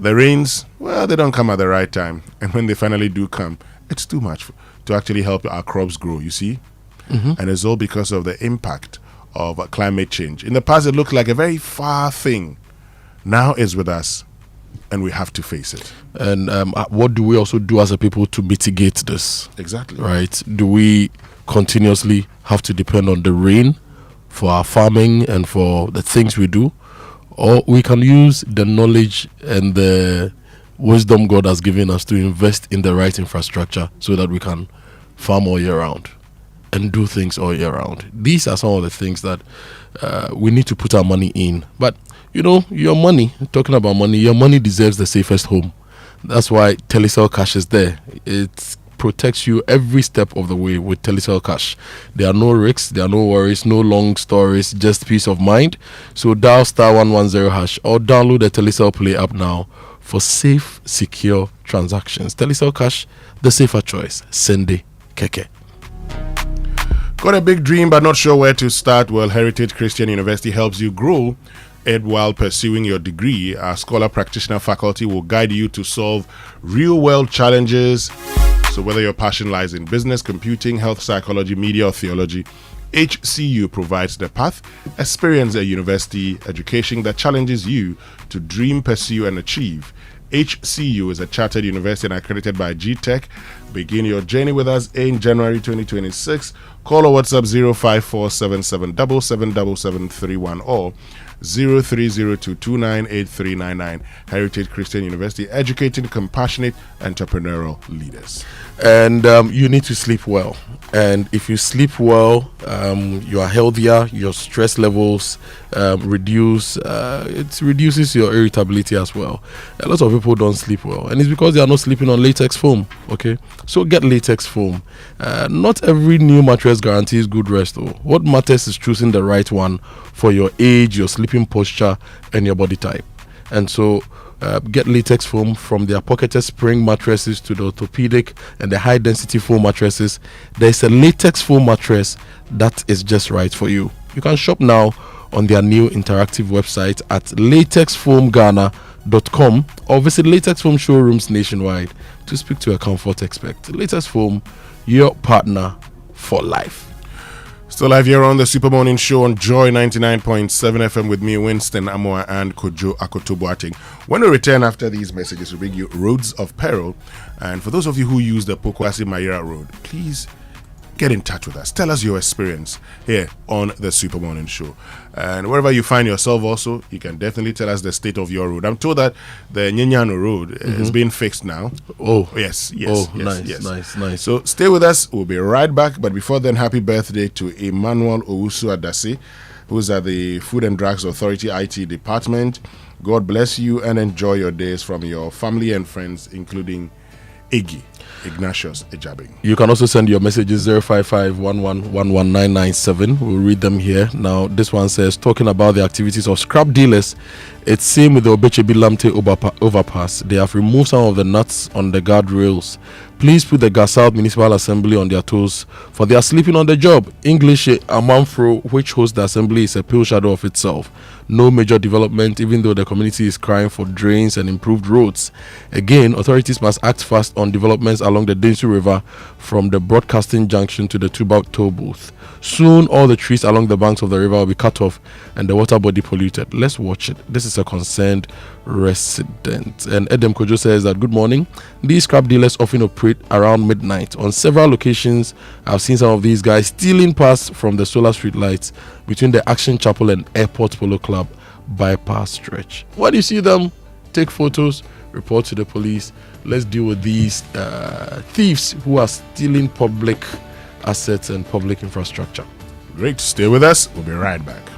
The rains, well, they don't come at the right time, and when they finally do come, it's too much to actually help our crops grow, you see. And it's all because of the impact of climate change. In the past, it looked like a very far thing. Now it's with us, and we have to face it. And what do we also do as a people to mitigate this? Exactly. Right? Do we continuously have to depend on the rain for our farming and for the things we do? Or we can use the knowledge and the wisdom God has given us to invest in the right infrastructure so that we can farm all year round and do things all year round. These are some of the things that we need to put our money in. But, your money, talking about money, your money deserves the safest home. That's why Telecel Cash is there. It protects you every step of the way with Telecel Cash. There are no risks, there are no worries, no long stories, just peace of mind. So dial *110# or download the Telecel Play app now for safe, secure transactions. Telecel Cash, the safer choice. Sende Keke. Got a big dream but not sure where to start? Well, Heritage Christian University helps you grow it while pursuing your degree. Our scholar practitioner faculty will guide you to solve real-world challenges. So whether your passion lies in business, computing, health, psychology, media, or theology, HCU provides the path. Experience a university education that challenges you to dream, pursue, and achieve. HCU is a chartered university and accredited by GTech. Begin your journey with us in January 2026. Call or WhatsApp 05477777731 or 0302298399. Heritage Christian University, educating compassionate entrepreneurial leaders. And you need to sleep well. And if you sleep well, you are healthier. Your stress levels reduce. It reduces your irritability as well. A lot of people don't sleep well, and it's because they are not sleeping on latex foam. Okay, so get latex foam. Not every new mattress guarantees good rest, though. What matters is choosing the right one for your age, your sleeping posture, and your body type. And so get latex foam. From their pocketed spring mattresses to the orthopedic and the high density foam mattresses, there's a latex foam mattress that is just right for you. You can shop now on their new interactive website at latexfoamghana.com or visit Latex Foam showrooms nationwide to speak to a comfort expert. Latex Foam, your partner for life. Still live here on the Super Morning Show on Joy 99.7 FM with me, Winston, Amoah, and Kojo, Akoto, Boateng. When we return after these messages, we bring you Roads of Peril. And for those of you who use the Pokuase-Mayera road, please get in touch with us. Tell us your experience here on the Super Morning Show. And wherever you find yourself also, you can definitely tell us the state of your road. I'm told that the Nyenyano road is being fixed now. Oh, yes. Nice. So stay with us. We'll be right back. But before then, happy birthday to Emmanuel Owusu Adase, who's at the Food and Drugs Authority IT department. God bless you and enjoy your days from your family and friends, including Ignatius Ejabing. You can also send your messages 05511119997. We'll read them here. Now, this one says, talking about the activities of scrap dealers, it's same with the Obechebi Lamte overpass. They have removed some of the nuts on the guardrails. Please put the Gasal Municipal Assembly on their toes, for they are sleeping on the job. English Amanfro, which hosts the assembly, is a pale shadow of itself. No major development, even though the community is crying for drains and improved roads. Again, authorities must act fast on developments along the Densu River from the Broadcasting Junction to the Tuba toll booth. Soon, all the trees along the banks of the river will be cut off and the water body polluted. Let's watch it. This is a concerned resident. And Edem Kojo says that, good morning. These scrap dealers often operate around midnight. On several locations, I've seen some of these guys stealing past from the solar street lights between the Action Chapel and Airport Polo Club bypass stretch. When you see them, take photos, report to the police. Let's deal with these thieves who are stealing public assets and public infrastructure. Great. Stay with us. We'll be right back.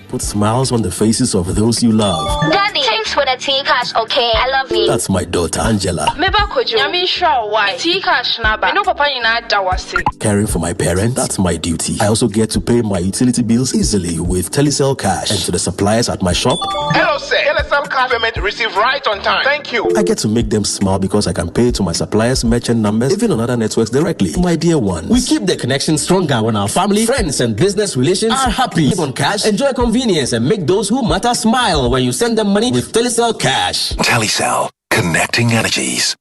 Put smiles on the faces of those you love. Daddy, thanks for the tea cash, okay? I love you. That's my daughter, Angela. Meba Kojo, Yami sure why? Tea cash naba. No papa ina dawase. Caring for my parents, that's my duty. I also get to pay my utility bills easily with Telecel Cash. And to the suppliers at my shop. Hello, sir. Telecel Cash payment received right on time. Thank you. I get to make them smile because I can pay to my suppliers' merchant numbers, even on other networks directly. My dear ones, we keep the connection stronger when our family, friends, and business relations are happy. Keep on cash, enjoy convenience, and make those who matter smile when you send them money with Telecel Cash. Telecel, connecting energies.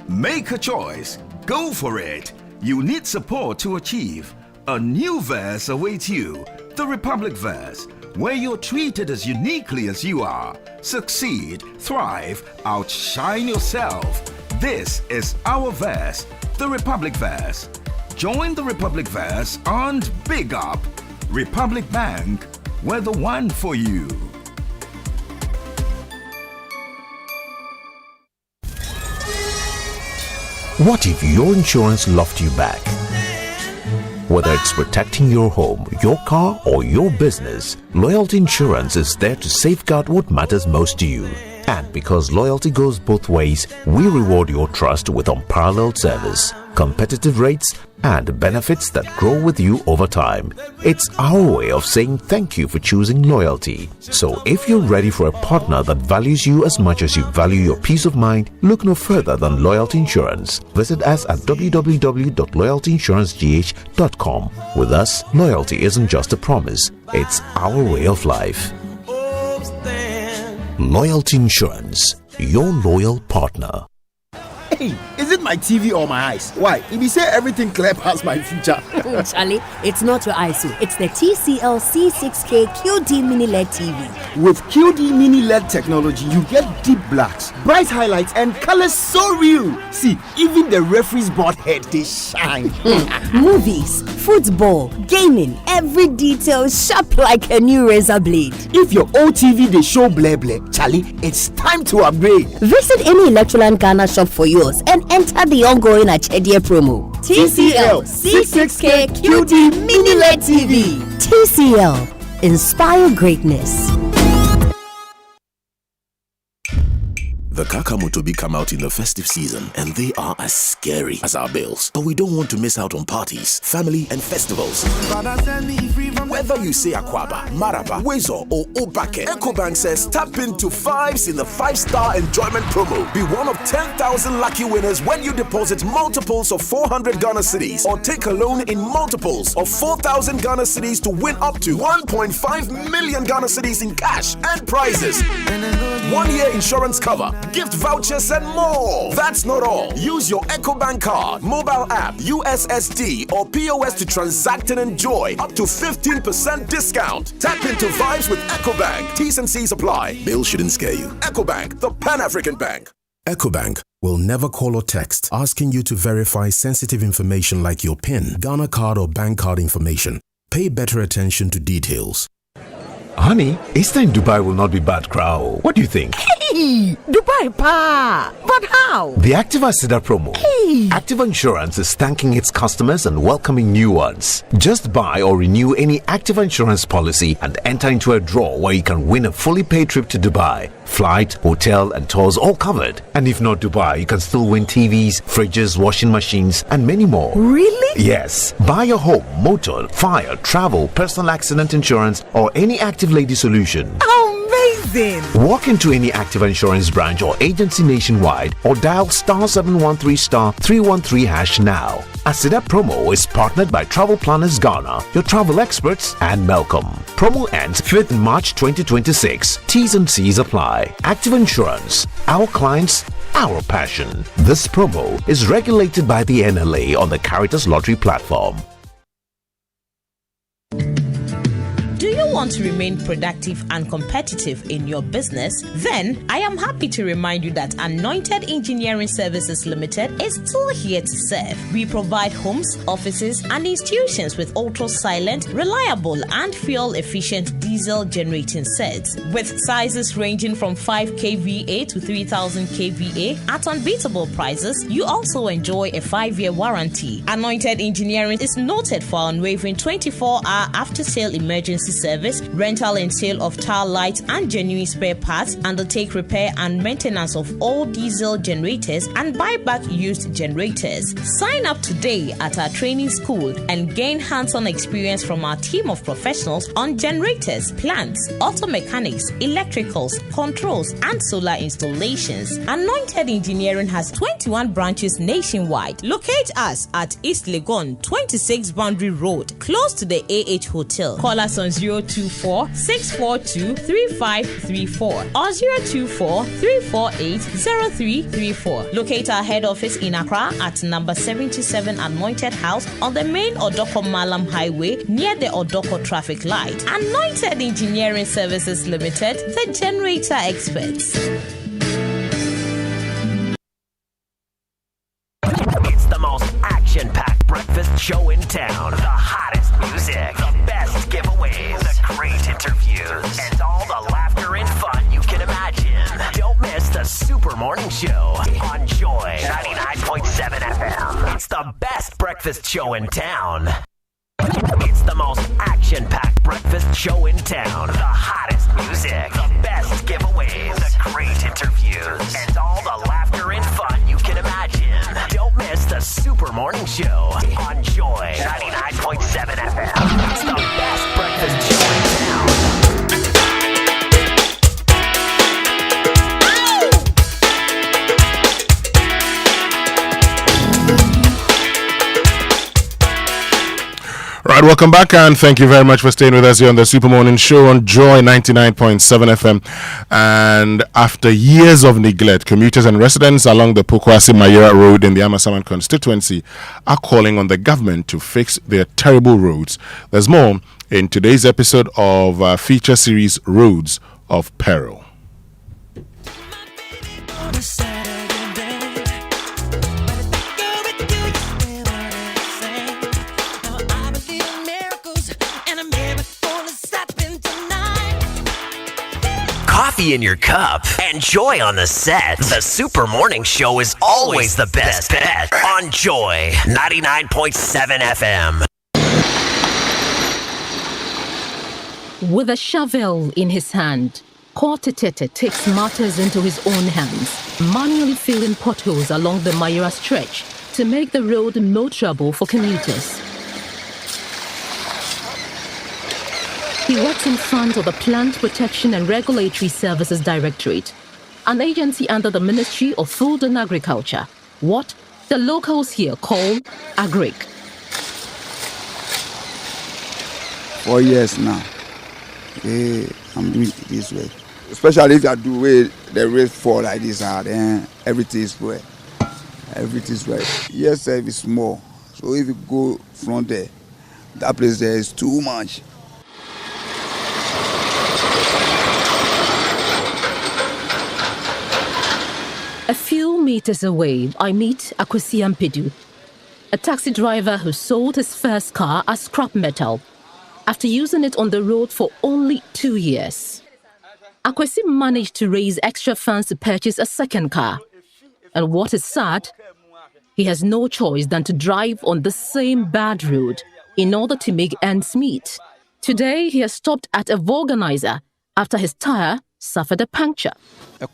Make a choice. Go for it. You need support to achieve. A new verse awaits you. The Republic Verse, where you're treated as uniquely as you are. Succeed, thrive, outshine yourself. This is our verse, the Republic Verse. Join the Republic Verse and big up. Republic Bank, we're the one for you. What if your insurance loved you back? Whether it's protecting your home, your car, or your business, Loyalty Insurance is there to safeguard what matters most to you. And because loyalty goes both ways, we reward your trust with unparalleled service. competitive rates, and benefits that grow with you over time. It's our way of saying thank you for choosing loyalty. So if you're ready for a partner that values you as much as you value your peace of mind, look no further than Loyalty Insurance. Visit us at www.loyaltyinsurancegh.com. With us, loyalty isn't just a promise, it's our way of life. Loyalty Insurance, your loyal partner. Hey, is it my TV or my eyes? Why? If you say everything clear past my future. Charlie, it's not your eyes, it's the TCL C6K QD Mini LED TV. With QD Mini LED technology, you get deep blacks, bright highlights, and colors so real. See, even the referee's board head, they shine. Movies, football, gaming, every detail sharp like a new razor blade. If your old TV they show bleh bleh, Charlie, it's time to upgrade. Visit any Electroland Ghana shop for yours and enter the ongoing Achedia promo. TCL C6K QD Mini LED TV. TCL, inspire greatness. The Kakamotobi come out in the festive season and they are as scary as our bills. But we don't want to miss out on parties, family and festivals. Whether you say Akwaba, Maraba, Wezo or Obake, EcoBank says tap into 5s in the 5-star enjoyment promo. Be one of 10,000 lucky winners when you deposit multiples of 400 Ghana cedis or take a loan in multiples of 4,000 Ghana cedis to win up to 1.5 million Ghana cedis in cash and prizes. 1-year insurance cover, gift vouchers and more. That's not all. Use your EcoBank card, mobile app, USSD or POS to transact and enjoy up to 15% discount. Tap into vibes with EcoBank. T's and C's apply. Bill shouldn't scare you. EcoBank, the Pan-African Bank. EcoBank will never call or text asking you to verify sensitive information like your PIN, Ghana card or bank card information. Pay better attention to details. Honey, Easter in Dubai will not be bad, crowd. What do you think? Hey, Dubai pa! But how? The Activa Sida promo. Hey. Activa Insurance is thanking its customers and welcoming new ones. Just buy or renew any Activa Insurance policy and enter into a draw where you can win a fully paid trip to Dubai. Flight, hotel and tours all covered. And if not Dubai, you can still win TVs, fridges, washing machines and many more. Really? Yes. Buy your home, motor, fire, travel, personal accident insurance or any Active Lady solution. Amazing! Walk into any Activa Insurance branch or agency nationwide or dial *713*313# now. Asida promo is partnered by Travel Planners Ghana, your travel experts, and Malcolm. Promo ends 5th March 2026. T's and C's apply. Active Insurance. Our clients, our passion. This promo is regulated by the NLA on the Caritas Lottery platform. Do you want to remain productive and competitive in your business? Then I am happy to remind you that Anointed Engineering Services Limited is still here to serve. We provide homes, offices, and institutions with ultra-silent, reliable, and fuel-efficient diesel generating sets. With sizes ranging from 5 kVA to 3000 kVA at unbeatable prices, you also enjoy a 5-year warranty. Anointed Engineering is noted for unwavering 24-hour after-sale emergency service, rental and sale of tile lights and genuine spare parts, undertake repair and maintenance of all diesel generators, and buy back used generators. Sign up today at our training school and gain hands-on experience from our team of professionals on generators, plants, auto mechanics, electricals, controls, and solar installations. Anointed Engineering has 21 branches nationwide. Locate us at East Legon, 26 Boundary Road, close to the AH Hotel. Call us on 024-642-3534 or 024-348-0334. Locate our head office in Accra at number 77 Anointed House on the main Odoko Malam Highway near the Odoko traffic light. Anointed Engineering Services Limited, the generator experts. It's the most action-packed breakfast show in town. The hottest music, the best giveaways, the great interviews, and all the laughter and fun you can imagine. Don't miss the Super Morning Show on Joy 99.7 FM. It's the best breakfast show in town. It's the most action-packed breakfast show in town. The hottest music, the best giveaways, the great interviews, and all the laughter and fun you can imagine. Don't miss the Super Morning Show on Joy 99.7 FM. It's the best breakfast show in town. Right, welcome back and thank you very much for staying with us here on the Super Morning Show on Joy 99.7 FM. And after years of neglect, commuters and residents along the Pokuase-Mayera road in the Amoah constituency are calling on the government to fix their terrible roads. There's more in today's episode of our feature series Roads of Peril. Coffee in your cup and Joy on the set. The Super Morning Show is always the best bet on Joy 99.7 FM. With a shovel in his hand, Kortetete takes matters into his own hands, manually filling potholes along the Mayera stretch to make the road motorable for commuters. He works in front of the Plant Protection and Regulatory Services Directorate, an agency under the Ministry of Food and Agriculture, what the locals here call Agric. 4 years now. I'm doing it this way. Especially if you do way the rate fall like this, then everything is well. Everything is well. Yes, sir, it's small. So if you go from there, that place there is too much. A few meters away, I meet Akoto, a taxi driver who sold his first car as scrap metal after using it on the road for only 2 years. Akoto managed to raise extra funds to purchase a second car. And what is sad, he has no choice than to drive on the same bad road in order to make ends meet. Today, he has stopped at a vulcanizer after his tire suffered a puncture. I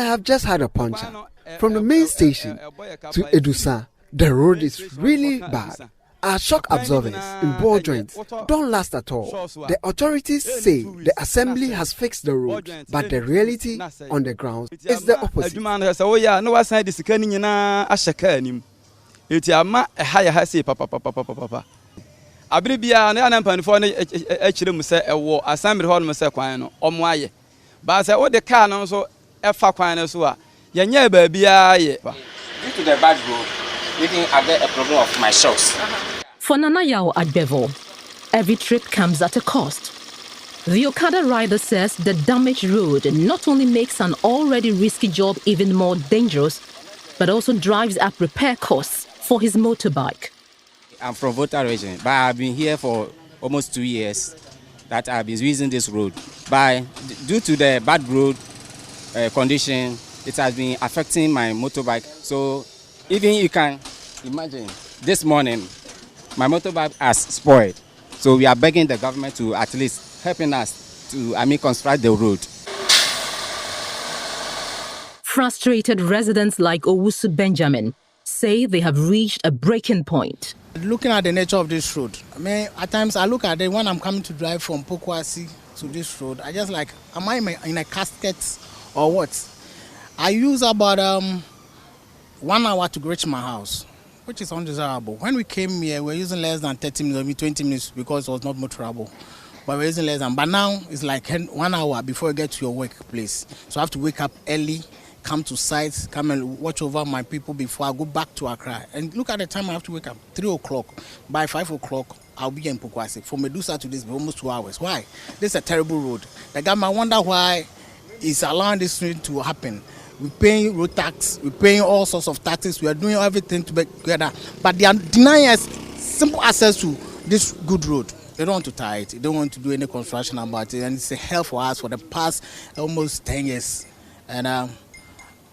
have just had a puncture. From the main station to Edusa, the road is really bad. Our shock absorbers in ball joints don't last at all. The authorities say the assembly has fixed the road, but the reality on the ground is the opposite. Abribia na anampanifo na echire mu se ewo assembly hall mu se kwan no omoaye ba se o de car no so efa kwan no so a yenya ba bia ye due to the bad road even I get a problem of my shocks. For Nana Yao at Bevel, every trip comes at a cost. The Okada rider says the damaged road not only makes an already risky job even more dangerous, but also drives up repair costs for his motorbike. I'm from Volta region, but I've been here for almost 2 years that I've been using this road. But due to the bad road condition, it has been affecting my motorbike. So even you can imagine, this morning, my motorbike has spoiled. So we are begging the government to at least helping us to, construct the road. Frustrated residents like Owusu Benjamin say they have reached a breaking point. Looking at the nature of this road, at times I look at it when I'm coming to drive from Pokuase to this road. I just like, am I in a casket or what? I use about 1 hour to reach my house, which is undesirable. When we came here, we're using less than 30 minutes, maybe 20 minutes because it was not motorable. But we're using less than. But now it's like 1 hour before you get to your workplace. So I have to wake up early, come to sites, come and watch over my people before I go back to Accra. And look at the time I have to wake up, 3 o'clock. By 5 o'clock, I'll be in Pokuase. From Medusa to this, almost 2 hours. Why? This is a terrible road. The government wonder why it's allowing this thing to happen. We're paying road tax, we're paying all sorts of taxes, we are doing everything together. But they are denying us simple access to this good road. They don't want to tie it, they don't want to do any construction about it. And it's a hell for us for the past almost 10 years. And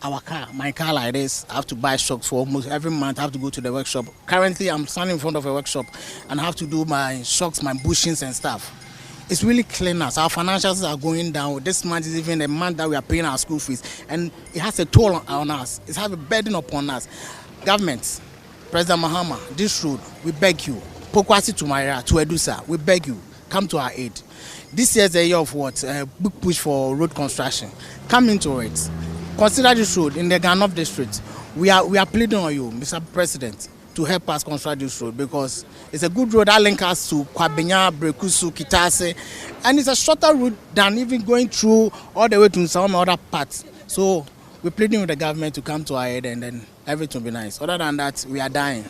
my car like this, I have to buy shocks for almost every month. I have to go to the workshop. Currently, I'm standing in front of a workshop and I have to do my shocks, my bushings and stuff. it's really killing us. Our financials are going down. This month is even a month that we are paying our school fees, and it has a toll on us. It has a burden upon us. Government, President Mahama, this road, we beg you. Pokuase-Mayera to Edusa, we beg you, come to our aid. This year is a year of what? A big push for road construction. Come into it. Consider this road in the Ganov district. We are pleading on you, Mr. President, to help us construct this road because it's a good road that links us to Kwabenya, Brekusu, Kitase, and it's a shorter route than even going through all the way to some other parts. So we're pleading with the government to come to our aid, and then everything will be nice. Other than that, we are dying.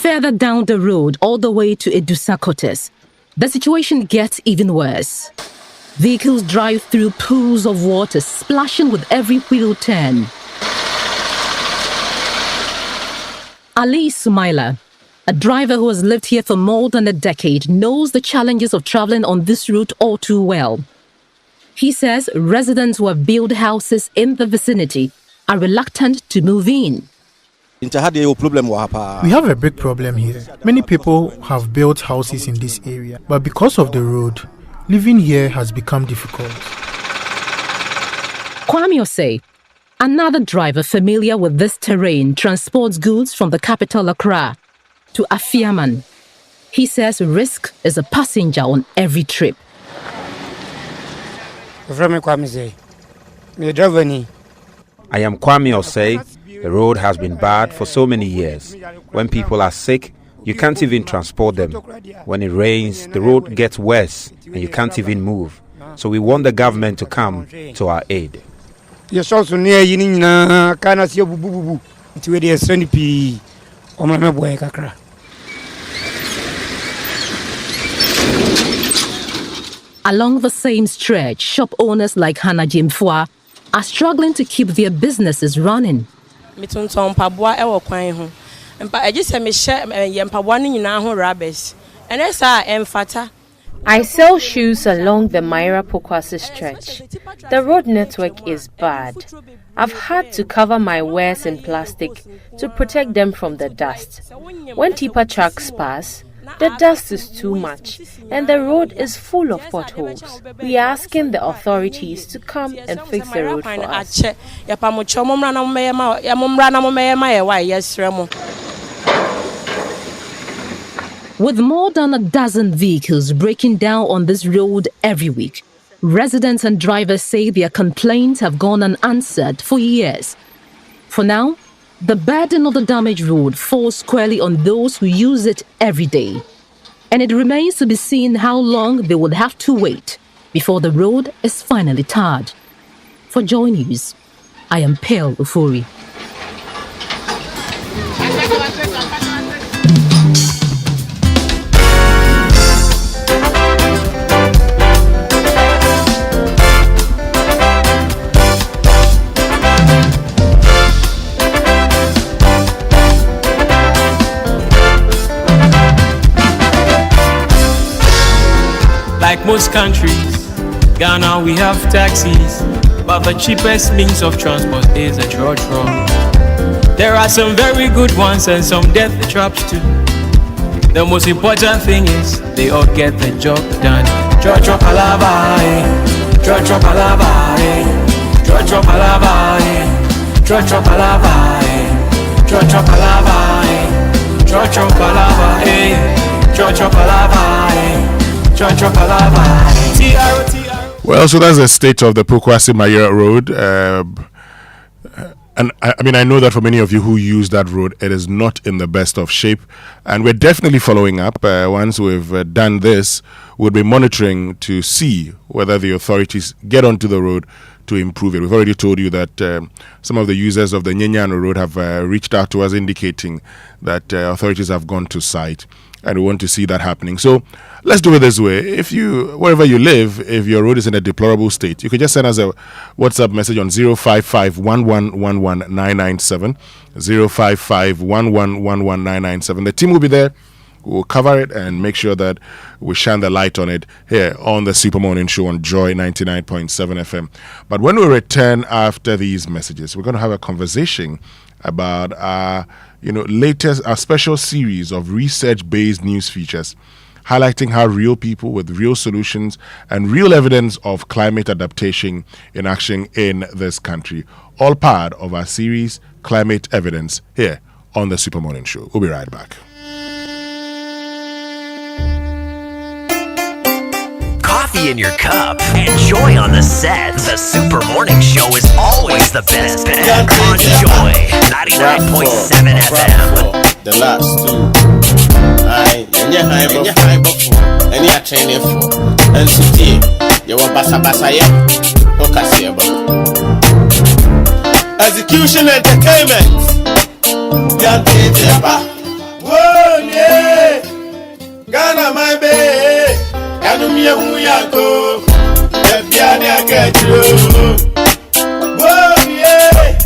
Further down the road, all the way to Edusa Quarters, the situation gets even worse. Vehicles drive through pools of water, splashing with every wheel turn. Ali Sumaila, a driver who has lived here for more than a decade, knows the challenges of traveling on this route all too well. He says residents who have built houses in the vicinity are reluctant to move in. We have a big problem here. Many people have built houses in this area, but because of the road, living here has become difficult. Kwame Osei, another driver familiar with this terrain, transports goods from the capital Accra to Afiaman. He says risk is a passenger on every trip. I am Kwame Osei. The road has been bad for so many years. When people are sick, you can't even transport them. When it rains, the road gets worse and you can't even move. So we want the government to come to our aid. Along the same stretch, shop owners like Hannah Jimfua are struggling to keep their businesses running. I sell shoes along the Mayera Pokuase stretch. The road network is bad. I've had to cover my wares in plastic to protect them from the dust. When tipper trucks pass, the dust is too much and the road is full of potholes. We are asking the authorities to come and fix the road for us. With more than a dozen vehicles breaking down on this road every week, residents and drivers say their complaints have gone unanswered for years. For now, the burden of the damaged road falls squarely on those who use it every day. And it remains to be seen how long they would have to wait before the road is finally tarred. For Joy News, I am Pearl Ufori. Like most countries, Ghana we have taxis, but the cheapest means of transport is a trotro. There are some very good ones and some death traps too. The most important thing is they all get the job done. Trotro palava, trotro palava, trotro palava, trotro palava, trotro palava, trotro palava, trotro palava. Well, so that's the state of the Pokuase-Mayera road. And I know that for many of you who use that road, it is not in the best of shape. And we're definitely following up. Once we've done this, we'll be monitoring to see whether the authorities get onto the road to improve it. We've already told you that some of the users of the Nyenyano road have reached out to us indicating that authorities have gone to site. And we want to see that happening. So let's do it this way. If you, wherever you live, if your road is in a deplorable state, you can just send us a WhatsApp message on 055-1111-997, 055-1111-997. The team will be there. We'll cover it and make sure that we shine the light on it here on the Super Morning Show on Joy 99.7 FM. But when we return after these messages, we're going to have a conversation about our latest special series of research-based news features highlighting how real people with real solutions and real evidence of climate adaptation in action in this country. All part of our series, Climate Evidence, here on the Super Morning Show. We'll be right back. Coffee in your cup and joy on the set. The Super Morning Show is always the best. On Joy 99.7 FM. The last two. Any high before, any training for, and Suti, you were Basa, Execution Entertainment. Whoa, yeah, Ghana, my baby, Ganumia Huyako, Epiania Gajo. Whoa, yeah,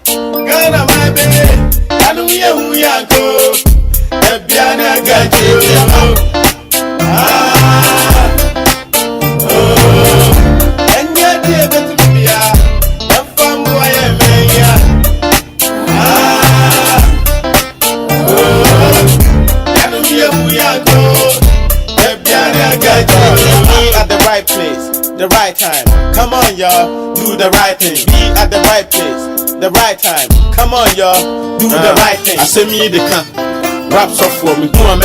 Ghana, my baby, Ganumia Huyako. Epiana got you. And yet, dear, but to be a farm boy, Epiana got you. Be at the right place, the right time. Come on, y'all, do the right thing. Be at the right place, the right time. Come on, y'all, do the right thing. I say me the camp. Raps off for me, who am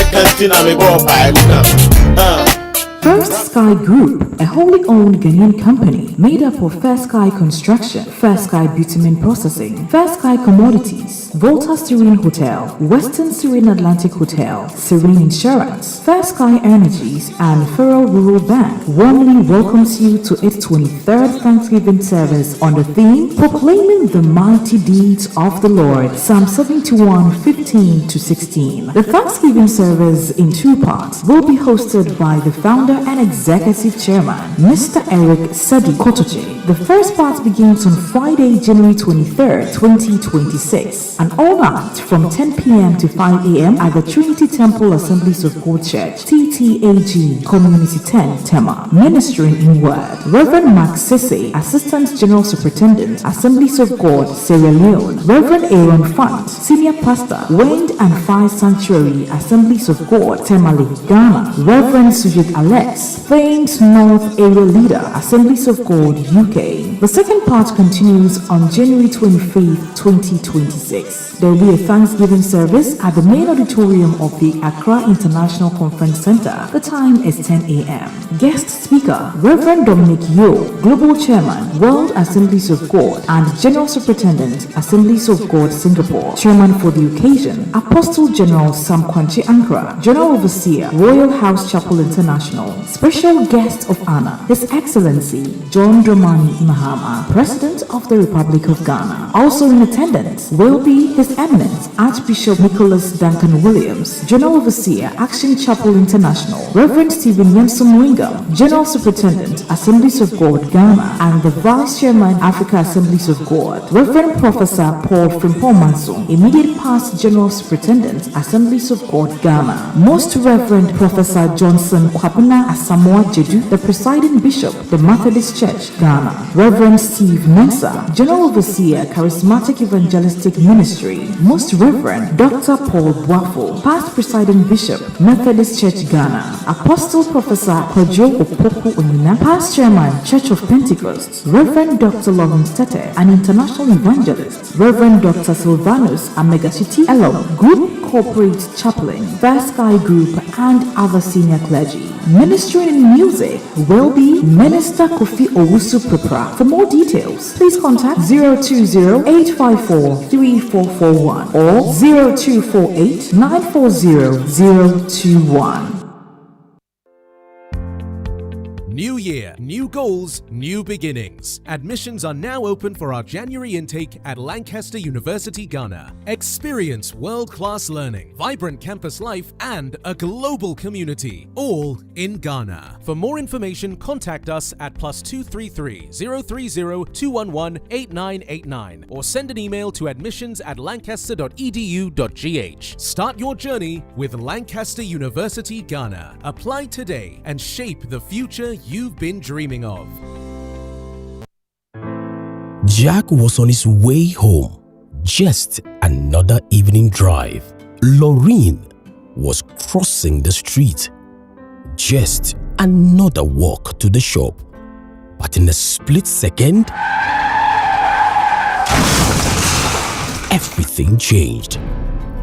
First Sky Group, a wholly owned Ghanaian company made up of First Sky Construction, First Sky Bitumen Processing, First Sky Commodities, Volta Serene Hotel, Western Serene Atlantic Hotel, Serene Insurance, First Sky Energies, and Federal Rural Bank warmly welcomes you to its 23rd Thanksgiving service on the theme Proclaiming the Mighty Deeds of the Lord, Psalm 71:15-16. The Thanksgiving service in two parts will be hosted by the founder and executive chairman, Mr. Eric Sadi Kotoche. The first part begins on Friday, January 23rd, 2026, and all night from 10 p.m. to 5 a.m. at the Trinity Temple Assemblies of God Church, TTAG, Community 10, Tema. Ministering in word, Reverend Mark Sese, Assistant General Superintendent, Assemblies of God, Sierra Leone. Reverend Aaron Fant, Senior Pastor, Wind and Fire Sanctuary, Assemblies of God, Temale, Ghana. Reverend Sujit Alex, famed North Area Leader, Assemblies of God, UK. The second part continues on January 25th, 2026. There will be a Thanksgiving service at the main auditorium of the Accra International Conference Center. The time is 10 a.m. Guest speaker, Reverend Dominic Yo, Global Chairman, World Assemblies of God, and General Superintendent, Assemblies of God, Singapore. Chairman for the occasion, Apostle General Sam Kwanche Ankara, General Overseer, Royal House Chapel International. Special guest of honor, His Excellency John Dramani Mahama, President of the Republic of Ghana. Also in attendance will be His Eminence Archbishop Nicholas Duncan Williams, General Overseer, Action Chapel International, Reverend Stephen Yemsom Wingam, General Superintendent, Assemblies of God, Ghana, and the Vice Chairman, Africa Assemblies of God, Reverend Professor Paul Frimpong Manson, Immediate Past General Superintendent, Assemblies of God, Ghana, Most Reverend Professor Johnson Kwabena Asamoah Jedu, the Presiding Bishop, the Methodist Church, Ghana, Reverend Steve Mensah, General Overseer, Charismatic Evangelistic Ministry, Most Reverend Dr. Paul Boafo, Past Presiding Bishop, Methodist Church, Ghana, Apostle Professor Kojo Onina, Past Chairman, Church of Pentecost, Reverend Dr. Lawrence Tete, an international evangelist, Reverend Dr. Silvanus Amegashiti Elom, Group Corporate Chaplain, First Sky Group, and other senior clergy. Ministering in music will be Minister Kofi Owusu Prepra. For more details, please contact 020-854-3441 or 0248-940-021. New year, new goals, new beginnings. Admissions are now open for our January intake at Lancaster University, Ghana. Experience world-class learning, vibrant campus life, and a global community, all in Ghana. For more information, contact us at +233 030 211 8989 or send an email to admissions@lancaster.edu.gh. Start your journey with Lancaster University, Ghana. Apply today and shape the future you've been dreaming of. Jack was on his way home just another evening drive. Laureen was crossing the street. Just another walk to the shop. But in a split second, everything changed.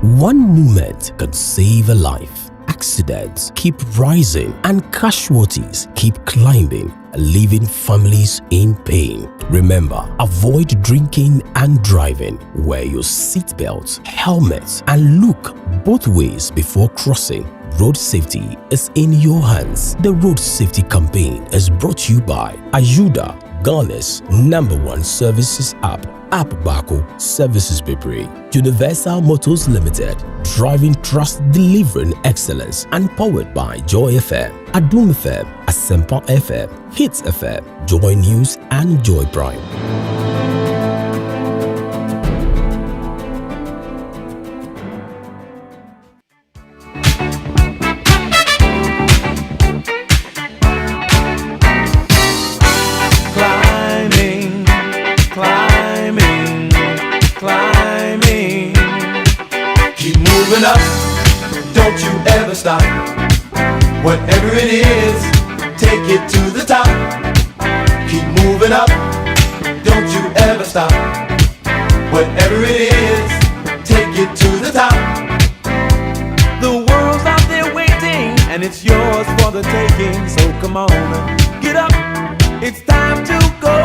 One moment could save a life. Accidents keep rising and casualties keep climbing, leaving families in pain. Remember, avoid drinking and driving. Wear your seatbelts, helmets, and look both ways before crossing. Road safety is in your hands. The Road Safety Campaign is brought to you by Ayuda, Ghana's #1 services app. App Bako Services Bebre, Universal Motors Limited, driving trust, delivering excellence, and powered by Joy FM, Adum FM, Asempa FM, Hits FM, Joy News, and Joy Prime. Up, don't you ever stop. Whatever it is, take it to the top. Keep moving up, don't you ever stop. Whatever it is, take it to the top. The world's out there waiting, and it's yours for the taking. So come on, get up, it's time to go.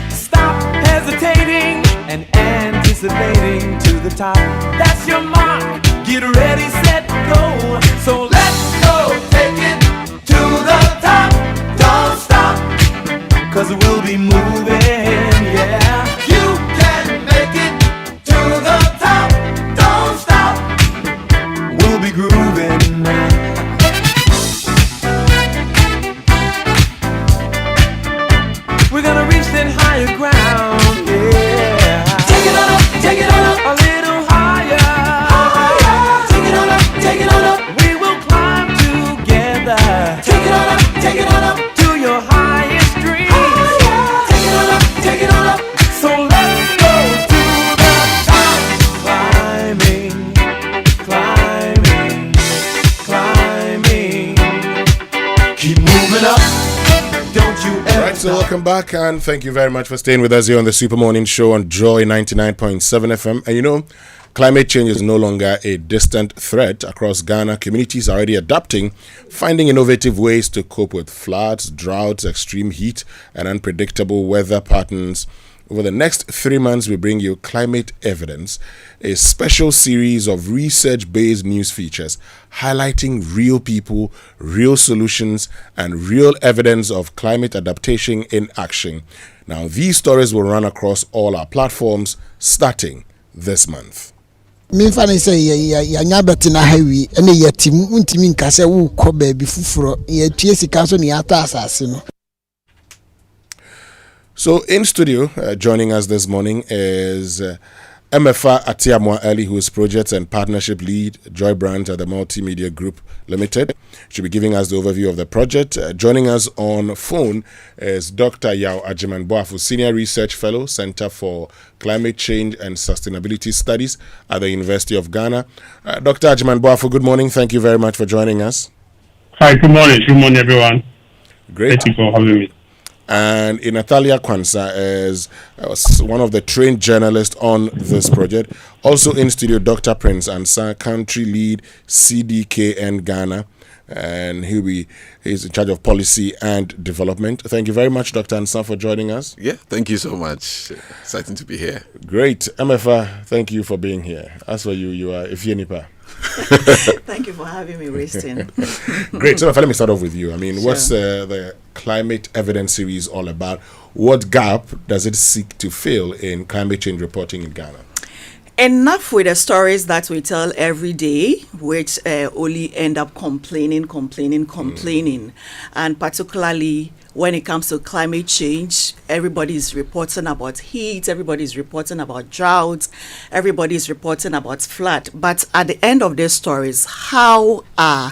Stop hesitating and anticipating to the top. That's your mark. Get ready, set, go. So let's go, take it to the top. Don't stop, 'cause we'll be moving, yeah. You can make it to the top. Don't stop, we'll be grooving. We're gonna reach that higher ground, yeah. Take it on up, take it on up. A little higher. Take it on up, we will climb together. Take it on up to your highest dreams. Take it on up, so let's go to the top. Climbing, climbing, climbing. Keep moving up, don't you ever Right, so welcome back and thank you very much for staying with us here on the Super Morning Show on Joy 99.7 FM. And you know, climate change is no longer a distant threat. Across Ghana, communities are already adapting, finding innovative ways to cope with floods, droughts, extreme heat, and unpredictable weather patterns. Over the next 3 months, we bring you Climate Evidence, a special series of research-based news features highlighting real people, real solutions, and real evidence of climate adaptation in action. Now, these stories will run across all our platforms starting this month. Memfa ne sɛ yɛanya bɛte na hawi ɛne yɛtim ntimi nka sɛ wokɔ baabi foforɔ yɛtue sika so ne yɛata asase no. So in studio, joining us this morning is Emefa Amoah Ali, who is Projects and Partnership Lead, Joy Brand at the Multimedia Group Limited. She'll be giving us the overview of the project. Joining us on phone is Dr. Yao Ajiman-Boafo, Senior Research Fellow, Center for Climate Change and Sustainability Studies at the University of Ghana. Dr. Ajiman-Boafo, good morning. Thank you very much for joining us. Hi, good morning. Good morning, everyone. Great. Thank you for having me. And Natalia Kwanzaa is one of the trained journalists on this project. Also in studio, Dr. Prince Ansah, Country Lead, CDKN Ghana, and he's in charge of policy and development. Thank you very much, Dr. Ansah, for joining us. Yeah, thank you so much. Exciting to be here. Great. MFA, thank you for being here. As for you are Ifienipa. Thank you for having me, Winston. Great. So let me start off with you. I mean, what's the Climate Evidence Series all about? What gap does it seek to fill in climate change reporting in Ghana? Enough with the stories that we tell every day, which only end up complaining. And particularly when it comes to climate change, everybody's reporting about heat, everybody's reporting about droughts, everybody's reporting about flood. But at the end of these stories, how are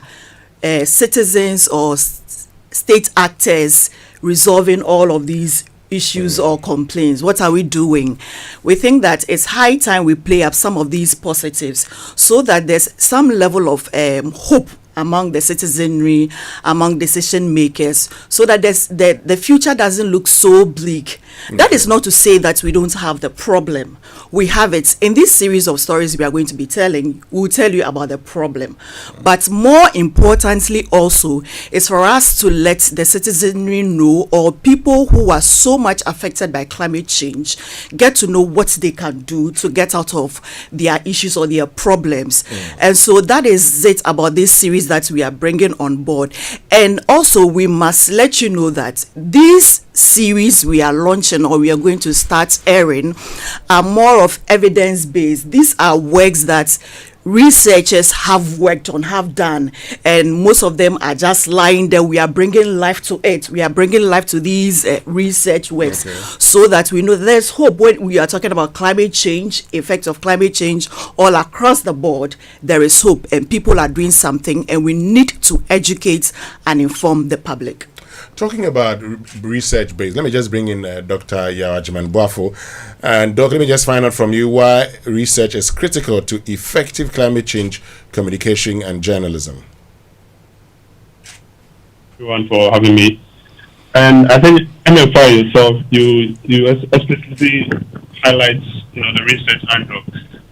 citizens or state actors resolving all of these issues or complaints? What are we doing? We think that it's high time we play up some of these positives so that there's some level of hope among the citizenry, among decision makers, so that the future doesn't look so bleak. That is not to say that we don't have the problem. We have it. In this series of stories we are going to be telling, we'll tell you about the problem. But more importantly also is for us to let the citizenry know, or people who are so much affected by climate change, get to know what they can do to get out of their issues or their problems. And so that is it about this series that we are bringing on board. And also we must let you know that these series we are launching, or we are going to start airing, are more of evidence-based. These are works that researchers have worked on, have done, and most of them are just lying there. We are bringing life to it. We are bringing life to these research works, so that we know there's hope. When we are talking about climate change, effects of climate change all across the board, there is hope, and people are doing something, and we need to educate and inform the public. Talking about research-based, let me just bring in Dr. Yawajiman Boafo. And Doc, let me just find out from you why research is critical to effective climate change communication and journalism. Everyone for having me. And I think MFI yourself, you explicitly highlight the research angle.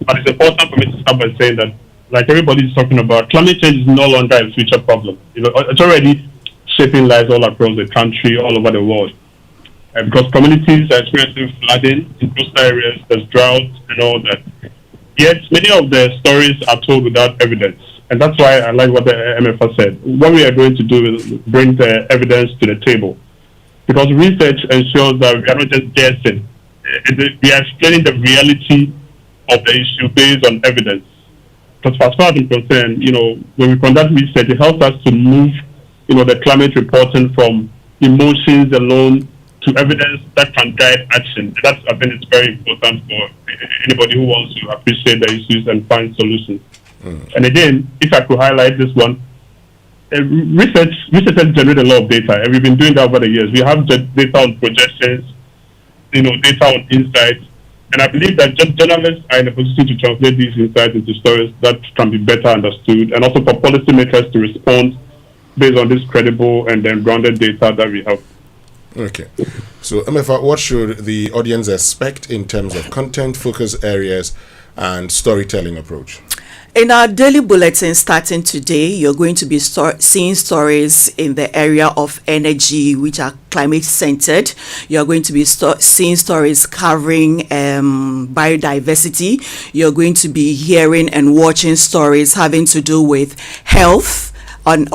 But it's important for me to start by saying that, like everybody's talking about, climate change is no longer a future problem. It's already shaping lives all across the country, all over the world. Because communities are experiencing flooding in coastal areas, there's drought and all that. Yet, many of the stories are told without evidence. And that's why I like what the MFA said. What we are going to do is bring the evidence to the table. Because research ensures that we are not just guessing. We are explaining the reality of the issue based on evidence. Because as far as I'm concerned, when we conduct research, it helps us to move the climate reporting from emotions alone to evidence that can guide action. That's, I think, it's very important for anybody who wants to appreciate the issues and find solutions. And again, if I could highlight this one, researchers generate a lot of data, and we've been doing that over the years. We have data on projections, data on insights, and I believe that journalists are in a position to translate these insights into stories that can be better understood, and also for policymakers to respond based on this credible and then grounded data that we have. Okay. So, MFA, what should the audience expect in terms of content, focus areas, and storytelling approach? In our daily bulletin starting today, you're going to be seeing stories in the area of energy, which are climate-centered. You're going to be seeing stories covering biodiversity. You're going to be hearing and watching stories having to do with health, and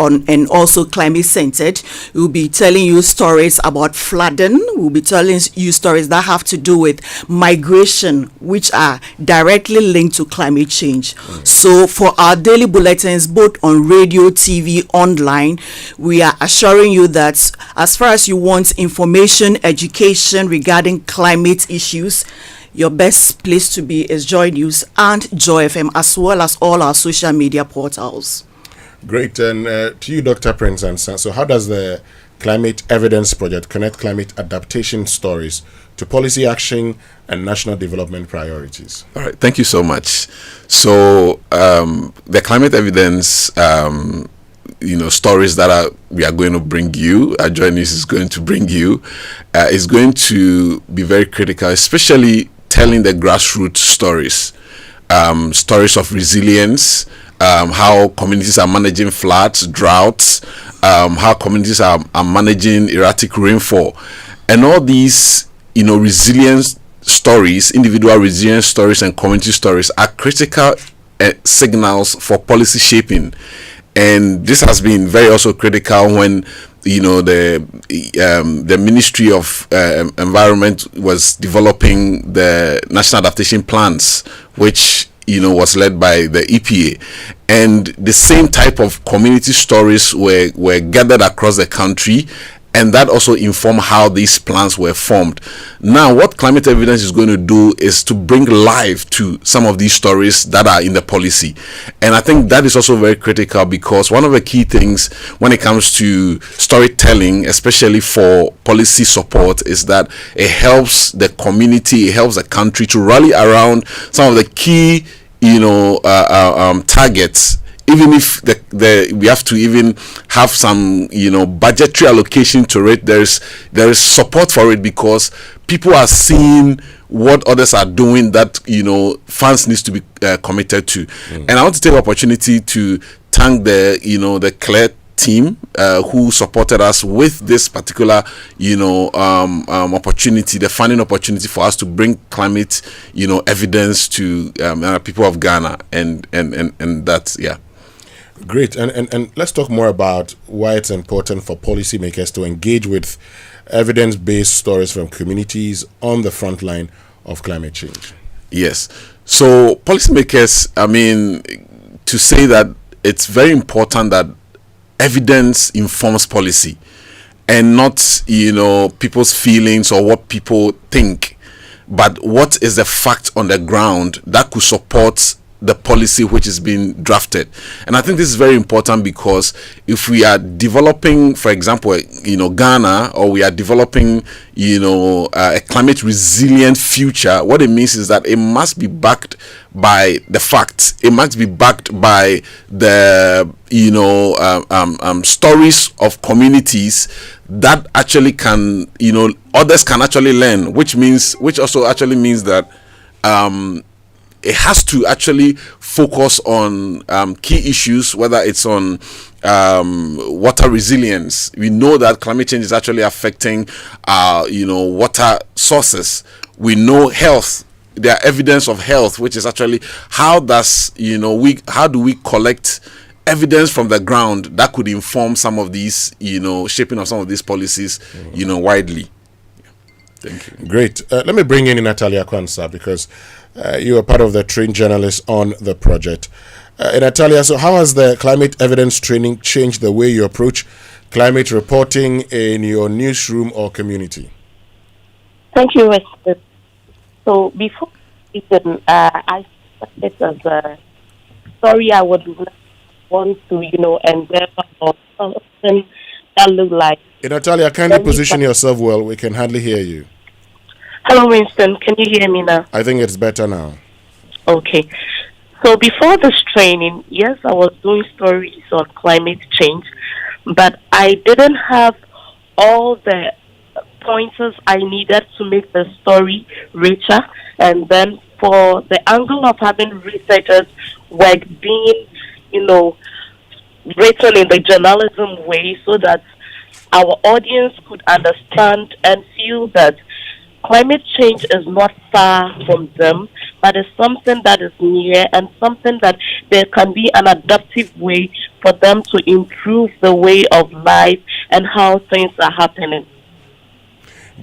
also climate-centered. We'll be telling you stories about flooding. We'll be telling you stories that have to do with migration, which are directly linked to climate change. So for our daily bulletins, both on radio, TV, online, we are assuring you that as far as you want information, education regarding climate issues, your best place to be is Joy News and Joy FM, as well as all our social media portals. Great. And to you, Dr. Prince and Son. So how does the Climate Evidence Project connect climate adaptation stories to policy action and national development priorities? All right. Thank you so much. So the Climate Evidence stories that we are going to bring you, Joy News is going to bring you, is going to be very critical, especially telling the grassroots stories, stories of resilience, how communities are managing floods, droughts, how communities are managing erratic rainfall, and all these, resilience stories, individual resilience stories and community stories are critical signals for policy shaping. And this has been very also critical when the Ministry of Environment was developing the national adaptation plans, which was led by the EPA, and the same type of community stories were gathered across the country and that also inform how these plans were formed. Now, what climate evidence is going to do is to bring life to some of these stories that are in the policy. And I think that is also very critical, because one of the key things when it comes to storytelling, especially for policy support, is that it helps the community, it helps the country to rally around some of the key, targets. Even if we have to even have some budgetary allocation to it, there is support for it, because people are seeing what others are doing that funds needs to be committed to. And I want to take the opportunity to thank the Claire team who supported us with this particular opportunity, the funding opportunity for us to bring climate evidence to people of Ghana, and that's Great. And let's talk more about why it's important for policymakers to engage with evidence-based stories from communities on the front line of climate change. Yes. So policymakers, to say that it's very important that evidence informs policy and not, people's feelings or what people think, but what is the fact on the ground that could support the policy which is being drafted. And I think this is very important, because if we are developing, for example, Ghana, or we are developing, a climate resilient future, what it means is that it must be backed by the facts. It must be backed by the stories of communities that actually can, others can actually learn, which also actually means that it has to actually focus on key issues, whether it's on water resilience. We know that climate change is actually affecting water sources. We know health. There are evidence of health, which is actually how do we collect evidence from the ground that could inform some of these, shaping of some of these policies, widely. Thank you. Great. Let me bring in Natalia Kwanzaa, because you are part of the trained journalists on the project. Natalia, so how has the climate evidence training changed the way you approach climate reporting in your newsroom or community? Thank you, Winston. So before I started as a story I would want to, endeavor or something that look like. Natalia, kindly position yourself well. We can hardly hear you. Hello, Winston. Can you hear me now? I think it's better now. Okay. So before this training, yes, I was doing stories on climate change, but I didn't have all the pointers I needed to make the story richer. And then for the angle of having researchers work being, written in the journalism way, so that our audience could understand and feel that climate change is not far from them, but it's something that is near, and something that there can be an adaptive way for them to improve the way of life and how things are happening.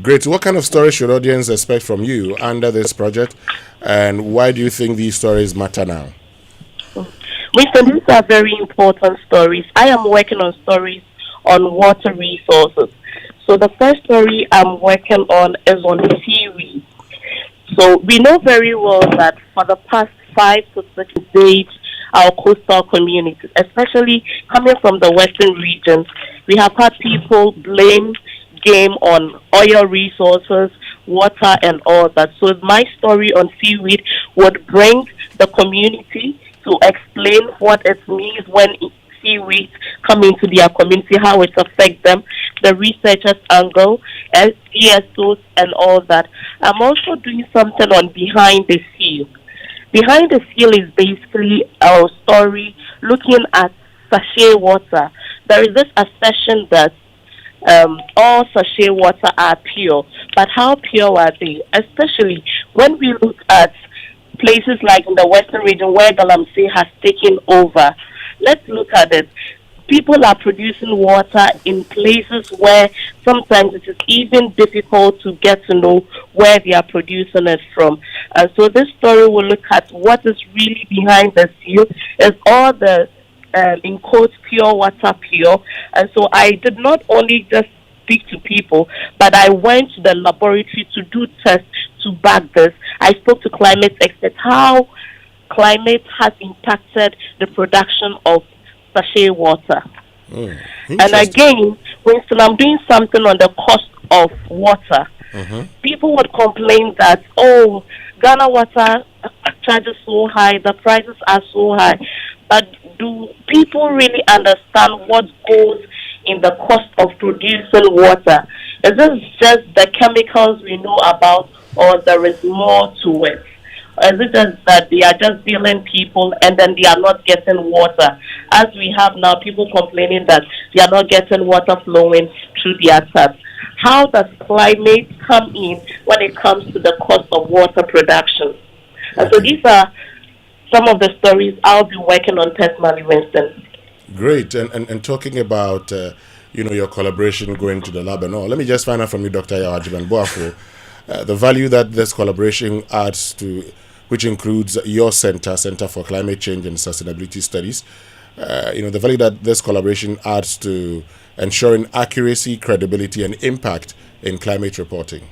Great. What kind of stories should audience expect from you under this project, and why do you think these stories matter now? Winston, these are very important stories. I am working on stories on water resources. So the first story I'm working on is on seaweed. So we know very well that for the past 5 to 6 days, our coastal communities, especially coming from the western regions, we have had people blame game on oil resources, water, and all that. So my story on seaweed would bring the community to explain what it means when seaweed come into their community, how it affects them, the researchers' angle, CSOs, and all that. I'm also doing something on Behind the Seal. Behind the Seal is basically our story looking at sachet water. There is this assertion that all sachet water are pure, but how pure are they? Especially when we look at places like in the western region where Galamsey has taken over. Let's look at it. People are producing water in places where sometimes it is even difficult to get to know where they are producing it from. And so this story will look at what is really behind the seal. Is all the, in quotes, pure water pure. And so I did not only just speak to people, but I went to the laboratory to do tests to back this. I spoke to climate experts how climate has impacted the production of sachet water. And again, Winston, I'm doing something on the cost of water. People would complain that, oh, Ghana water charges so high, the prices are so high. But do people really understand what goes in the cost of producing water? Is this just the chemicals we know about, or there is more to it? Or is it just that they are just billing people and then they are not getting water? As we have now, people complaining that they are not getting water flowing through their taps. How does climate come in when it comes to the cost of water production? And so these are some of the stories I'll be working on personally, Winston. Great. And talking about, your collaboration going to the lab and all, let me just find out from you, Dr. Yawajiban Boafo, the value that this collaboration adds to, which includes your Center for Climate Change and Sustainability Studies, the value that this collaboration adds to ensuring accuracy, credibility, and impact in climate reporting.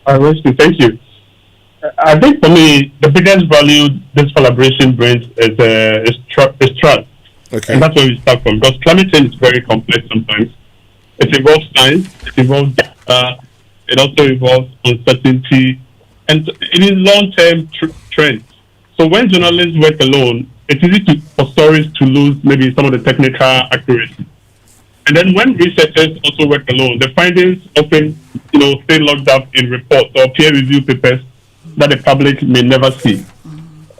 Winston, thank you. I think for me, the biggest value this collaboration brings is trust. Okay. And that's where we start from, because climate change is very complex sometimes. It involves science, it involves data, it also involves uncertainty, and it is long-term trends. So when journalists work alone, it's easy for stories to lose maybe some of the technical accuracy. And then when researchers also work alone, the findings often, stay locked up in reports or peer-reviewed papers that the public may never see.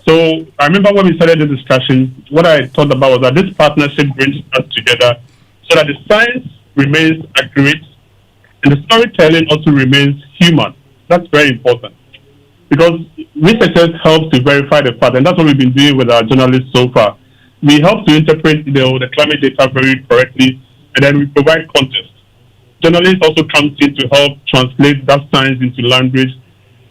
So I remember when we started the discussion, what I thought about was that this partnership brings us together so that the science remains accurate and the storytelling also remains human. That's very important, because researchers help to verify the fact, and that's what we've been doing with our journalists so far. We help to interpret the climate data very correctly, and then we provide context. Journalists also come in to help translate that science into language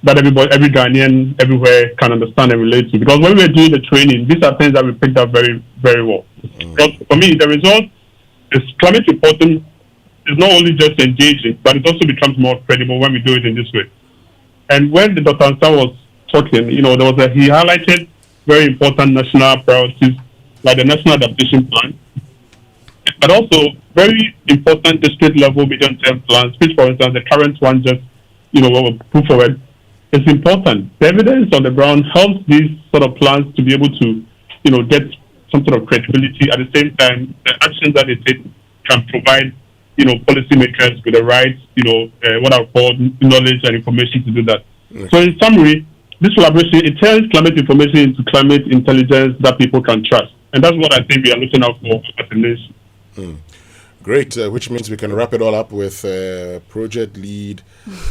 that every Ghanaian everywhere can understand and relate to. Because when we were doing the training, these are things that we picked up very, very well. Because for me, the result is climate reporting is not only just engaging, but it also becomes more credible when we do it in this way. And when the Dr. Ansan was talking, he highlighted very important national priorities like the National Adaptation Plan, but also very important district level medium-term plans, which, for instance, the current one just, we put forward. It's important. The evidence on the ground helps these sort of plans to be able to, get some sort of credibility. At the same time, the actions that they take can provide, policymakers with the right, what I call knowledge and information to do that. Okay. So in summary, this collaboration, it turns climate information into climate intelligence that people can trust. And that's what I think we are looking out for as a nation. Great, which means we can wrap it all up with project lead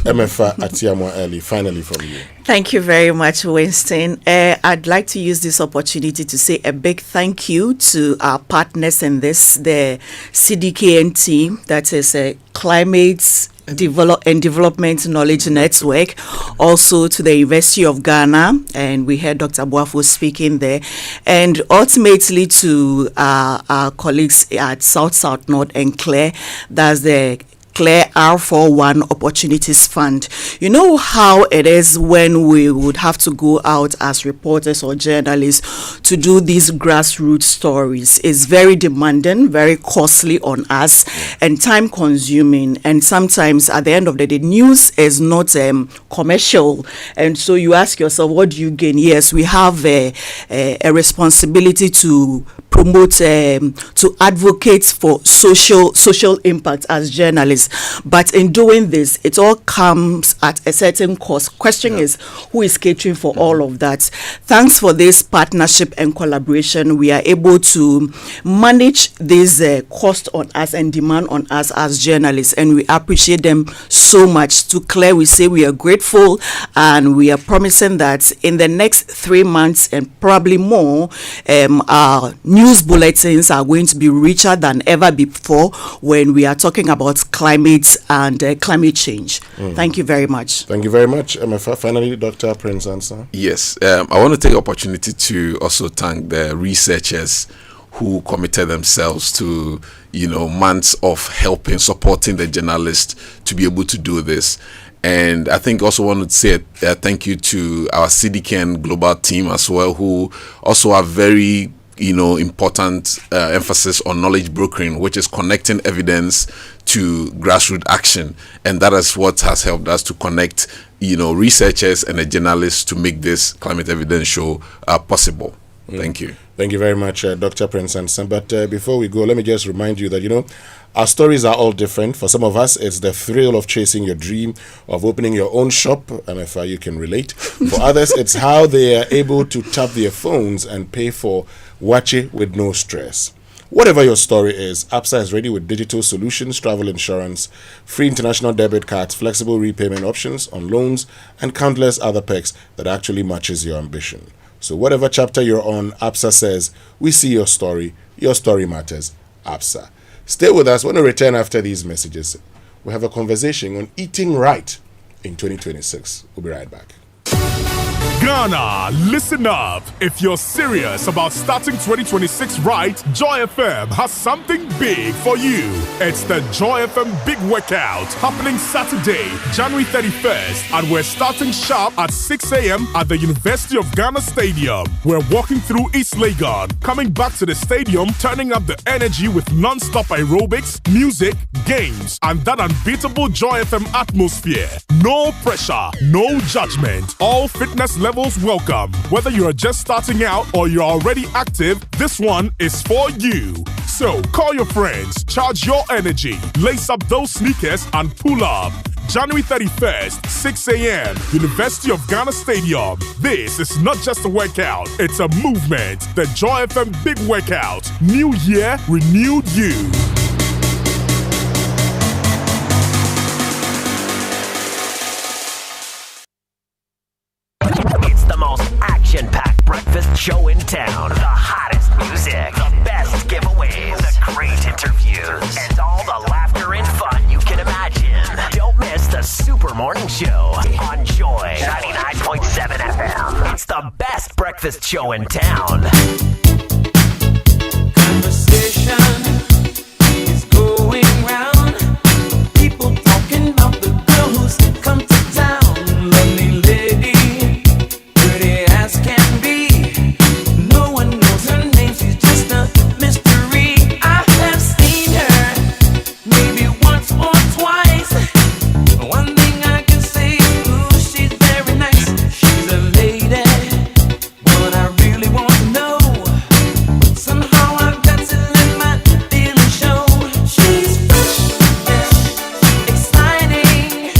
MFA Amoah Early, finally from you. Thank you very much, Winston. I'd like to use this opportunity to say a big thank you to our partners in this, the CDKN team, that is Climate Development Knowledge Network, also to the University of Ghana, and we heard Dr. Boafo speaking there, and ultimately to our colleagues at South North and Clare, that's the Clare R41 Opportunities Fund. You know how it is when we would have to go out as reporters or journalists to do these grassroots stories. It's very demanding, very costly on us, and time consuming. And sometimes at the end of the day, news is not commercial. And so you ask yourself, what do you gain? Yes, we have a responsibility to promote, to advocate for social impact as journalists. But in doing this, it all comes at a certain cost. Question is, who is catering for all of that? Thanks for this partnership and collaboration, we are able to manage this cost on us and demand on us as journalists, and we appreciate them so much. To Claire, we say we are grateful, and we are promising that in the next 3 months and probably more, our news bulletins are going to be richer than ever before when we are talking about climate and climate change. Thank you very much. Thank you very much, MFA. Finally, Dr. Prince Ansan. Yes, I want to take the opportunity to also thank the researchers who committed themselves to, months of helping, supporting the journalist to be able to do this. And I think also want to say thank you to our CDK and global team as well, who also have very important emphasis on knowledge brokering, which is connecting evidence to grassroots action. And that is what has helped us to connect, researchers and the journalists to make this climate evidence show possible. Thank you. Thank you very much, Dr. Prince Anson. But before we go, let me just remind you that, our stories are all different. For some of us, it's the thrill of chasing your dream of opening your own shop. MFI, you can relate. For others, it's how they are able to tap their phones and pay for Wache with no stress. Whatever your story is, ABSA is ready with digital solutions, travel insurance, free international debit cards, flexible repayment options on loans, and countless other perks that actually matches your ambition. So whatever chapter you're on, ABSA says, we see your story matters, ABSA. Stay with us. When we return after these messages, we have a conversation on eating right in 2026. We'll be right back. Ghana, listen up. If you're serious about starting 2026 right, Joy FM has something big for you. It's the Joy FM Big Workout happening Saturday, January 31st, and we're starting sharp at 6 a.m. at the University of Ghana Stadium. We're walking through East Legon, coming back to the stadium, turning up the energy with non-stop aerobics, music, games, and that unbeatable Joy FM atmosphere. No pressure, no judgment. All fitness levels welcome. Whether you are just starting out or you're already active, this one is for you. So call your friends, charge your energy, lace up those sneakers and pull up. January 31st, 6 a.m., University of Ghana Stadium. This is not just a workout, it's a movement. The Joy FM Big Workout. New year, renewed you. Action-packed breakfast show in town. The hottest music, the best giveaways, the great interviews, and all the laughter and fun you can imagine. Don't miss the Super Morning Show on Joy 99.7 FM. It's the best breakfast show in town. Conversation is going round. People talking about the girl who's come to town. Lovely lady. Can be. No one knows her name, she's just a mystery. I have seen her maybe once or twice. One thing I can say, ooh, she's very nice. She's a lady, but I really want to know. Somehow I've got to let my feelings show. She's fresh, exciting.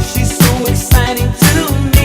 She's so exciting to me.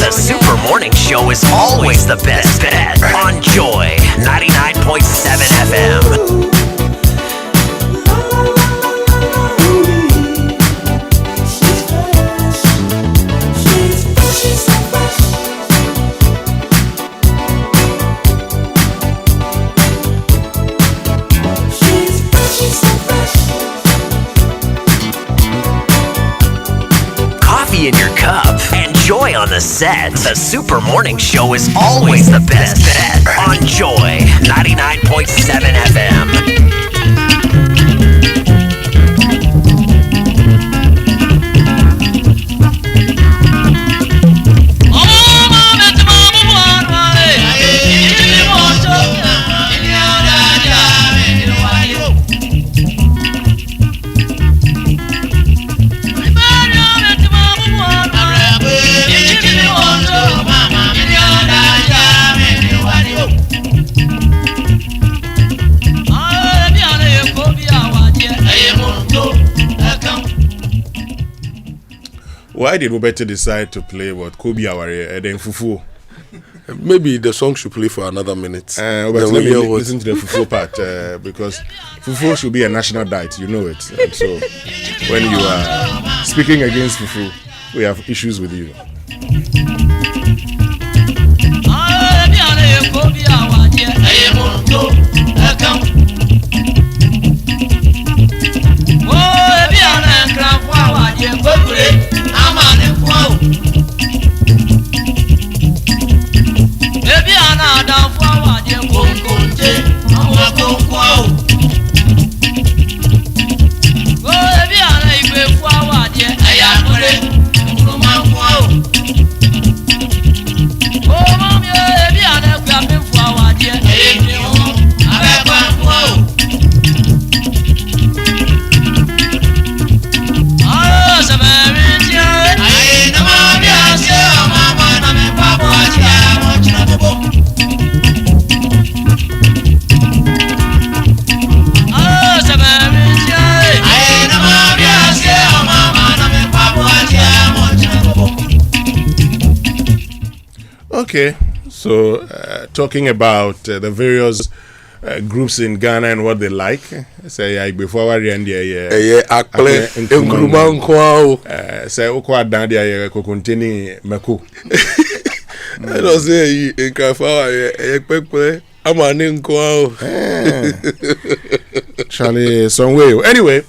The Super Morning Show is always the best bet on Joy 99.7 FM. In your cup and Joy on the set. The Super Morning Show is always the best bet on Joy 99.7 FM. Why did Roberto decide to play what Kobe Aware and then Fufu? Maybe the song should play for another minute. But let me listen to the Fufu part because Fufu should be a national diet, you know it. And so when you are speaking against Fufu, we have issues with you. Okay, so talking about the various groups in Ghana and what they like. Say before we end here, akple nkruma nkwa say okwa dan dia kokonteni mako. I don't say nkrafa ekpekpe amane nkwa. Charlie, some way. Anyway,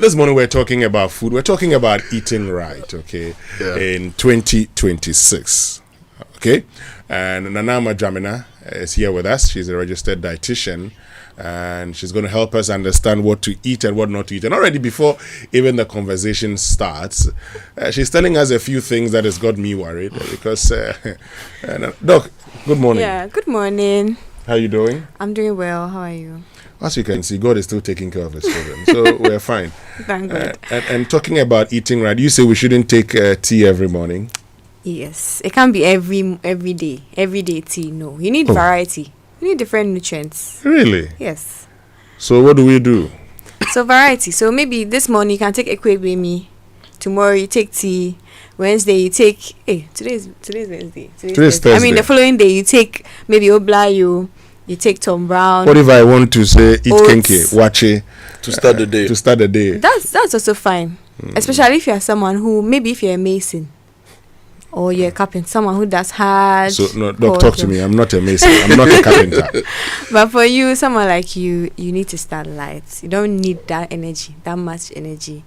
this morning we're talking about food. We're talking about eating right, okay? Yeah. In 2026. Okay, and Nanama Jamina is here with us. She's a registered dietitian, and she's going to help us understand what to eat and what not to eat. And already before even the conversation starts, she's telling us a few things that has got me worried because, Doc, good morning. Yeah, good morning. How you doing? I'm doing well. How are you? As you can see, God is still taking care of his children, so we're fine. Thank God. And talking about eating right, you say we shouldn't take tea every morning. Yes, it can't be every day tea. No, you need variety. You need different nutrients. Really? Yes. So what do we do? So variety. So maybe this morning you can take ekwebemi. Tomorrow you take tea. Wednesday you take. Today's Wednesday. Today's Thursday. I mean the following day you take maybe oblayo. You take Tom Brown. What if I want to say eat kenke, wache to start the day? To start the day. That's also fine. Especially if you are someone who maybe if you're a mason. Or you're a carpenter, someone who does hard. So, no, Doc, talk to me. I'm not a mason. I'm not a carpenter. But for you, someone like you need to start light. You don't need that energy, that much energy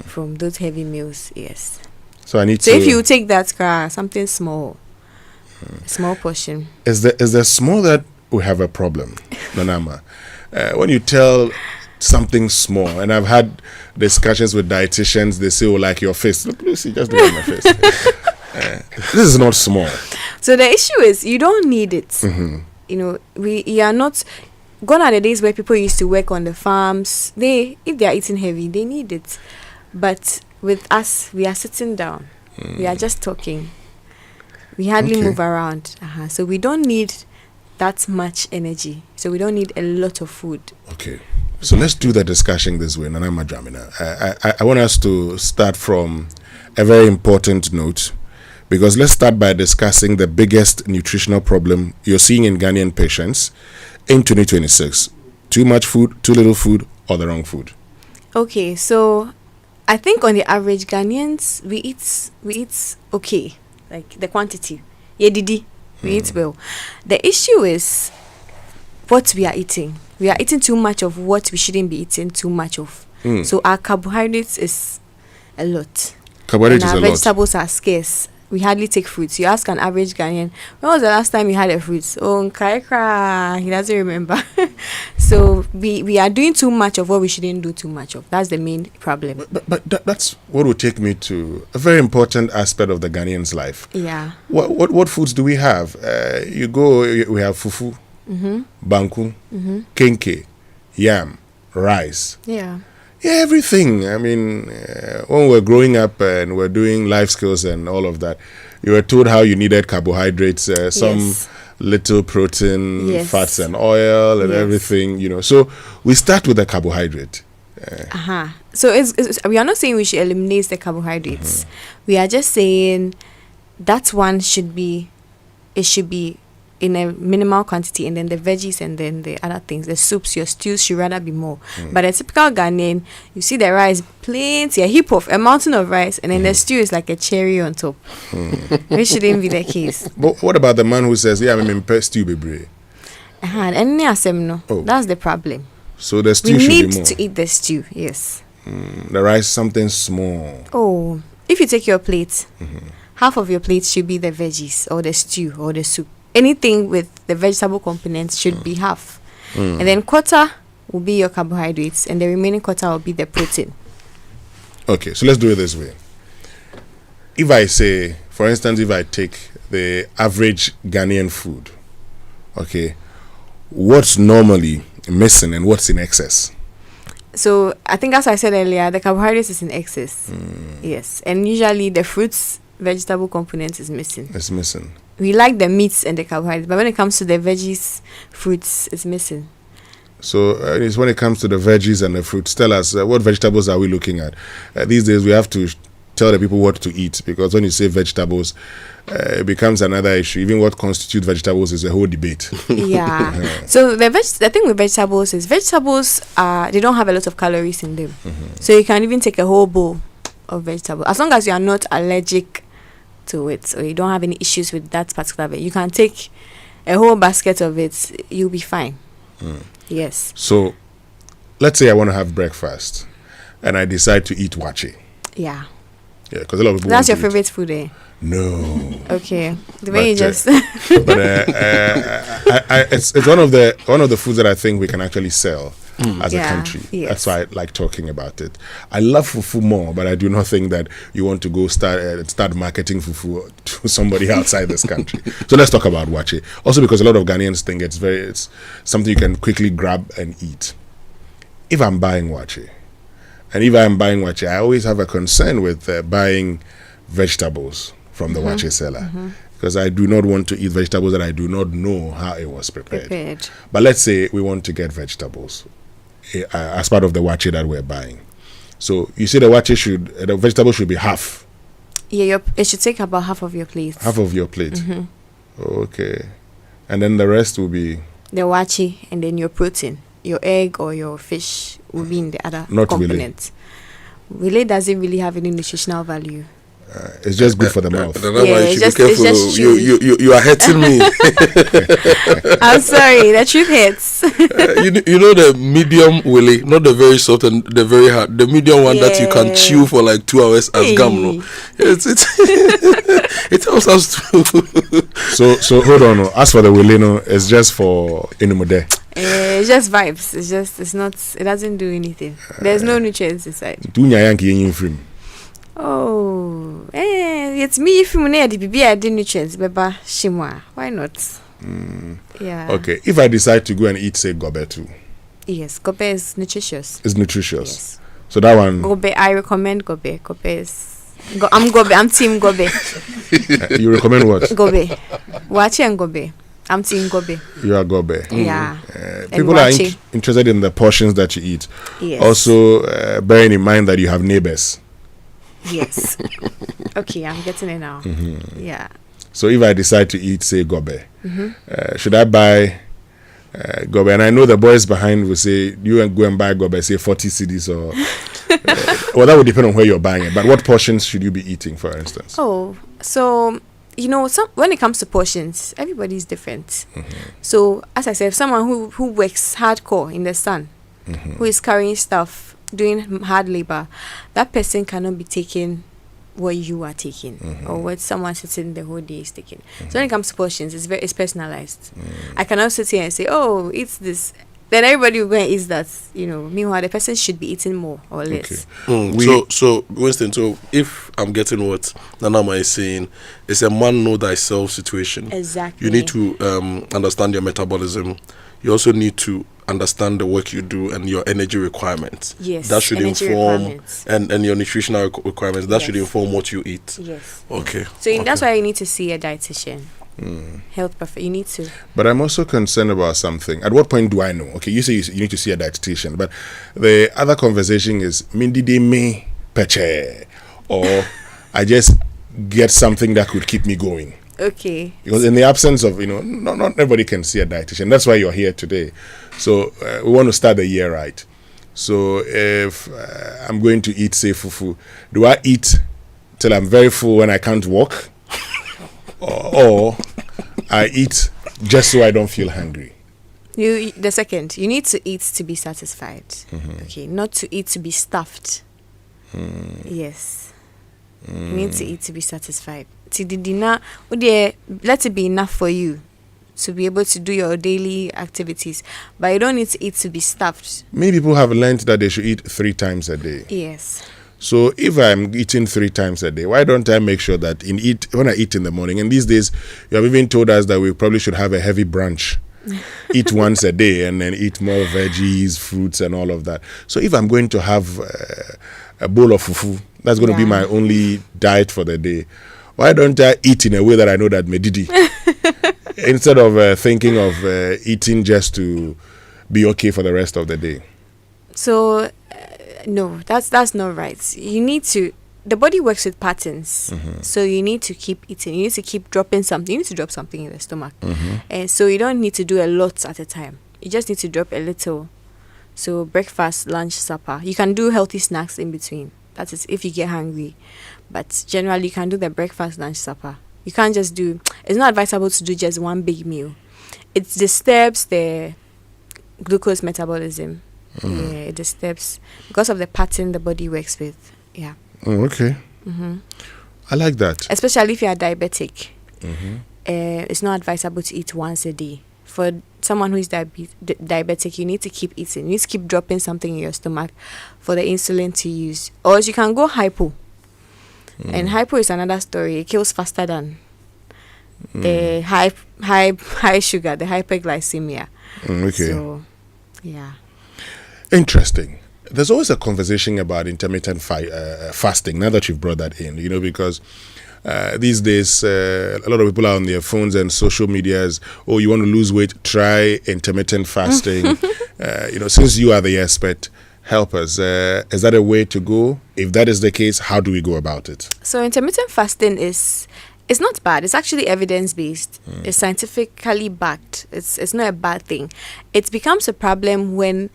from those heavy meals. Yes. So I need to. So if you take that something small, small portion. Is there small that we have a problem, Nanama? When you tell something small, and I've had discussions with dietitians, they say, "Oh, like your face." Look, Lucy, just look at my face. This is not small. So the issue is you don't need it. Mm-hmm. You know, we are not. Gone are the days where people used to work on the farms. If they are eating heavy, they need it. But with us, we are sitting down. We are just talking. We hardly move around. So we don't need that much energy. So we don't need a lot of food. Okay. So let's do the discussion this way, Nanama Jamina. I want us to start from a very important note, because let's start by discussing the biggest nutritional problem you're seeing in Ghanaian patients in 2026. Too much food, too little food, or the wrong food. Okay, so I think on the average Ghanaians, we eat okay, like the quantity. We eat well. The issue is what we are eating. We are eating too much of what we shouldn't be eating too much of. So our carbohydrates is a lot. Carbohydrates and is our a lot. Vegetables are scarce. we hardly take fruits. You ask an average Ghanaian, when was the last time you had a fruit? Oh, Nkaikra, he doesn't remember. So we are doing too much of what we shouldn't do too much of. That's the main problem. But that's what will take me to a very important aspect of the Ghanaian's life. Yeah. What foods do we have? We have fufu, banku, kenke, yam, rice. Yeah. Yeah, everything. I mean, when we're growing up and we're doing life skills and all of that, you were told how you needed carbohydrates, some little protein, fats and oil and everything, So we start with the carbohydrate. So we are not saying we should eliminate the carbohydrates. We are just saying that one should be in a minimal quantity, and then the veggies and then the other things, the soups, your stews should rather be more. But a typical Ghanaian, you see the rice, plenty, a heap of, a mountain of rice, and then the stew is like a cherry on top. Which shouldn't be the case. But what about the man who says, yeah, I'm in stew, baby? That's the problem. So the stew we should be more. We need to eat the stew, yes. The rice, something small. Oh, if you take your plate, half of your plate should be the veggies or the stew or the soup. Anything with the vegetable components should be half. And then quarter will be your carbohydrates, and the remaining quarter will be the protein. Okay, so let's do it this way. If I say, for instance, if I take the average Ghanaian food, okay, what's normally missing and what's in excess? So I think, as I said earlier, the carbohydrates is in excess. Yes, and usually the fruits, vegetable components is missing. It's missing. We like the meats and the carbohydrates, but when it comes to the veggies, fruits, it's missing. So it's when it comes to the veggies and the fruits, tell us what vegetables are we looking at? These days we have to tell the people what to eat, because when you say vegetables, it becomes another issue. Even what constitutes vegetables is a whole debate. Yeah. So the thing with vegetables is they don't have a lot of calories in them. So you can even take a whole bowl of vegetables, as long as you are not allergic to it, or you don't have any issues with that particular veg. You can take a whole basket of it, you'll be fine. Yes. So let's say I want to have breakfast and I decide to eat wache. Yeah, because a lot of people that's your favorite food, eh? No. Okay, the way you just it's one of the foods that I think we can actually sell as a country. Yes. That's why I like talking about it. I love fufu more, but I do not think that you want to go start marketing fufu to somebody outside this country. So let's talk about wache. Also, because a lot of Ghanaians think it's something you can quickly grab and eat. If I'm buying wache, I always have a concern with buying vegetables from the wache seller, because I do not want to eat vegetables that I do not know how it was prepared. But let's say we want to get vegetables as part of the wache that we're buying. So you say the vegetable should be half. Yeah, it should take about half of your plate. Half of your plate. Okay. And then the rest will be the wache, and then your protein, your egg or your fish will be in the other component. Really doesn't really have any nutritional value. It's just good for the mouth. You should be careful. You are hurting me. I'm sorry, the truth hurts. You know the medium willy, not the very soft and the very hard. The medium one that you can chew for like 2 hours as gum. No? It helps us to. So hold on. As for the willy, it's just for inimode. It's just vibes. It doesn't do anything. There's no nutrients inside. Oh, it's me if you need to be adding nutrients, beba shimwa. Why not? Yeah. Okay, if I decide to go and eat, say, gobe too. Yes, gobe is nutritious. It's nutritious. Yes. So that one. Gobe, I recommend gobe. Gobe is. I'm gobe. I'm team gobe. You recommend what? Gobe. Wache and gobe. I'm team gobe. You are gobe. Yeah. People are interested in the portions that you eat. Yes. Also, bearing in mind that you have neighbors. Yes. Okay, I'm getting it now. Yeah. So if I decide to eat, say, gobe, should I buy gobe? And I know the boys behind will say, you go and buy gobe, say 40 cedis or... well, that would depend on where you're buying it. But what portions should you be eating, for instance? Oh, so... when it comes to portions, everybody's different. So, as I said, someone who works hardcore in the sun, who is carrying stuff, doing hard labor, that person cannot be taking what you are taking or what someone sitting the whole day is taking. So when it comes to portions, it's personalized. I cannot sit here and say, oh, eat this. Then everybody will go and eat that. Meanwhile, the person should be eating more or less. So Winston, so if I'm getting what Nanama is saying, it's a man know thyself situation. Exactly. You need to understand your metabolism. You also need to understand the work you do and your energy requirements. Yes. That should inform and your nutritional requirements. That should inform what you eat. Yes. Okay. So that's why you need to see a dietitian. Health perfect. You need to. But I'm also concerned about something. At what point do I know? Okay, you say you need to see a dietitian, but the other conversation is Mindide me peche, or I just get something that could keep me going. Okay. Because in the absence of not everybody can see a dietitian. That's why you're here today. So we want to start the year right. So if I'm going to eat, say, fufu, do I eat till I'm very full when I can't walk? or I eat just so I don't feel hungry? The second, you need to eat to be satisfied. Okay, not to eat to be stuffed. Yes. You need to eat to be satisfied. Let it be enough for you to be able to do your daily activities, but you don't need to eat to be stuffed. Many people have learned that they should eat 3 times a day. Yes. So if I'm eating 3 times a day, why don't I make sure that when I eat in the morning, and these days you have even told us that we probably should have a heavy brunch. Eat once a day and then eat more veggies, fruits and all of that. So if I'm going to have a bowl of fufu, that's going to be my only diet for the day. Why don't I eat in a way that I know that medidi? Instead of thinking of eating just to be okay for the rest of the day. So no, that's not right. You need to. The body works with patterns, so you need to keep eating. You need to keep dropping something. You need to drop something in the stomach, and so you don't need to do a lot at a time. You just need to drop a little. So breakfast, lunch, supper. You can do healthy snacks in between. That is if you get hungry, but generally you can do the breakfast, lunch, supper. You can't just do. It's not advisable to do just one big meal. It disturbs the glucose metabolism. Yeah, it disturbs because of the pattern the body works with. Yeah. Oh, okay. I like that. Especially if you are diabetic. It's not advisable to eat once a day. For someone who is diabetic, you need to keep eating. You need to keep dropping something in your stomach for the insulin to use. Or else you can go hypo. And hypo is another story. It kills faster than the high sugar, the hyperglycemia. Okay. So, yeah. Interesting. There's always a conversation about intermittent fasting, now that you've brought that in, because these days a lot of people are on their phones and social medias. Oh, you want to lose weight? Try intermittent fasting. Since you are the expert, help us. Is that a way to go? If that is the case, how do we go about it? So intermittent fasting it's not bad. It's actually evidence-based. It's scientifically backed. It's not a bad thing. It becomes a problem when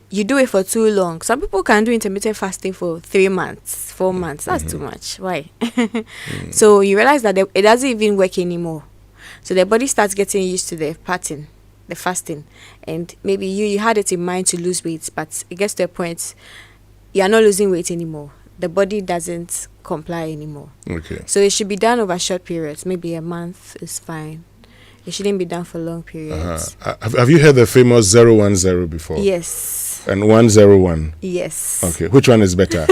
you do it for too long. Some people can do intermittent fasting for 3 months, 4 months. That's too much. Why? So you realize that it doesn't even work anymore. So the body starts getting used to the pattern, the fasting. And maybe you had it in mind to lose weight, but it gets to a point you are not losing weight anymore. The body doesn't comply anymore. Okay. So it should be done over short periods. Maybe a month is fine. It shouldn't be done for long periods. Have you heard the famous 010 before? Yes. And 101? Yes. Okay. Which one is better?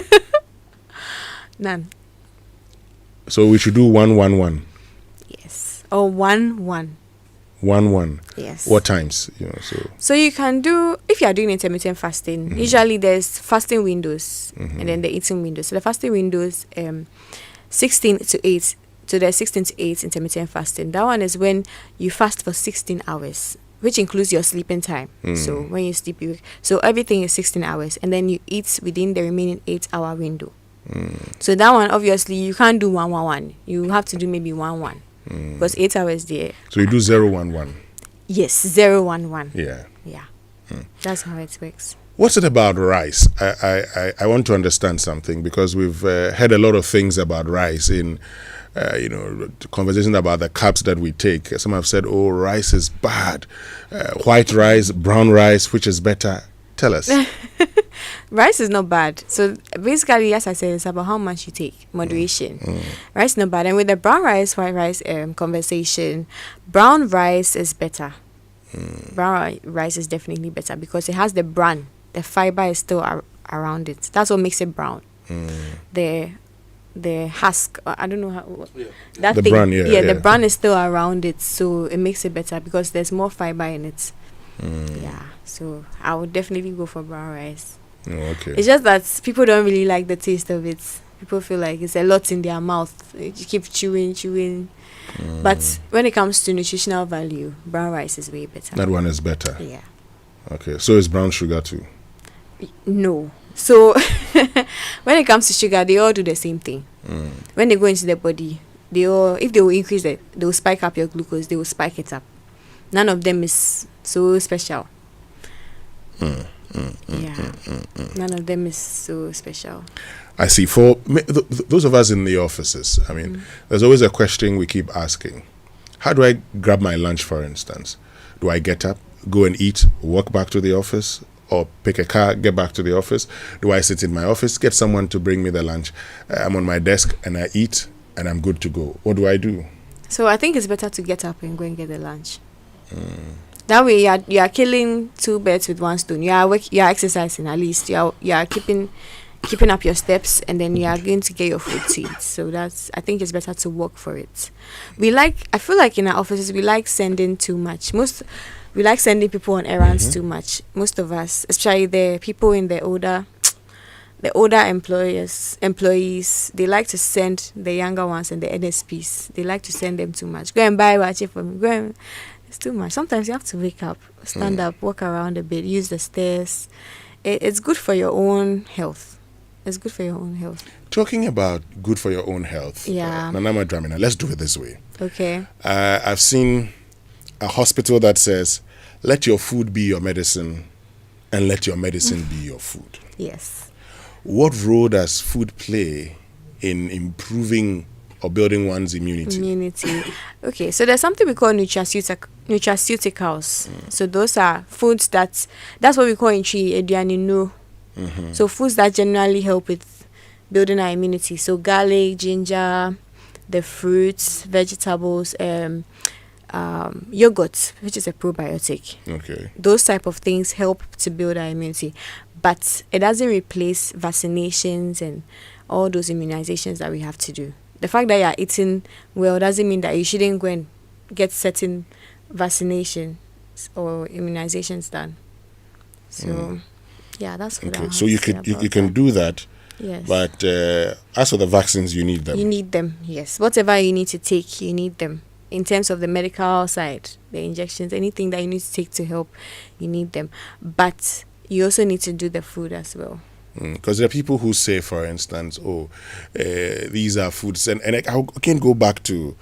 None. So we should do 111. Yes. Or 11. 11. Yes. What times? So you can do, if you are doing intermittent fasting, usually there's fasting windows and then the eating windows. So the fasting windows, 16 to 8. So there's 16 to 8 intermittent fasting. That one is when you fast for 16 hours, which includes your sleeping time. So when you sleep, so everything is 16 hours, and then you eat within the remaining 8-hour window. So that one, obviously, you can't do 111. You have to do maybe 11. Because 8 hours there. So you do 011. Yes, 011. Yeah. Yeah. That's how it works. What's it about rice? I want to understand something, because we've heard a lot of things about rice in conversation about the carbs that we take. Some have said, oh, rice is bad. White rice, brown rice, which is better? Tell us. Rice is not bad. So basically, as I said, it's about how much you take, moderation. Rice is not bad. And with the brown rice, white rice conversation, brown rice is better. Brown rice is definitely better because it has the bran. The fiber is still around it. That's what makes it brown. The husk, I don't know how that the thing. Bran, the bran is still around it, so it makes it better because there's more fiber in it. Yeah, so I would definitely go for brown rice. Okay. It's just that people don't really like the taste of it. People feel like it's a lot in their mouth. You keep chewing. But when it comes to nutritional value, brown rice is way better. That one is better. Yeah. Okay. So is brown sugar too? No. So when it comes to sugar, they all do the same thing. When they go into the body, if they will increase it, they will spike up your glucose. They will spike it up. None of them is so special. None of them is so special. I see. For those of us in the offices, I mean, there's always a question we keep asking. How do I grab my lunch, for instance? Do I get up, go and eat, walk back to the office, or pick a car, get back to the office? Do I sit in my office, get someone to bring me the lunch? I'm on my desk and I eat and I'm good to go. What do I do? So I think it's better to get up and go and get the lunch. That way you are killing two birds with one stone. You are exercising at least. You are keeping up your steps, and then you are going to get your food to eat. So I think it's better to work for it. I feel like in our offices we like sending too much. We like sending people on errands too much. Most of us, especially the people in the older employees, they like to send the younger ones and the NSPs. They like to send them too much. Go and buy wache for me. It's too much. Sometimes you have to wake up, stand up, walk around a bit, use the stairs. It's good for your own health. It's good for your own health. Talking about good for your own health. Yeah. Nanama Dramina, let's do it this way. Okay. I've seen a hospital that says, let your food be your medicine and let your medicine be your food. Yes. What role does food play in improving or building one's immunity? Okay, so there's something we call nutraceuticals. So those are foods that's what we call in Chi Edianinu. So foods that generally help with building our immunity. So garlic, ginger, the fruits, vegetables, yogurt, which is a probiotic. Okay. Those type of things help to build our immunity, but it doesn't replace vaccinations and all those immunizations that we have to do. The fact that you are eating well doesn't mean that you shouldn't go and get certain vaccinations or immunizations done. So, yeah, that's what I have so you can do that. Yes. But as for the vaccines, you need them. You need them, yes. Whatever you need to take, you need them. In terms of the medical side, the injections, anything that you need to take to help, you need them. But you also need to do the food as well. Because there are people who say, for instance, these are foods, and I can go back to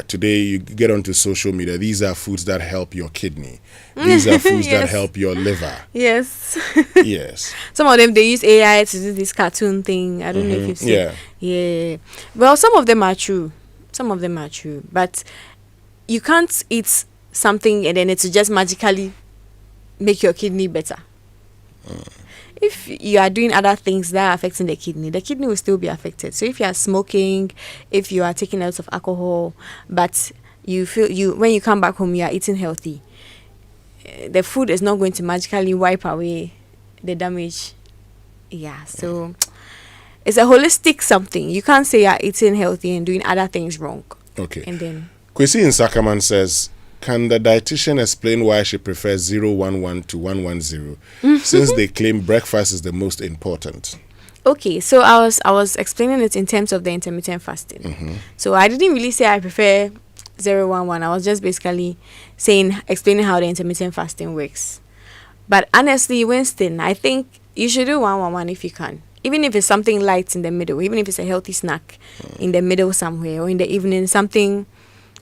today. You get onto social media. These are foods that help your kidney. These are foods that help your liver. Yes. Yes. Some of them, they use AI to do this cartoon thing. I don't know if you've seen. Yeah. Well, some of them are true. But you can't eat something and then it will just magically make your kidney better. If you are doing other things that are affecting the kidney will still be affected. So if you are smoking, if you are taking lots of alcohol, but you feel when you come back home you are eating healthy, the food is not going to magically wipe away the damage. Yeah, so it's a holistic something. You can't say you're eating healthy and doing other things wrong. Okay. And then Kwesi in Sakaman says, can the dietitian explain why she prefers 011 to 110 since they claim breakfast is the most important? Okay, so I was explaining it in terms of the intermittent fasting. So I didn't really say I prefer 011. I was just basically explaining how the intermittent fasting works. But honestly, Winston, I think you should do 111 if you can. Even if it's something light in the middle, even if it's a healthy snack in the middle somewhere, or in the evening, something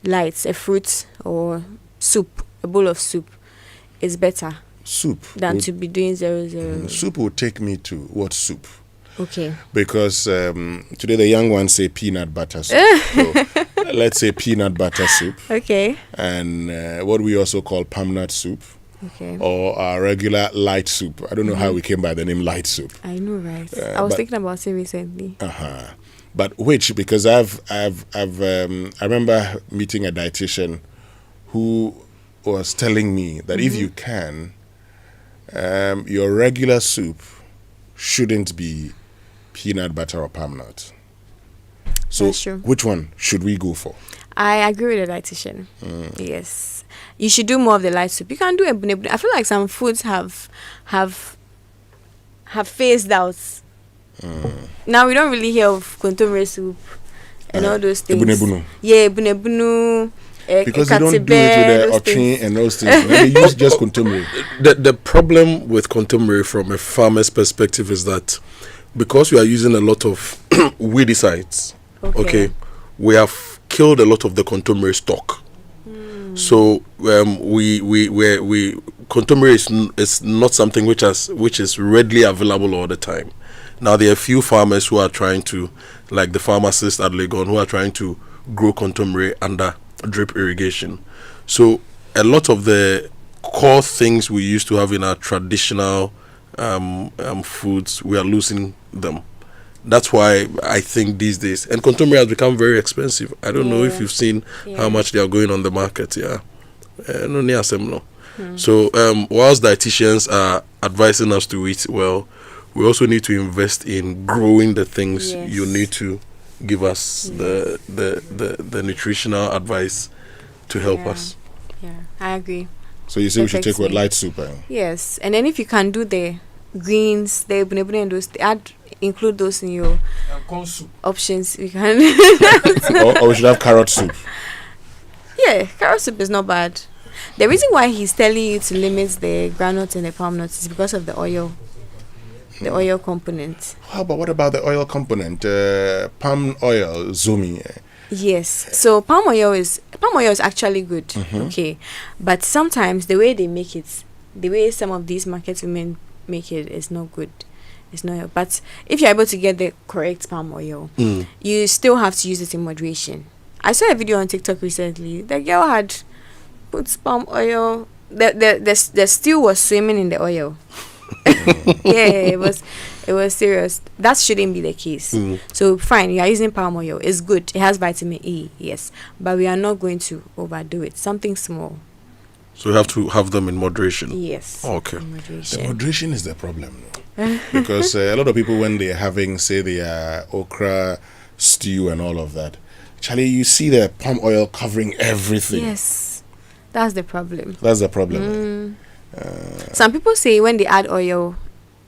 light, a fruit or soup, a bowl of soup is better. Soup? Than to be doing 00. Soup will take me to what soup? Okay. Because today the young ones say peanut butter soup. So let's say peanut butter soup. Okay. And what we also call palm nut soup. Okay. or our regular light soup. I don't know how we came by the name light soup. I know, right? I was thinking about it recently. But which? Because I remember meeting a dietitian who was telling me that if you can, your regular soup shouldn't be peanut butter or palm nut. So That's true. which one should we go for? I agree with the dietitian. Yes, you should do more of the light soup. You can do a bune. I feel like some foods have phased out. Now we don't really hear of kontomire soup and all those things. Ebune-bunu. Yeah, ebune-bunu. Because they don't do it with the ochin and those things. They use just kontomire. The problem with kontomire from a farmer's perspective is that because we are using a lot of weedicides, okay, we have killed a lot of the kontomire stock. So kontomire is not something which is readily available all the time. Now there are a few farmers who are trying to, like the pharmacist at Legon, who are trying to grow kontomire under drip irrigation. So a lot of the core things we used to have in our traditional foods, we are losing them. That's why I think these days, and kontomire has become very expensive. I don't know if you've seen how much they are going on the market. So whilst dietitians are advising us to eat well, we also need to invest in growing the things you need to give us the nutritional advice to help us. Yeah, I agree. So you say we should take what light soup? Yes, and then if you can do the greens, the ebune and those, include those in your options. You can. or we should have carrot soup. Yeah, carrot soup is not bad. The reason why he's telling you to limit the groundnuts and the palm nuts is because of the oil. The oil component. What about the oil component? Palm oil, zumi. Yes. So palm oil is actually good. Okay, but sometimes the way they make it, the way some of these market women make it is not good. It's not. But if you're able to get the correct palm oil, you still have to use it in moderation. I saw a video on TikTok recently. The girl had put palm oil. The stew was swimming in the oil. Yeah, it was serious. That shouldn't be the case. So fine, you are using palm oil. It's good. It has vitamin E, yes, but we are not going to overdo it. Something small. So you have to have them in moderation. Yes. Okay. The moderation is the problem, because a lot of people, when they're having, say, the okra stew and all of that, Charlie, you see the palm oil covering everything. Yes, that's the problem. That's the problem. Some people say when they add oil,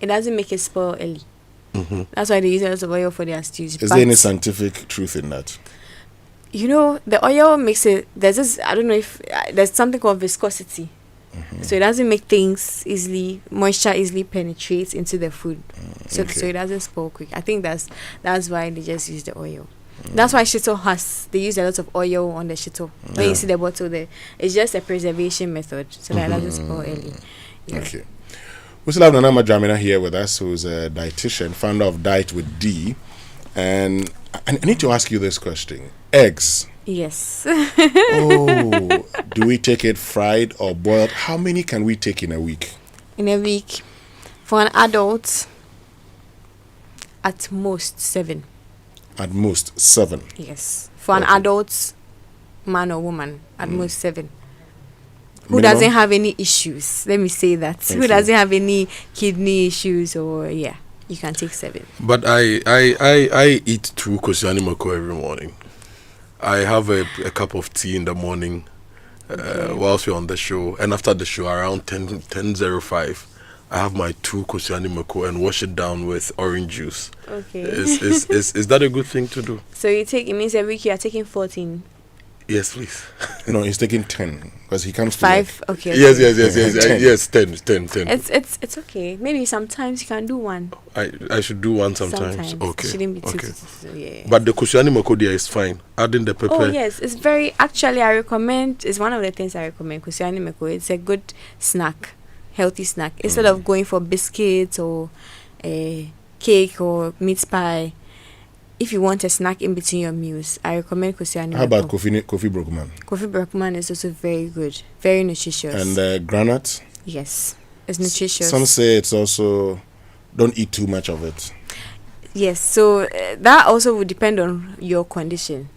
it doesn't make it spoil early. That's why they use a lot of oil for their stews. Is there any scientific truth in that? You know, the oil makes it. There's this. I don't know if there's something called viscosity. So it doesn't make things easily. Moisture easily penetrates into the food, so it doesn't spoil quick. I think that's why they just use the oil. That's why shito they use a lot of oil on the shito. When you see the bottle there, it's just a preservation method so that it doesn't spoil early. Okay. We still have Nana Madramina here with us, who's a dietitian, founder of Diet with D. And I need to ask you this question. Eggs. Yes. Do we take it fried or boiled? How many can we take in a week? In a week, for an adult, at most 7. At most 7. Yes. For an adult man or woman, at most 7. Who doesn't have any issues? Let me say that. Who doesn't have any kidney issues or you can take 7. But I eat 2 kosianimako every morning. I have a cup of tea in the morning whilst we're on the show, and after the show around 10:05. I have my 2 kosianimako and wash it down with orange juice. Okay. Is that a good thing to do? So it means every week you are taking 14. Yes, please. No, he's taking 10 because he comes to 5. Okay. Yes. 10. It's okay. Maybe sometimes you can do 1. I should do 1 sometimes. Okay. It shouldn't be 2. Okay. Yeah. But the kosianimako there is fine. Adding the pepper. Oh yes, it's very. Actually, I recommend. It's one of the things I recommend. Kosianimako. It's a good snack. Healthy snack instead of going for biscuits or a cake or meat pie. If you want a snack in between your meals, I recommend kosianimako. How about coffee brokuman? Coffee brokuman is also very good, very nutritious. And granite? Yes, it's nutritious. Some say it's also don't eat too much of it. Yes, so that also would depend on your condition.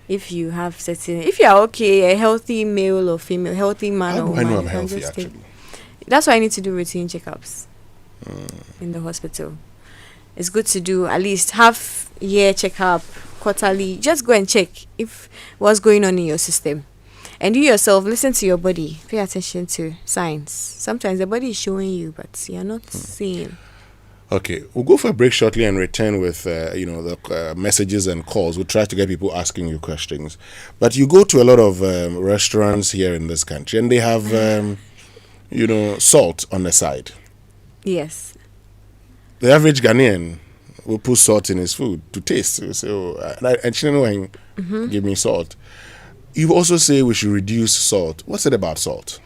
If you have if you are okay, a healthy male or female, healthy man or woman, I know I'm healthy actually. That's why I need to do routine checkups in the hospital. It's good to do at least half-year checkup, quarterly. Just go and check if what's going on in your system. And you yourself, listen to your body. Pay attention to signs. Sometimes the body is showing you, but you're not seeing. Okay, we'll go for a break shortly and return with the messages and calls. We'll try to get people asking you questions. But you go to a lot of restaurants here in this country, and they have salt on the side. Yes. The average Ghanaian will put salt in his food to taste. He'll say, give me salt. You also say we should reduce salt. What's it about salt?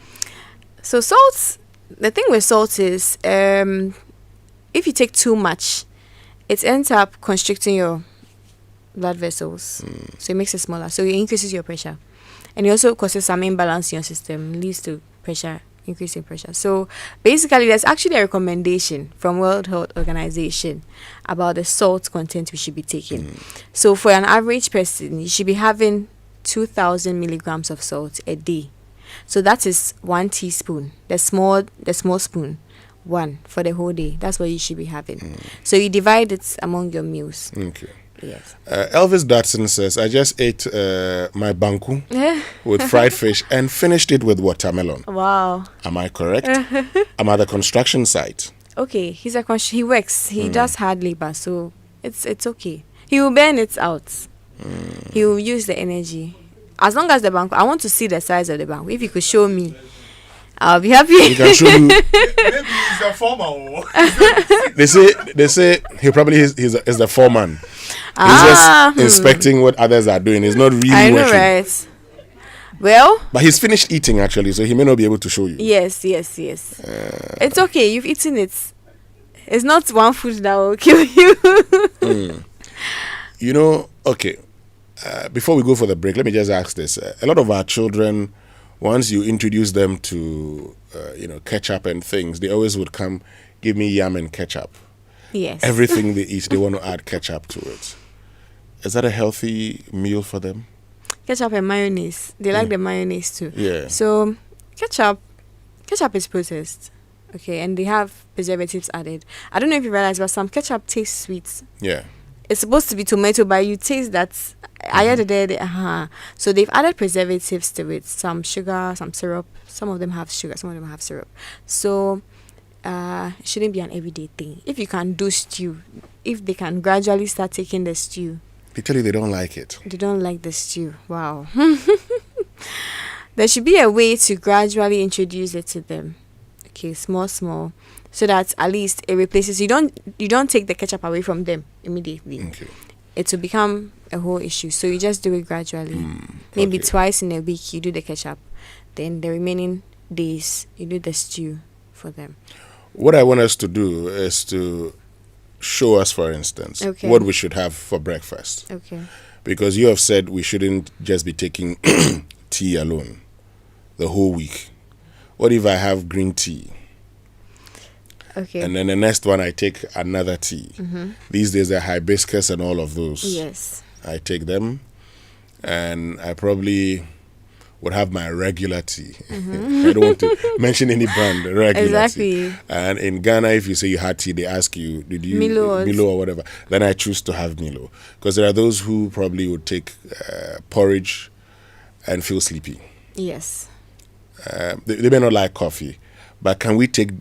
So salt, the thing with salt is, if you take too much, it ends up constricting your blood vessels. So it makes it smaller. So it increases your pressure. And it also causes some imbalance in your system, leads to increasing pressure. So basically, there's actually a recommendation from World Health Organization about the salt content we should be taking. So for an average person, you should be having 2,000 milligrams of salt a day. So that is 1 teaspoon, the small spoon. 1 for the whole day. That's what you should be having. So you divide it among your meals. Okay. Yes. Elvis Dotson says, I just ate my banku with fried fish and finished it with watermelon. Wow. Am I correct? I'm at the construction site. Okay. He works. He does hard labor, so it's okay. He will burn it out. He will use the energy. As long as the banku, I want to see the size of the banku. If you could show me, I'll be happy. He can show you. Maybe he's a foreman. They say he probably is the foreman. He's just inspecting what others are doing. He's not really I know, working. right? Well, but he's finished eating actually, so he may not be able to show you. Yes. It's okay. You've eaten it. It's not one food that will kill you. Okay. Before we go for the break, let me just ask this. A lot of our children, once you introduce them to, ketchup and things, they always would come, give me yam and ketchup. Yes. Everything they eat, they want to add ketchup to it. Is that a healthy meal for them? Ketchup and mayonnaise. They like the mayonnaise too. Yeah. So, ketchup is processed. Okay, and they have preservatives added. I don't know if you realize, but some ketchup tastes sweet. Yeah. It's supposed to be tomato, but you taste that. So they've added preservatives to it. Some sugar, some syrup. Some of them have sugar, some of them have syrup. So it shouldn't be an everyday thing. If you can do stew, if they can gradually start taking the stew. They tell you they don't like it. They don't like the stew. Wow. There should be a way to gradually introduce it to them. Okay, small, so that at least it replaces. You don't take the ketchup away from them immediately. Okay. It will become a whole issue. So you just do it gradually. Maybe twice in a week you do the ketchup. Then the remaining days you do the stew for them. What I want us to do is to show us, for instance, what we should have for breakfast. Okay. Because you have said we shouldn't just be taking tea alone the whole week. What if I have green tea? Okay. And then the next one I take another tea. These days there are hibiscus and all of those. Yes. I take them, and I probably would have my regular tea. I don't want to mention any brand. Regular tea. And in Ghana, if you say you had tea, they ask you, did you Milo or whatever? Then I choose to have Milo, because there are those who probably would take porridge and feel sleepy. Yes. They may not like coffee, but can we take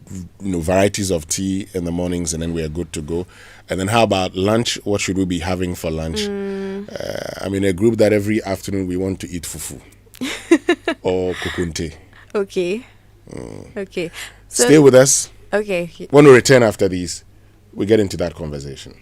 varieties of tea in the mornings and then we are good to go? And then how about lunch? What should we be having for lunch? I'm in a group that every afternoon we want to eat fufu or kokunte. Okay. Okay. So stay with us. Okay. When we return after these, we get into that conversation.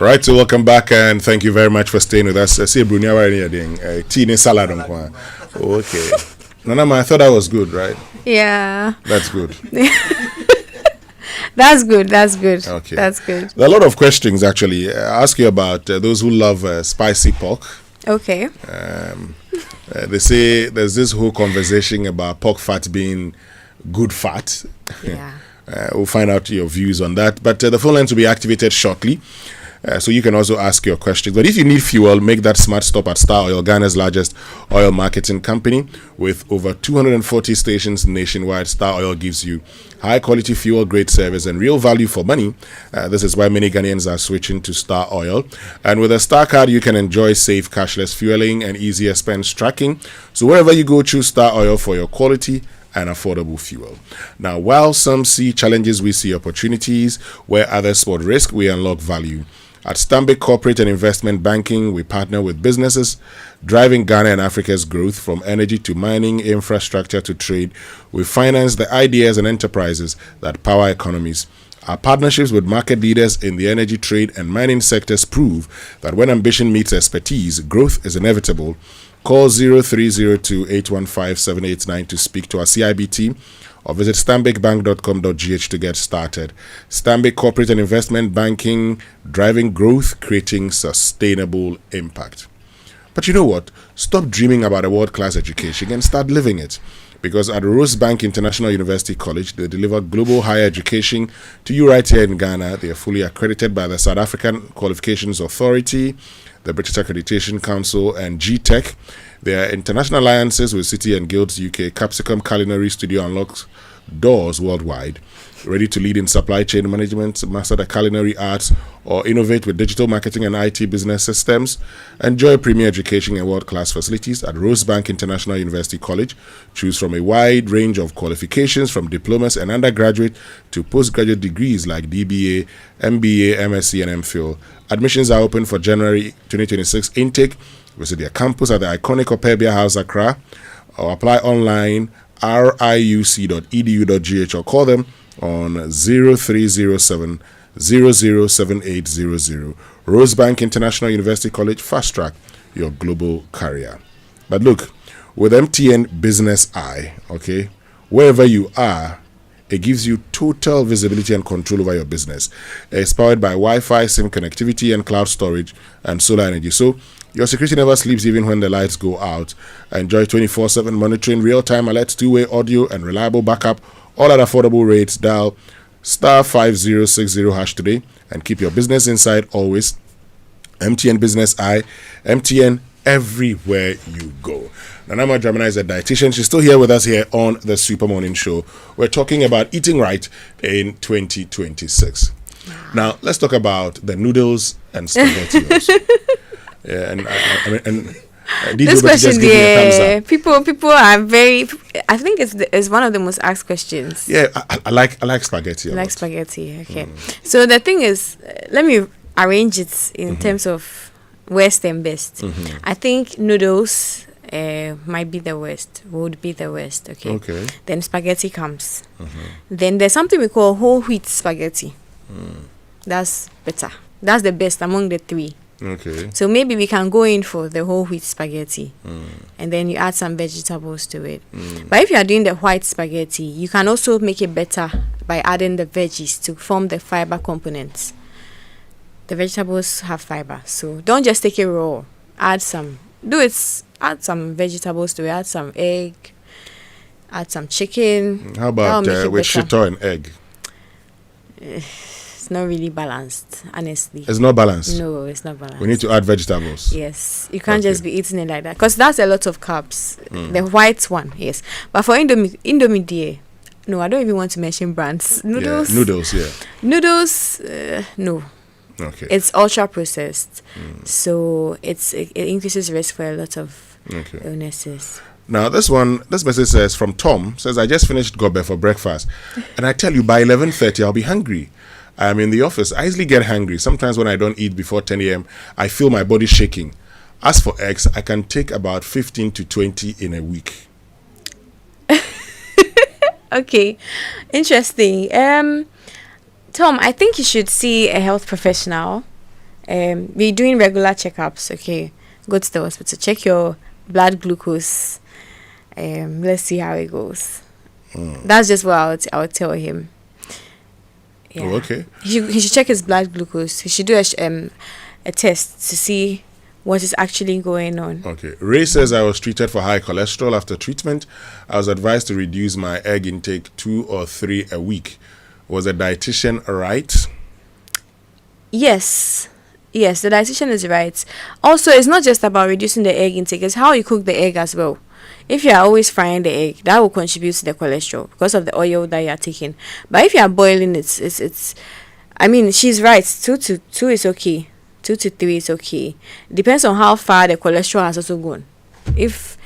Right, so welcome back and thank you very much for staying with us. I see Brunia doing tea in salad on Kwan. Okay. Nanama, I thought that was good, right? Yeah. That's good. That's good. That's good. Okay. That's good. There are a lot of questions actually. I ask you about those who love spicy pork. Okay. They say there's this whole conversation about pork fat being good fat. Yeah. We'll find out your views on that. But the phone lines will be activated shortly. So you can also ask your questions. But if you need fuel, make that smart stop at Star Oil, Ghana's largest oil marketing company. With over 240 stations nationwide, Star Oil gives you high quality fuel, great service, and real value for money. This is why many Ghanaians are switching to Star Oil. And with a Star card, you can enjoy safe cashless fueling and easier expense tracking. So wherever you go, choose Star Oil for your quality and affordable fuel. Now, while some see challenges, we see opportunities. Where others spot risk, we unlock value. At Stanbic Corporate and Investment Banking, we partner with businesses driving Ghana and Africa's growth from energy to mining, infrastructure to trade. We finance the ideas and enterprises that power economies. Our partnerships with market leaders in the energy, trade, and mining sectors prove that when ambition meets expertise, growth is inevitable. Call 0302-815-789 to speak to our CIB team, or visit stanbicbank.com.gh to get started. Stanbic Corporate and Investment Banking, driving growth, creating sustainable impact. But you know what? Stop dreaming about a world-class education and start living it. Because at Rosebank International University College, they deliver global higher education to you right here in Ghana. They are fully accredited by the South African Qualifications Authority, the British Accreditation Council, and GTech. Their international alliances with City and Guilds UK, Capsicum Culinary Studio unlocks doors worldwide. Ready to lead in supply chain management, master the culinary arts, or innovate with digital marketing and IT business systems? Enjoy premier education and world-class facilities at Rosebank International University College. Choose from a wide range of qualifications from diplomas and undergraduate to postgraduate degrees like DBA, MBA, MSc, and MPhil. Admissions are open for January 2026 intake. Visit their campus at the iconic Opebia House, Accra, or apply online riuc.edu.gh or call them on 0307 007800. Rosebank International University College, fast track your global career. But look, with MTN Business Eye, okay, wherever you are, it gives you total visibility and control over your business. It's powered by Wi-Fi, SIM connectivity, and cloud storage, and solar energy. So your security never sleeps even when the lights go out. Enjoy 24/7 monitoring, real-time alerts, two-way audio, and reliable backup, all at affordable rates. Dial *5060# today and keep your business inside always. MTN Business Eye, MTN everywhere you go. Nanama Dramana is a dietitian. She's still here with us here on the Super Morning Show. We're talking about eating right in 2026. Now, let's talk about the noodles and spaghettios. This question, yeah, people are very. I think it's one of the most asked questions. Yeah, I like spaghetti. I like spaghetti. Okay, so the thing is, let me arrange it in terms of worst and best. I think noodles might be the worst. Would be the worst. Okay. Then spaghetti comes. Then there's something we call whole wheat spaghetti. That's better. That's the best among the three. Okay. So maybe we can go in for the whole wheat spaghetti, and then you add some vegetables to it. But if you are doing the white spaghetti, you can also make it better by adding the veggies to form the fiber components. The vegetables have fiber, so don't just take it raw. Add some vegetables to it. Add some egg. Add some chicken. How about with shito and egg? It's not really balanced, honestly. It's not balanced? No, it's not balanced. We need to add vegetables. Yes. You can't just be eating it like that, because that's a lot of carbs. The white one, yes. But for Indomie dear, no, I don't even want to mention brands. Noodles. Noodles, no. Okay. It's ultra processed. So it increases risk for a lot of illnesses. Now this message says from Tom, says I just finished gobe for breakfast, and I tell you by 11:30 I'll be hungry. I'm in the office. I easily get hungry. Sometimes when I don't eat before 10 a.m., I feel my body shaking. As for eggs, I can take about 15 to 20 in a week. Okay, interesting. Tom, I think you should see a health professional Be doing regular checkups. Okay, go to the hospital, check your blood glucose. Let's see how it goes. That's just what I would tell him. Yeah. Oh, okay. He should check his blood glucose. He should do a test to see what is actually going on. Okay. Ray says, I was treated for high cholesterol. After treatment, I was advised to reduce my egg intake 2 or 3 a week. Was a dietitian right? Yes, the dietitian is right. Also, it's not just about reducing the egg intake, it's how you cook the egg as well. If you are always frying the egg, that will contribute to the cholesterol because of the oil that you are taking. But if you are boiling it, it's I mean, she's right. 2 to 2 is okay. 2 to 3 is okay. Depends on how far the cholesterol has also gone. If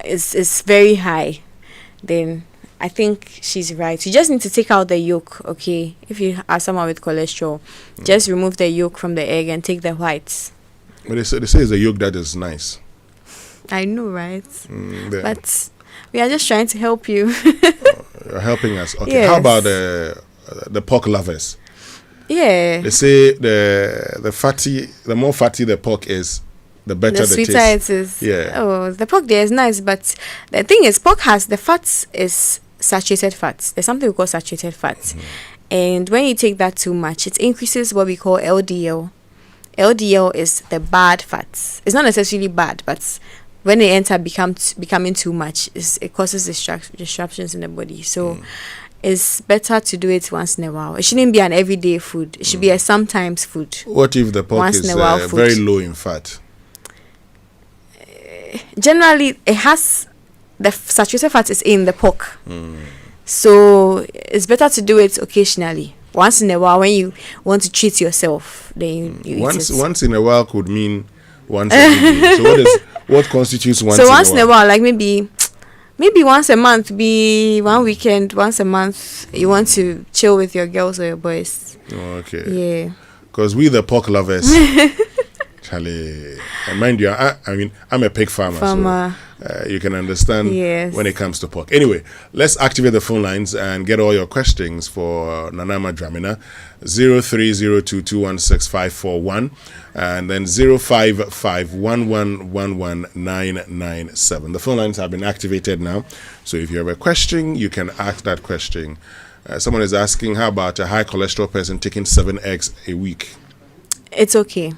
it's very high, then I think she's right. You just need to take out the yolk, okay? If you are someone with cholesterol, just remove the yolk from the egg and take the whites. But they say it's the yolk that is nice. I know, right? But we are just trying to help you. You're helping us. Okay. Yes. How about the pork lovers? Yeah. They say the more fatty the pork is, the better the sweeter taste. it is. Yeah. Oh, the pork there is nice, but the thing is, pork has the fats is saturated fats. There's something we call saturated fats, and when you take that too much, it increases what we call LDL. LDL is the bad fats. It's not necessarily bad, but when they enter becoming too much, it causes disruptions in the body. So it's better to do it once in a while. It shouldn't be an everyday food. It should be a sometimes food. What if the pork Once is in a while food. very low in fat? Generally, it has the saturated fat is in the pork. So it's better to do it occasionally. Once in a while, when you want to treat yourself, then you eat it. Once in a while could mean once every day. So what constitutes once in a while? So once in a while, like maybe once a month, be one weekend, once a month, you want to chill with your girls or your boys. Oh, okay. Yeah. Because we the pork lovers, Charlie, and mind you, I mean, I'm a pig farmer. So you can understand when it comes to pork. Anyway, let's activate the phone lines and get all your questions for Nanama Dramina. 0302216541 and then 0551111997. The phone lines have been activated now, so if you have a question, you can ask that question. Someone is asking, how about a high cholesterol person taking 7 eggs a week? It's okay.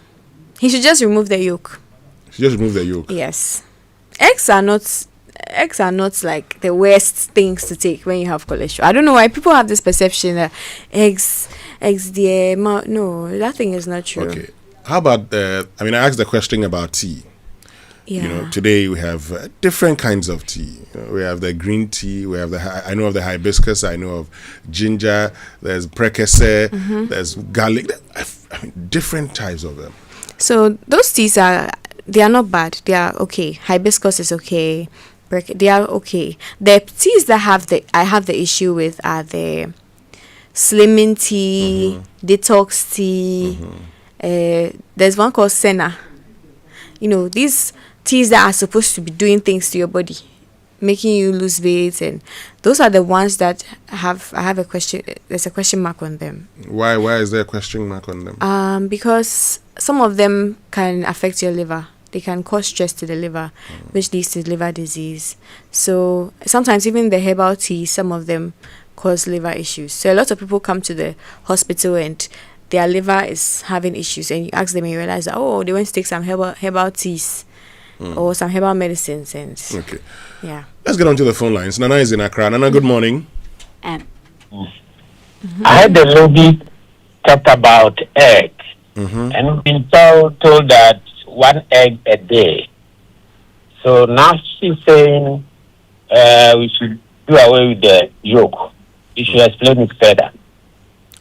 He should just remove the yolk. Yes. Eggs are not like the worst things to take when you have cholesterol. I don't know why people have this perception that eggs no, that thing is not true. Okay. How about I asked the question about tea. Yeah. You know, today we have different kinds of tea. We have the green tea. We have I know of the hibiscus. I know of ginger. There's prekese. There's garlic. Different types of them. So those teas they are not bad. They are okay. Hibiscus is okay. They are okay. The teas that I have the issue with are the slimming tea, detox tea. There's one called Senna. You know, these teas that are supposed to be doing things to your body, making you lose weight, and those are the ones that I have a question. There's a question mark on them. Why is there a question mark on them? Because some of them can affect your liver. They can cause stress to the liver, which leads to liver disease. So sometimes even the herbal tea, some of them cause liver issues. So a lot of people come to the hospital and their liver is having issues, and you ask them and you realize that, they went to take some herbal teas or some herbal medicines. And okay. Yeah. Let's get on to the phone lines. Nana is in Accra. Nana, good morning. I heard the lady talked about eggs, and we've been told that 1 egg a day. So now she's saying we should do away with the yolk. You should explain it further.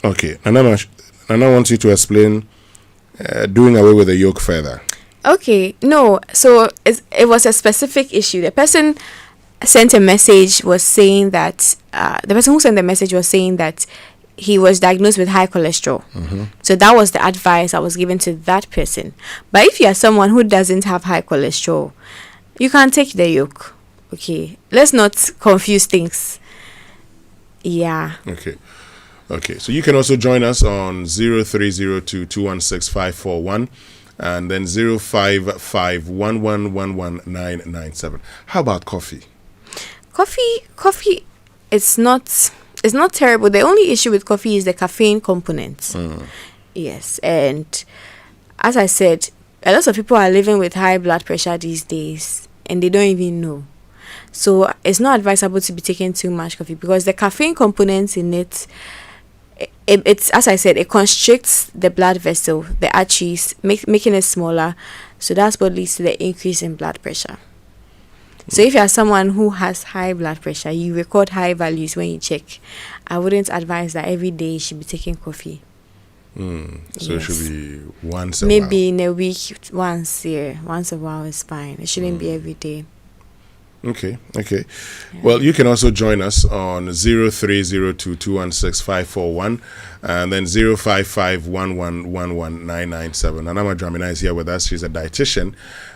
Okay. Nana wants you to explain doing away with the yolk further. Okay. No. So it was a specific issue. The person sent a message was saying that the person who sent the message was saying that he was diagnosed with high cholesterol. So that was the advice I was given to that person. But if you are someone who doesn't have high cholesterol, you can take the yolk. Okay. Let's not confuse things. Yeah. Okay. Okay, so you can also join us on 0302-216-541 and then 055-111-11997. How about coffee? Coffee, it's not terrible. The only issue with coffee is the caffeine component. Yes, and as I said, a lot of people are living with high blood pressure these days, and they don't even know. So it's not advisable to be taking too much coffee because the caffeine components in it, it's as I said, it constricts the blood vessel, the arteries, making it smaller. So that's what leads to the increase in blood pressure. So if you are someone who has high blood pressure, you record high values when you check, I wouldn't advise that every day you should be taking coffee. So it should be once a Maybe while. in a week, once a while is fine. It shouldn't be every day. Okay. Well, you can also join us on 0302-216-541 and then 055-111-11997. Anama Dramina is here with us. She's a dietitian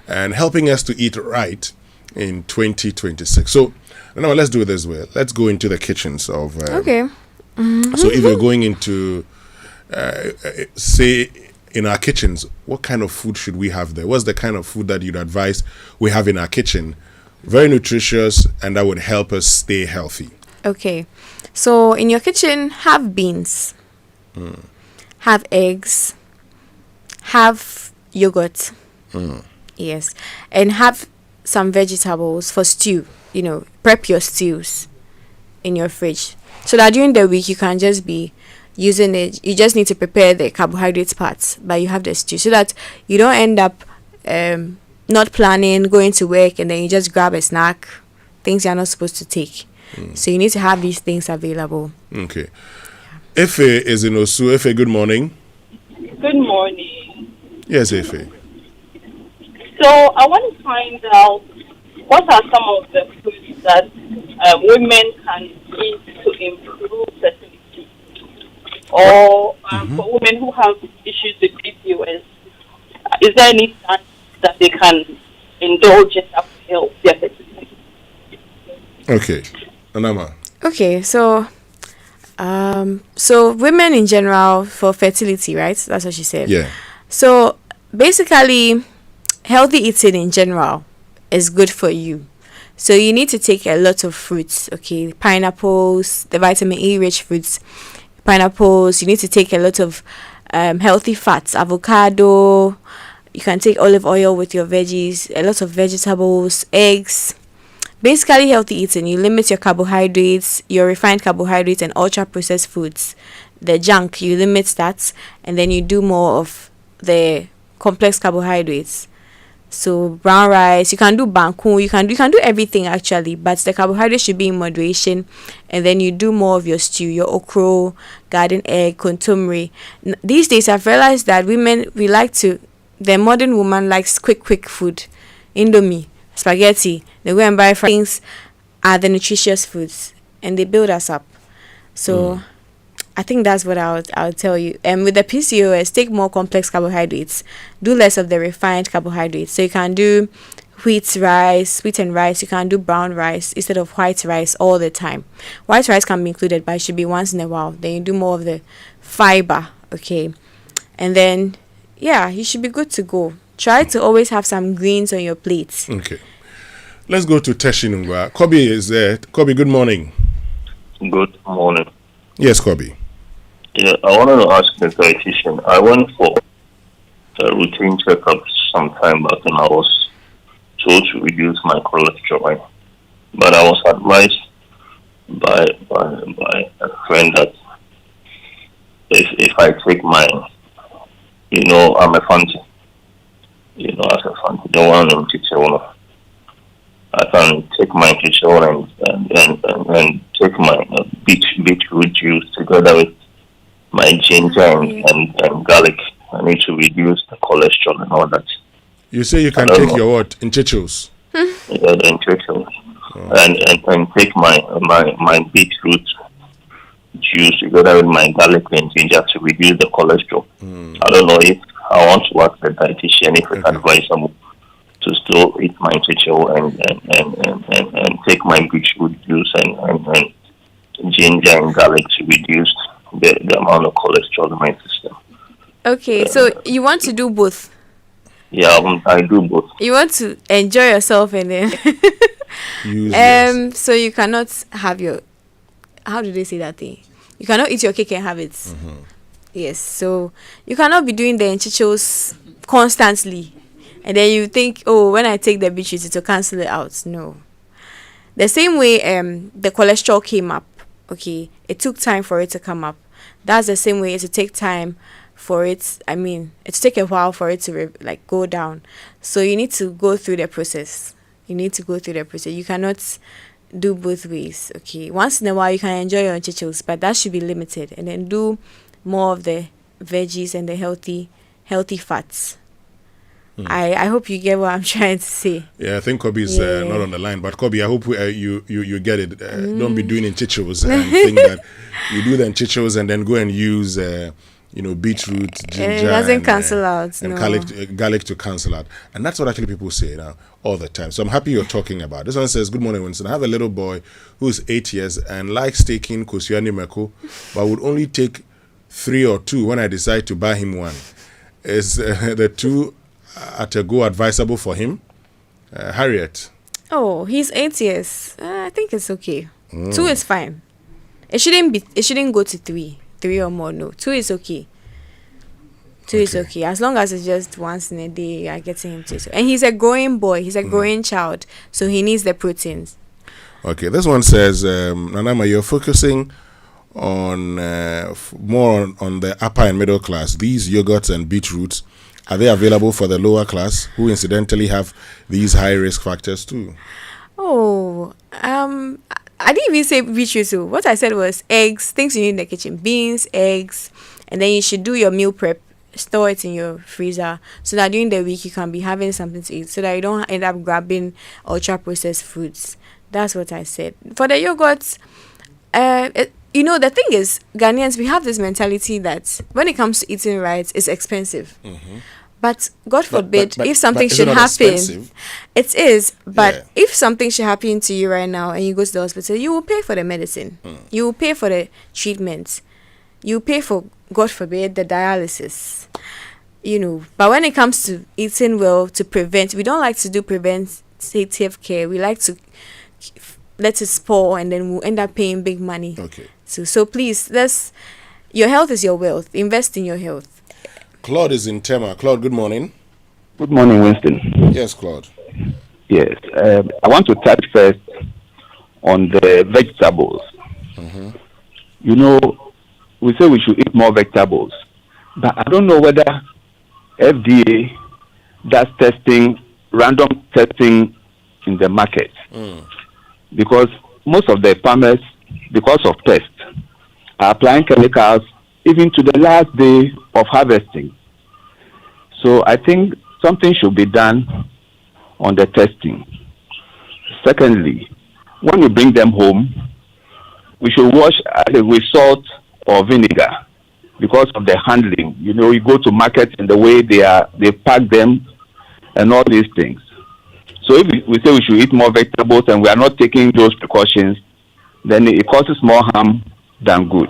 and helping us to eat right in 2026. So, now let's do it this way. Let's go into the kitchens of... Okay. So if you're going into... say in our kitchens, what kind of food should we have there? What's the kind of food that you'd advise we have in our kitchen? Very nutritious and that would help us stay healthy. Okay, so in your kitchen, have beans, have eggs, have yogurt, yes, and have some vegetables for stew. Prep your stews in your fridge so that during the week you can just be using it. You just need to prepare the carbohydrates parts, but you have the stew so that you don't end up not planning, going to work, and then you just grab a snack, things you're not supposed to take. So you need to have these things available. Okay. Efe is in Osu. Efe, good morning. Good morning. Yes, Efe. So I want to find out what are some of the foods that women can eat to improve fertility, or for women who have issues with PCOS. Is there any time that they can indulge in that to help their fertility? Okay. Anama. Okay, so women in general for fertility, right? That's what she said. Yeah. So basically, healthy eating in general is good for you. So you need to take a lot of fruits, okay? Pineapples, the vitamin E rich fruits, pineapples. You need to take a lot of healthy fats, avocado. You can take olive oil with your veggies, a lot of vegetables, eggs. Basically, healthy eating, you limit your carbohydrates, your refined carbohydrates and ultra-processed foods. The junk, you limit that, and then you do more of the complex carbohydrates. So brown rice, you can do banku, you can do everything actually, but the carbohydrates should be in moderation, and then you do more of your stew, your okro, garden egg, kontomire. These days, I've realized that the modern woman likes quick food, indomie, spaghetti. They go and buy things are the nutritious foods, and they build us up. So I think that's what I'll tell you. And with the PCOS, take more complex carbohydrates. Do less of the refined carbohydrates. So you can do wheat and rice. You can do brown rice instead of white rice all the time. White rice can be included, but it should be once in a while. Then you do more of the fiber, okay? And then, you should be good to go. Try to always have some greens on your plate. Okay. Let's go to Teshinungwa. Kobe is there. Kobe, good morning. Good morning. Yes, Kobe. Yeah, I wanted to ask the dietitian. I went for a routine checkup some time back and I was told to reduce my cholesterol. Right? But I was advised by a friend that if I take my, I'm a fancy. As a fancy, don't want to teach I can take my kitchen and take my beetroot juice together with my ginger and garlic. I need to reduce the cholesterol and all that. You say you can take your what? In chichos? Yeah, in chichos. And take my beetroot juice together with my garlic and ginger to reduce the cholesterol. I don't know if I want to ask the dietitian if it's advisable to still eat my chicho and take my beetroot juice and ginger and garlic to reduce the amount of cholesterol in my system. Okay, so you want to do both? Yeah, I do both. You want to enjoy yourself and then so you cannot have your, how do they say that thing? You cannot eat your cake and have it. Yes, so you cannot be doing the enchichos constantly and then you think, oh, when I take the beetroot it will cancel it out. No. The same way the cholesterol came up, okay, it took time for it to come up. That's the same way it will take time for it, it take a while for it to go down. So you need to go through the process. You cannot do both ways, okay? Once in a while you can enjoy your chichos, but that should be limited, and then do more of the veggies and the healthy fats. I hope you get what I'm trying to say. Yeah, I think Kobe's not on the line, but Kobe, I hope you get it. Don't be doing enchichos and think that you do the enchichos and then go and use beetroot, ginger, it doesn't cancel out, and no. garlic to cancel out. And that's what actually people say now all the time. So I'm happy you're talking about. This one says, good morning, Winston. I have a little boy who's 8 years and likes taking Kosiani Meko, but would only take 3 or 2 when I decide to buy him one. Is the 2 at a go advisable for him? Harriet. Oh, he's 8 years. I think it's okay. 2 is fine. It shouldn't go to 3 or more. No, 2 is okay. 2 is okay, as long as it's just once in a day you're getting him to. And he's a growing boy, he's a growing child, so he needs the proteins. Okay, this one says, Nanama, you're focusing on more on the upper and middle class. These yogurts and beetroots, are they available for the lower class, who incidentally have these high risk factors too? Oh, I didn't even say beetroot. So what I said was eggs, things you need in the kitchen, beans, eggs, and then you should do your meal prep. Store it in your freezer so that during the week you can be having something to eat, so that you don't end up grabbing ultra processed foods. That's what I said. For the yogurts, the thing is, Ghanaians, we have this mentality that when it comes to eating right, it's expensive. But God forbid, if something should happen, it is. But if something should happen to you right now and you go to the hospital, you will pay for the medicine. You will pay for the treatment. You pay for, God forbid, the dialysis. But when it comes to eating well to prevent, we don't like to do preventative care. We like to let it spoil and then we'll end up paying big money. Okay. So please, your health is your wealth. Invest in your health. Claude is in Tema. Claude, good morning. Good morning, Winston. Yes, Claude. Yes. I want to touch first on the vegetables. We say we should eat more vegetables, but I don't know whether FDA does random testing in the market, because most of the farmers, because of pests, are applying chemicals even to the last day of harvesting. So I think something should be done on the testing. Secondly, when we bring them home, we should wash with salt or vinegar because of the handling. You go to market and the way they pack them and all these things. So if we say we should eat more vegetables and we are not taking those precautions, then it causes more harm than good.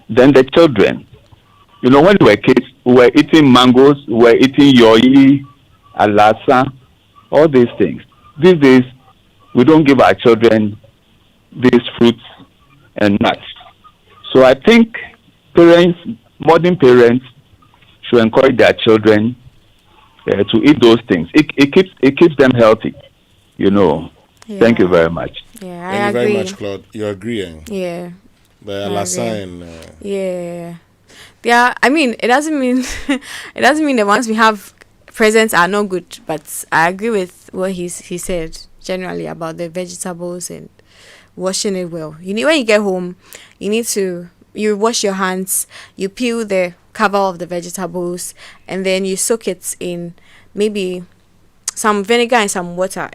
Then the children, when we were kids, we were eating mangoes, we were eating yoi, alasa, all these things. These days, we don't give our children these fruits and nuts. So I think modern parents should encourage their children to eat those things. It keeps them healthy, Thank you very much. Yeah, Thank you very much, Claude. You're agreeing? Yeah. The Alassane. Yeah. It doesn't mean the ones we have present are not good, but I agree with what he said generally about the vegetables and washing it well. When you get home, you wash your hands, you peel the cover of the vegetables, and then you soak it in maybe some vinegar and some water,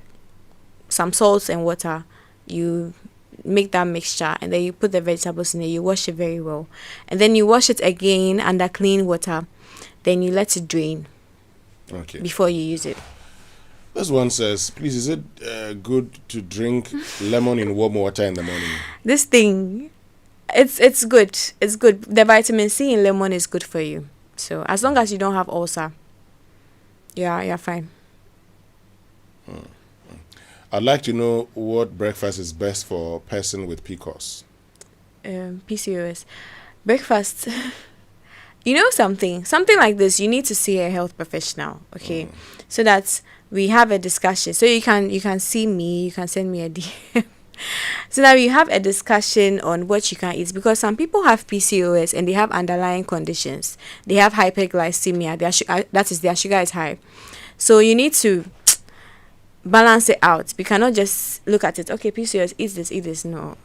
some salt and water. You make that mixture and then you put the vegetables in it. You wash it very well, and then you wash it again under clean water. Then you let it drain before you use it. This one says, please, is it good to drink lemon in warm water in the morning? This thing, It's good. It's good. The vitamin C in lemon is good for you. So as long as you don't have ulcer, you're fine. I'd like to know what breakfast is best for a person with PCOS. PCOS. Breakfast. You know something like this, you need to see a health professional, okay? So that we have a discussion. So you can see me, you can send me a DM. So that we have a discussion on what you can eat, because some people have PCOS and they have underlying conditions. They have hyperglycemia. Their sugar is high. So you need to balance it out. We cannot just look at it. Okay, PCOS, eat this. No,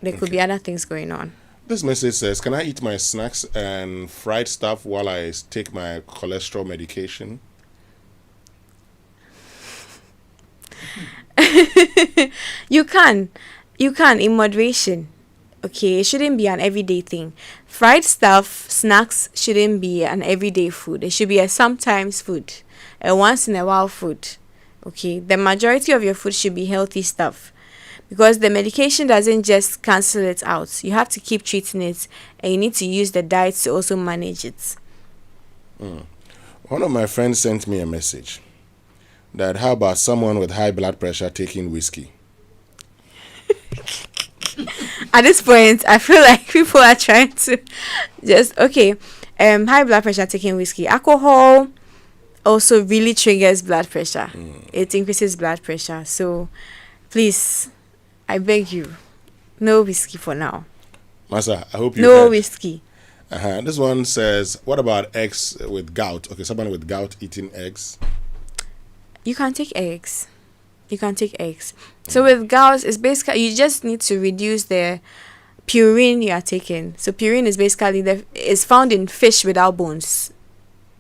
there could be other things going on. This message says, can I eat my snacks and fried stuff while I take my cholesterol medication? You can in moderation. Okay, it shouldn't be an everyday thing. Fried stuff, snacks shouldn't be an everyday food. It should be a sometimes food, a once in a while food. Okay, the majority of your food should be healthy stuff, because the medication doesn't just cancel it out. You have to keep treating it, and you need to use the diet to also manage it. One of my friends sent me a message that how about someone with high blood pressure taking whiskey? At this point, I feel like people are trying to just high blood pressure taking whiskey. Alcohol also really triggers blood pressure. It increases blood pressure. So please, I beg you, no whiskey for now. Masa, I hope you no heard. Whiskey. This one says, what about eggs with gout? Okay, someone with gout eating eggs. You can take eggs. So with gout, it's basically you just need to reduce the purine you are taking. So purine is basically is found in fish without bones.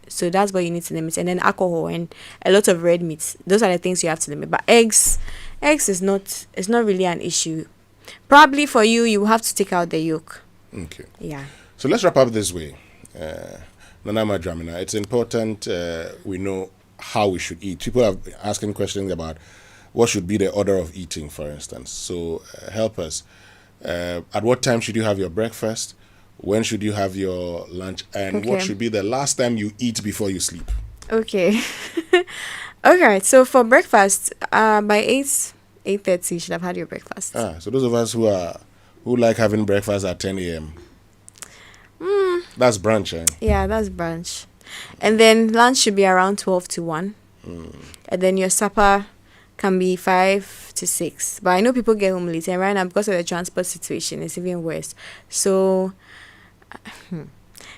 So that's what you need to limit. And then alcohol and a lot of red meats. Those are the things you have to limit. But eggs is not really an issue. Probably for you, you will have to take out the yolk. Okay. Yeah. So let's wrap up this way. Nana Madramina, it's important we know how we should eat. People are asking questions about what should be the order of eating, for instance. So help us. At what time should you have your breakfast? When should you have your lunch? And what should be the last time you eat before you sleep? Okay. Okay, so for breakfast, by 8:30 you should have had your breakfast. So those of us who like having breakfast at 10 a.m. That's brunch, eh? Yeah, that's brunch. And then lunch should be around 12 to 1. And then your supper can be 5 to 6. But I know people get home late, and right now because of the transport situation, it's even worse. So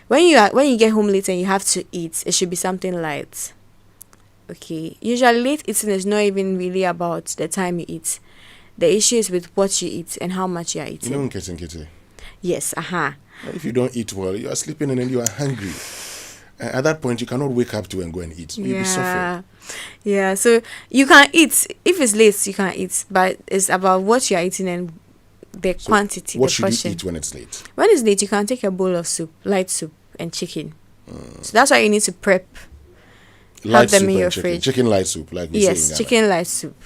when you get home late and you have to eat, it should be something light. Okay. Usually late eating is not even really about the time you eat. The issue is with what you eat and how much you are eating. You know, Nkete. Yes, If you don't eat well, you are sleeping and then you are hungry. At that point, you cannot wake up to and go and eat. You'll be suffering. Yeah, so you can eat. If it's late, you can eat. But it's about what you are eating and the quantity, what the should portion. you eat when it's late? When it's late, you can take a bowl of soup, light soup, and chicken. So that's why you need to prep. Light have them soup in your and chicken. fridge. Chicken light soup, like we say in Ghana. Chicken light soup.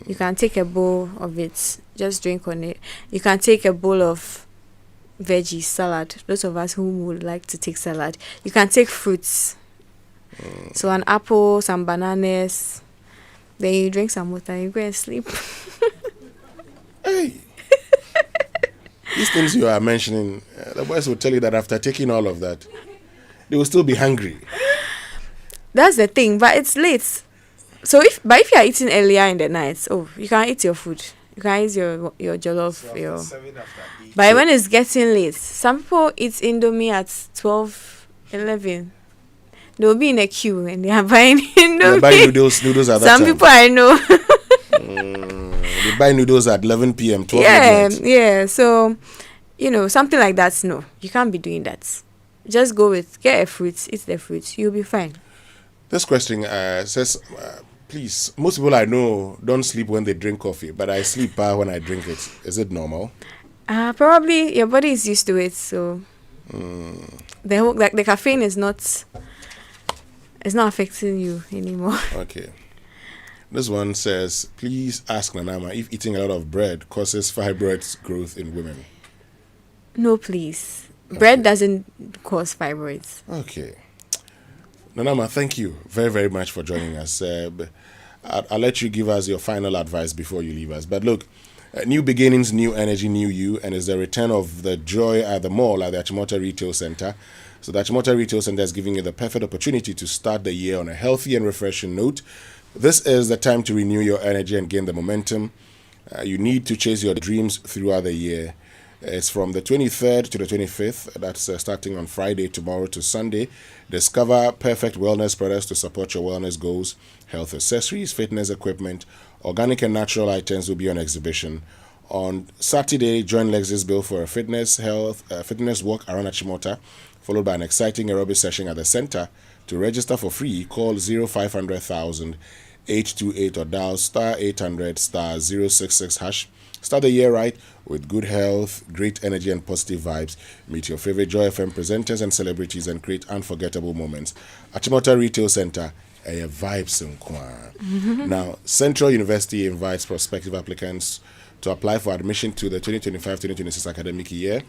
You can take a bowl of it, just drink on it. You can take a bowl of veggie salad. Those of us who would like to take salad, you can take fruits. So an apple, some bananas. Then you drink some water and you go and sleep. Hey, these things you are mentioning, the boys will tell you that after taking all of that, they will still be hungry. That's the thing, but it's late. So if you are eating earlier in the night, you can eat your food. You can eat your jollof, But when it's getting late, some people eat Indomie at 12, 11. They'll be in a queue and they are buying Indomie. They're buying noodles at that Some time. people I know. They buy noodles at 11 p.m., 12 midnight. Yeah. So, something like that, no. You can't be doing that. Just get a fruit, eat the fruit. You'll be fine. This question says, please, most people I know don't sleep when they drink coffee, but I sleep when I drink it. Is it normal? Probably your body is used to it, so the caffeine is not affecting you anymore. Okay. This one says, please ask Nanama if eating a lot of bread causes fibroids growth in women. No, please. Bread doesn't cause fibroids. Okay. Nanama, thank you very, very much for joining us. I'll let you give us your final advice before you leave us. But look, new beginnings, new energy, new you, and it's the return of the joy at the mall at the Achimota Retail Center. So the Achimota Retail Center is giving you the perfect opportunity to start the year on a healthy and refreshing note. This is the time to renew your energy and gain the momentum you need to chase your dreams throughout the year. It's from the 23rd to the 25th. That's starting on Friday, tomorrow to Sunday. Discover perfect wellness products to support your wellness goals. Health accessories, fitness equipment, organic and natural items will be on exhibition. On Saturday, join Lexis Bill for a fitness walk around Achimota, followed by an exciting aerobic session at the center. To register for free, call 0500,000 828 or dial star 800 star 066 hash. Start the year right with good health, great energy, and positive vibes. Meet your favorite Joy FM presenters and celebrities and create unforgettable moments. Achimota Retail Center, a vibes in Now, Central University invites prospective applicants to apply for admission to the 2025-2026 academic year.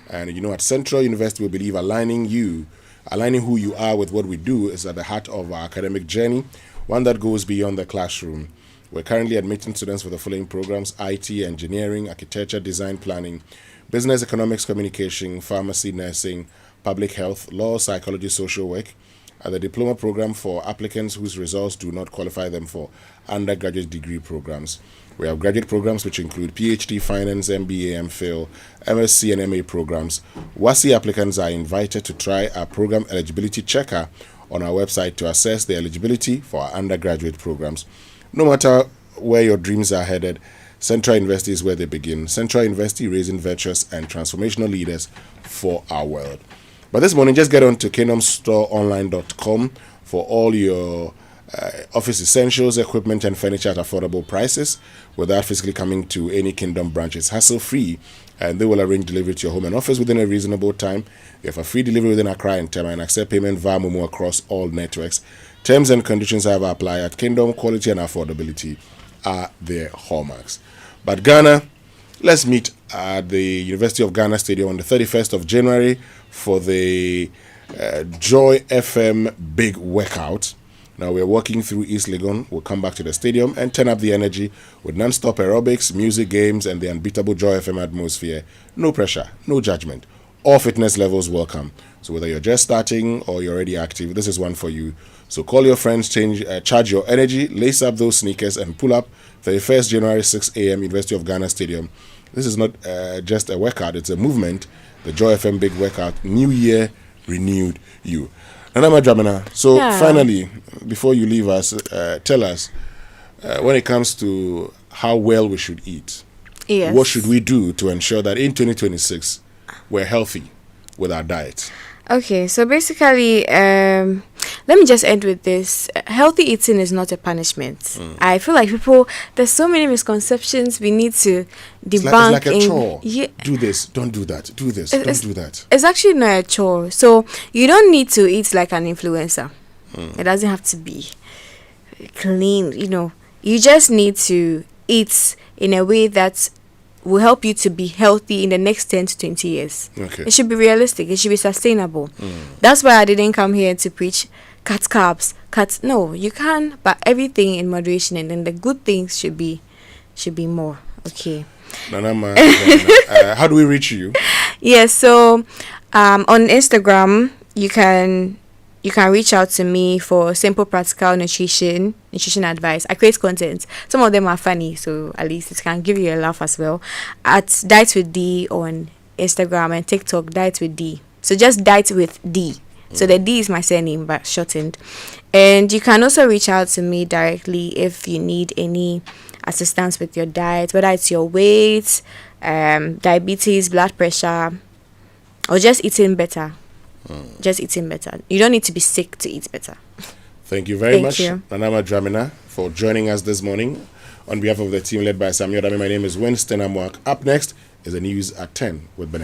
And you know, at Central University, we believe aligning who you are with what we do is at the heart of our academic journey, one that goes beyond the classroom. We're currently admitting students for the following programs: IT, engineering, architecture, design, planning, business, economics, communication, pharmacy, nursing, public health, law, psychology, social work. At the diploma program for applicants whose results do not qualify them for undergraduate degree programs. We have graduate programs which include PhD, finance, MBA, MPhil, MSc, and MA programs. WASI applicants are invited to try our program eligibility checker on our website to assess the eligibility for our undergraduate programs. No matter where your dreams are headed, Central University is where they begin. Central University, raising virtuous and transformational leaders for our world. But this morning, just get on to kingdomstoreonline.com for all your office essentials, equipment, and furniture at affordable prices without physically coming to any Kingdom branch. It's hassle-free, and they will arrange delivery to your home and office within a reasonable time. They have a free delivery within Accra and Tema and accept payment via Momo across all networks. Terms and conditions, however, apply at Kingdom. Quality and affordability are their hallmarks. But Ghana, let's meet at the University of Ghana Stadium on the 31st of January for the Joy FM Big Workout. Now we're walking through East Legon. We'll come back to the stadium and turn up the energy with non-stop aerobics, music, games, and the unbeatable Joy FM atmosphere. No pressure, no judgment. All fitness levels welcome. So whether you're just starting or you're already active, this is one for you. So call your friends, charge your energy, lace up those sneakers, and pull up 31st January 6 a.m. University of Ghana Stadium. This is not just a workout, it's a movement. The Joy FM Big Workout, New Year, Renewed You. Nanama Dramina, so finally, before you leave us, tell us, when it comes to how well we should eat, what should we do to ensure that in 2026, we're healthy with our diet? Okay, so basically, let me just end with this. Healthy eating is not a punishment. I feel like there's so many misconceptions we need to debunk. It's like a chore. Yeah. Do this, don't do that. Do this, don't do that. It's actually not a chore. So you don't need to eat like an influencer. It doesn't have to be clean, You just need to eat in a way that will help you to be healthy in the next 10 to 20 years. Okay. It should be realistic. It should be sustainable. That's why I didn't come here to preach cut carbs. No, you can, but everything in moderation, and then the good things should be more. Okay. Nanama, how do we reach you? Yes, so on Instagram you can reach out to me for simple practical nutrition advice. I create content. Some of them are funny, so at least it can give you a laugh as well. At Diet with D on Instagram and TikTok, Diet with D. So just Diet with D. So the D is my surname but shortened. And you can also reach out to me directly if you need any assistance with your diet, whether it's your weight, diabetes, blood pressure, or just eating better. Just eating better. You don't need to be sick to eat better. Thank you very much, Nanama Dramina, for joining us this morning. On behalf of the team led by Samuel Dami, my name is Winston Amoah. Up next is the news at 10 with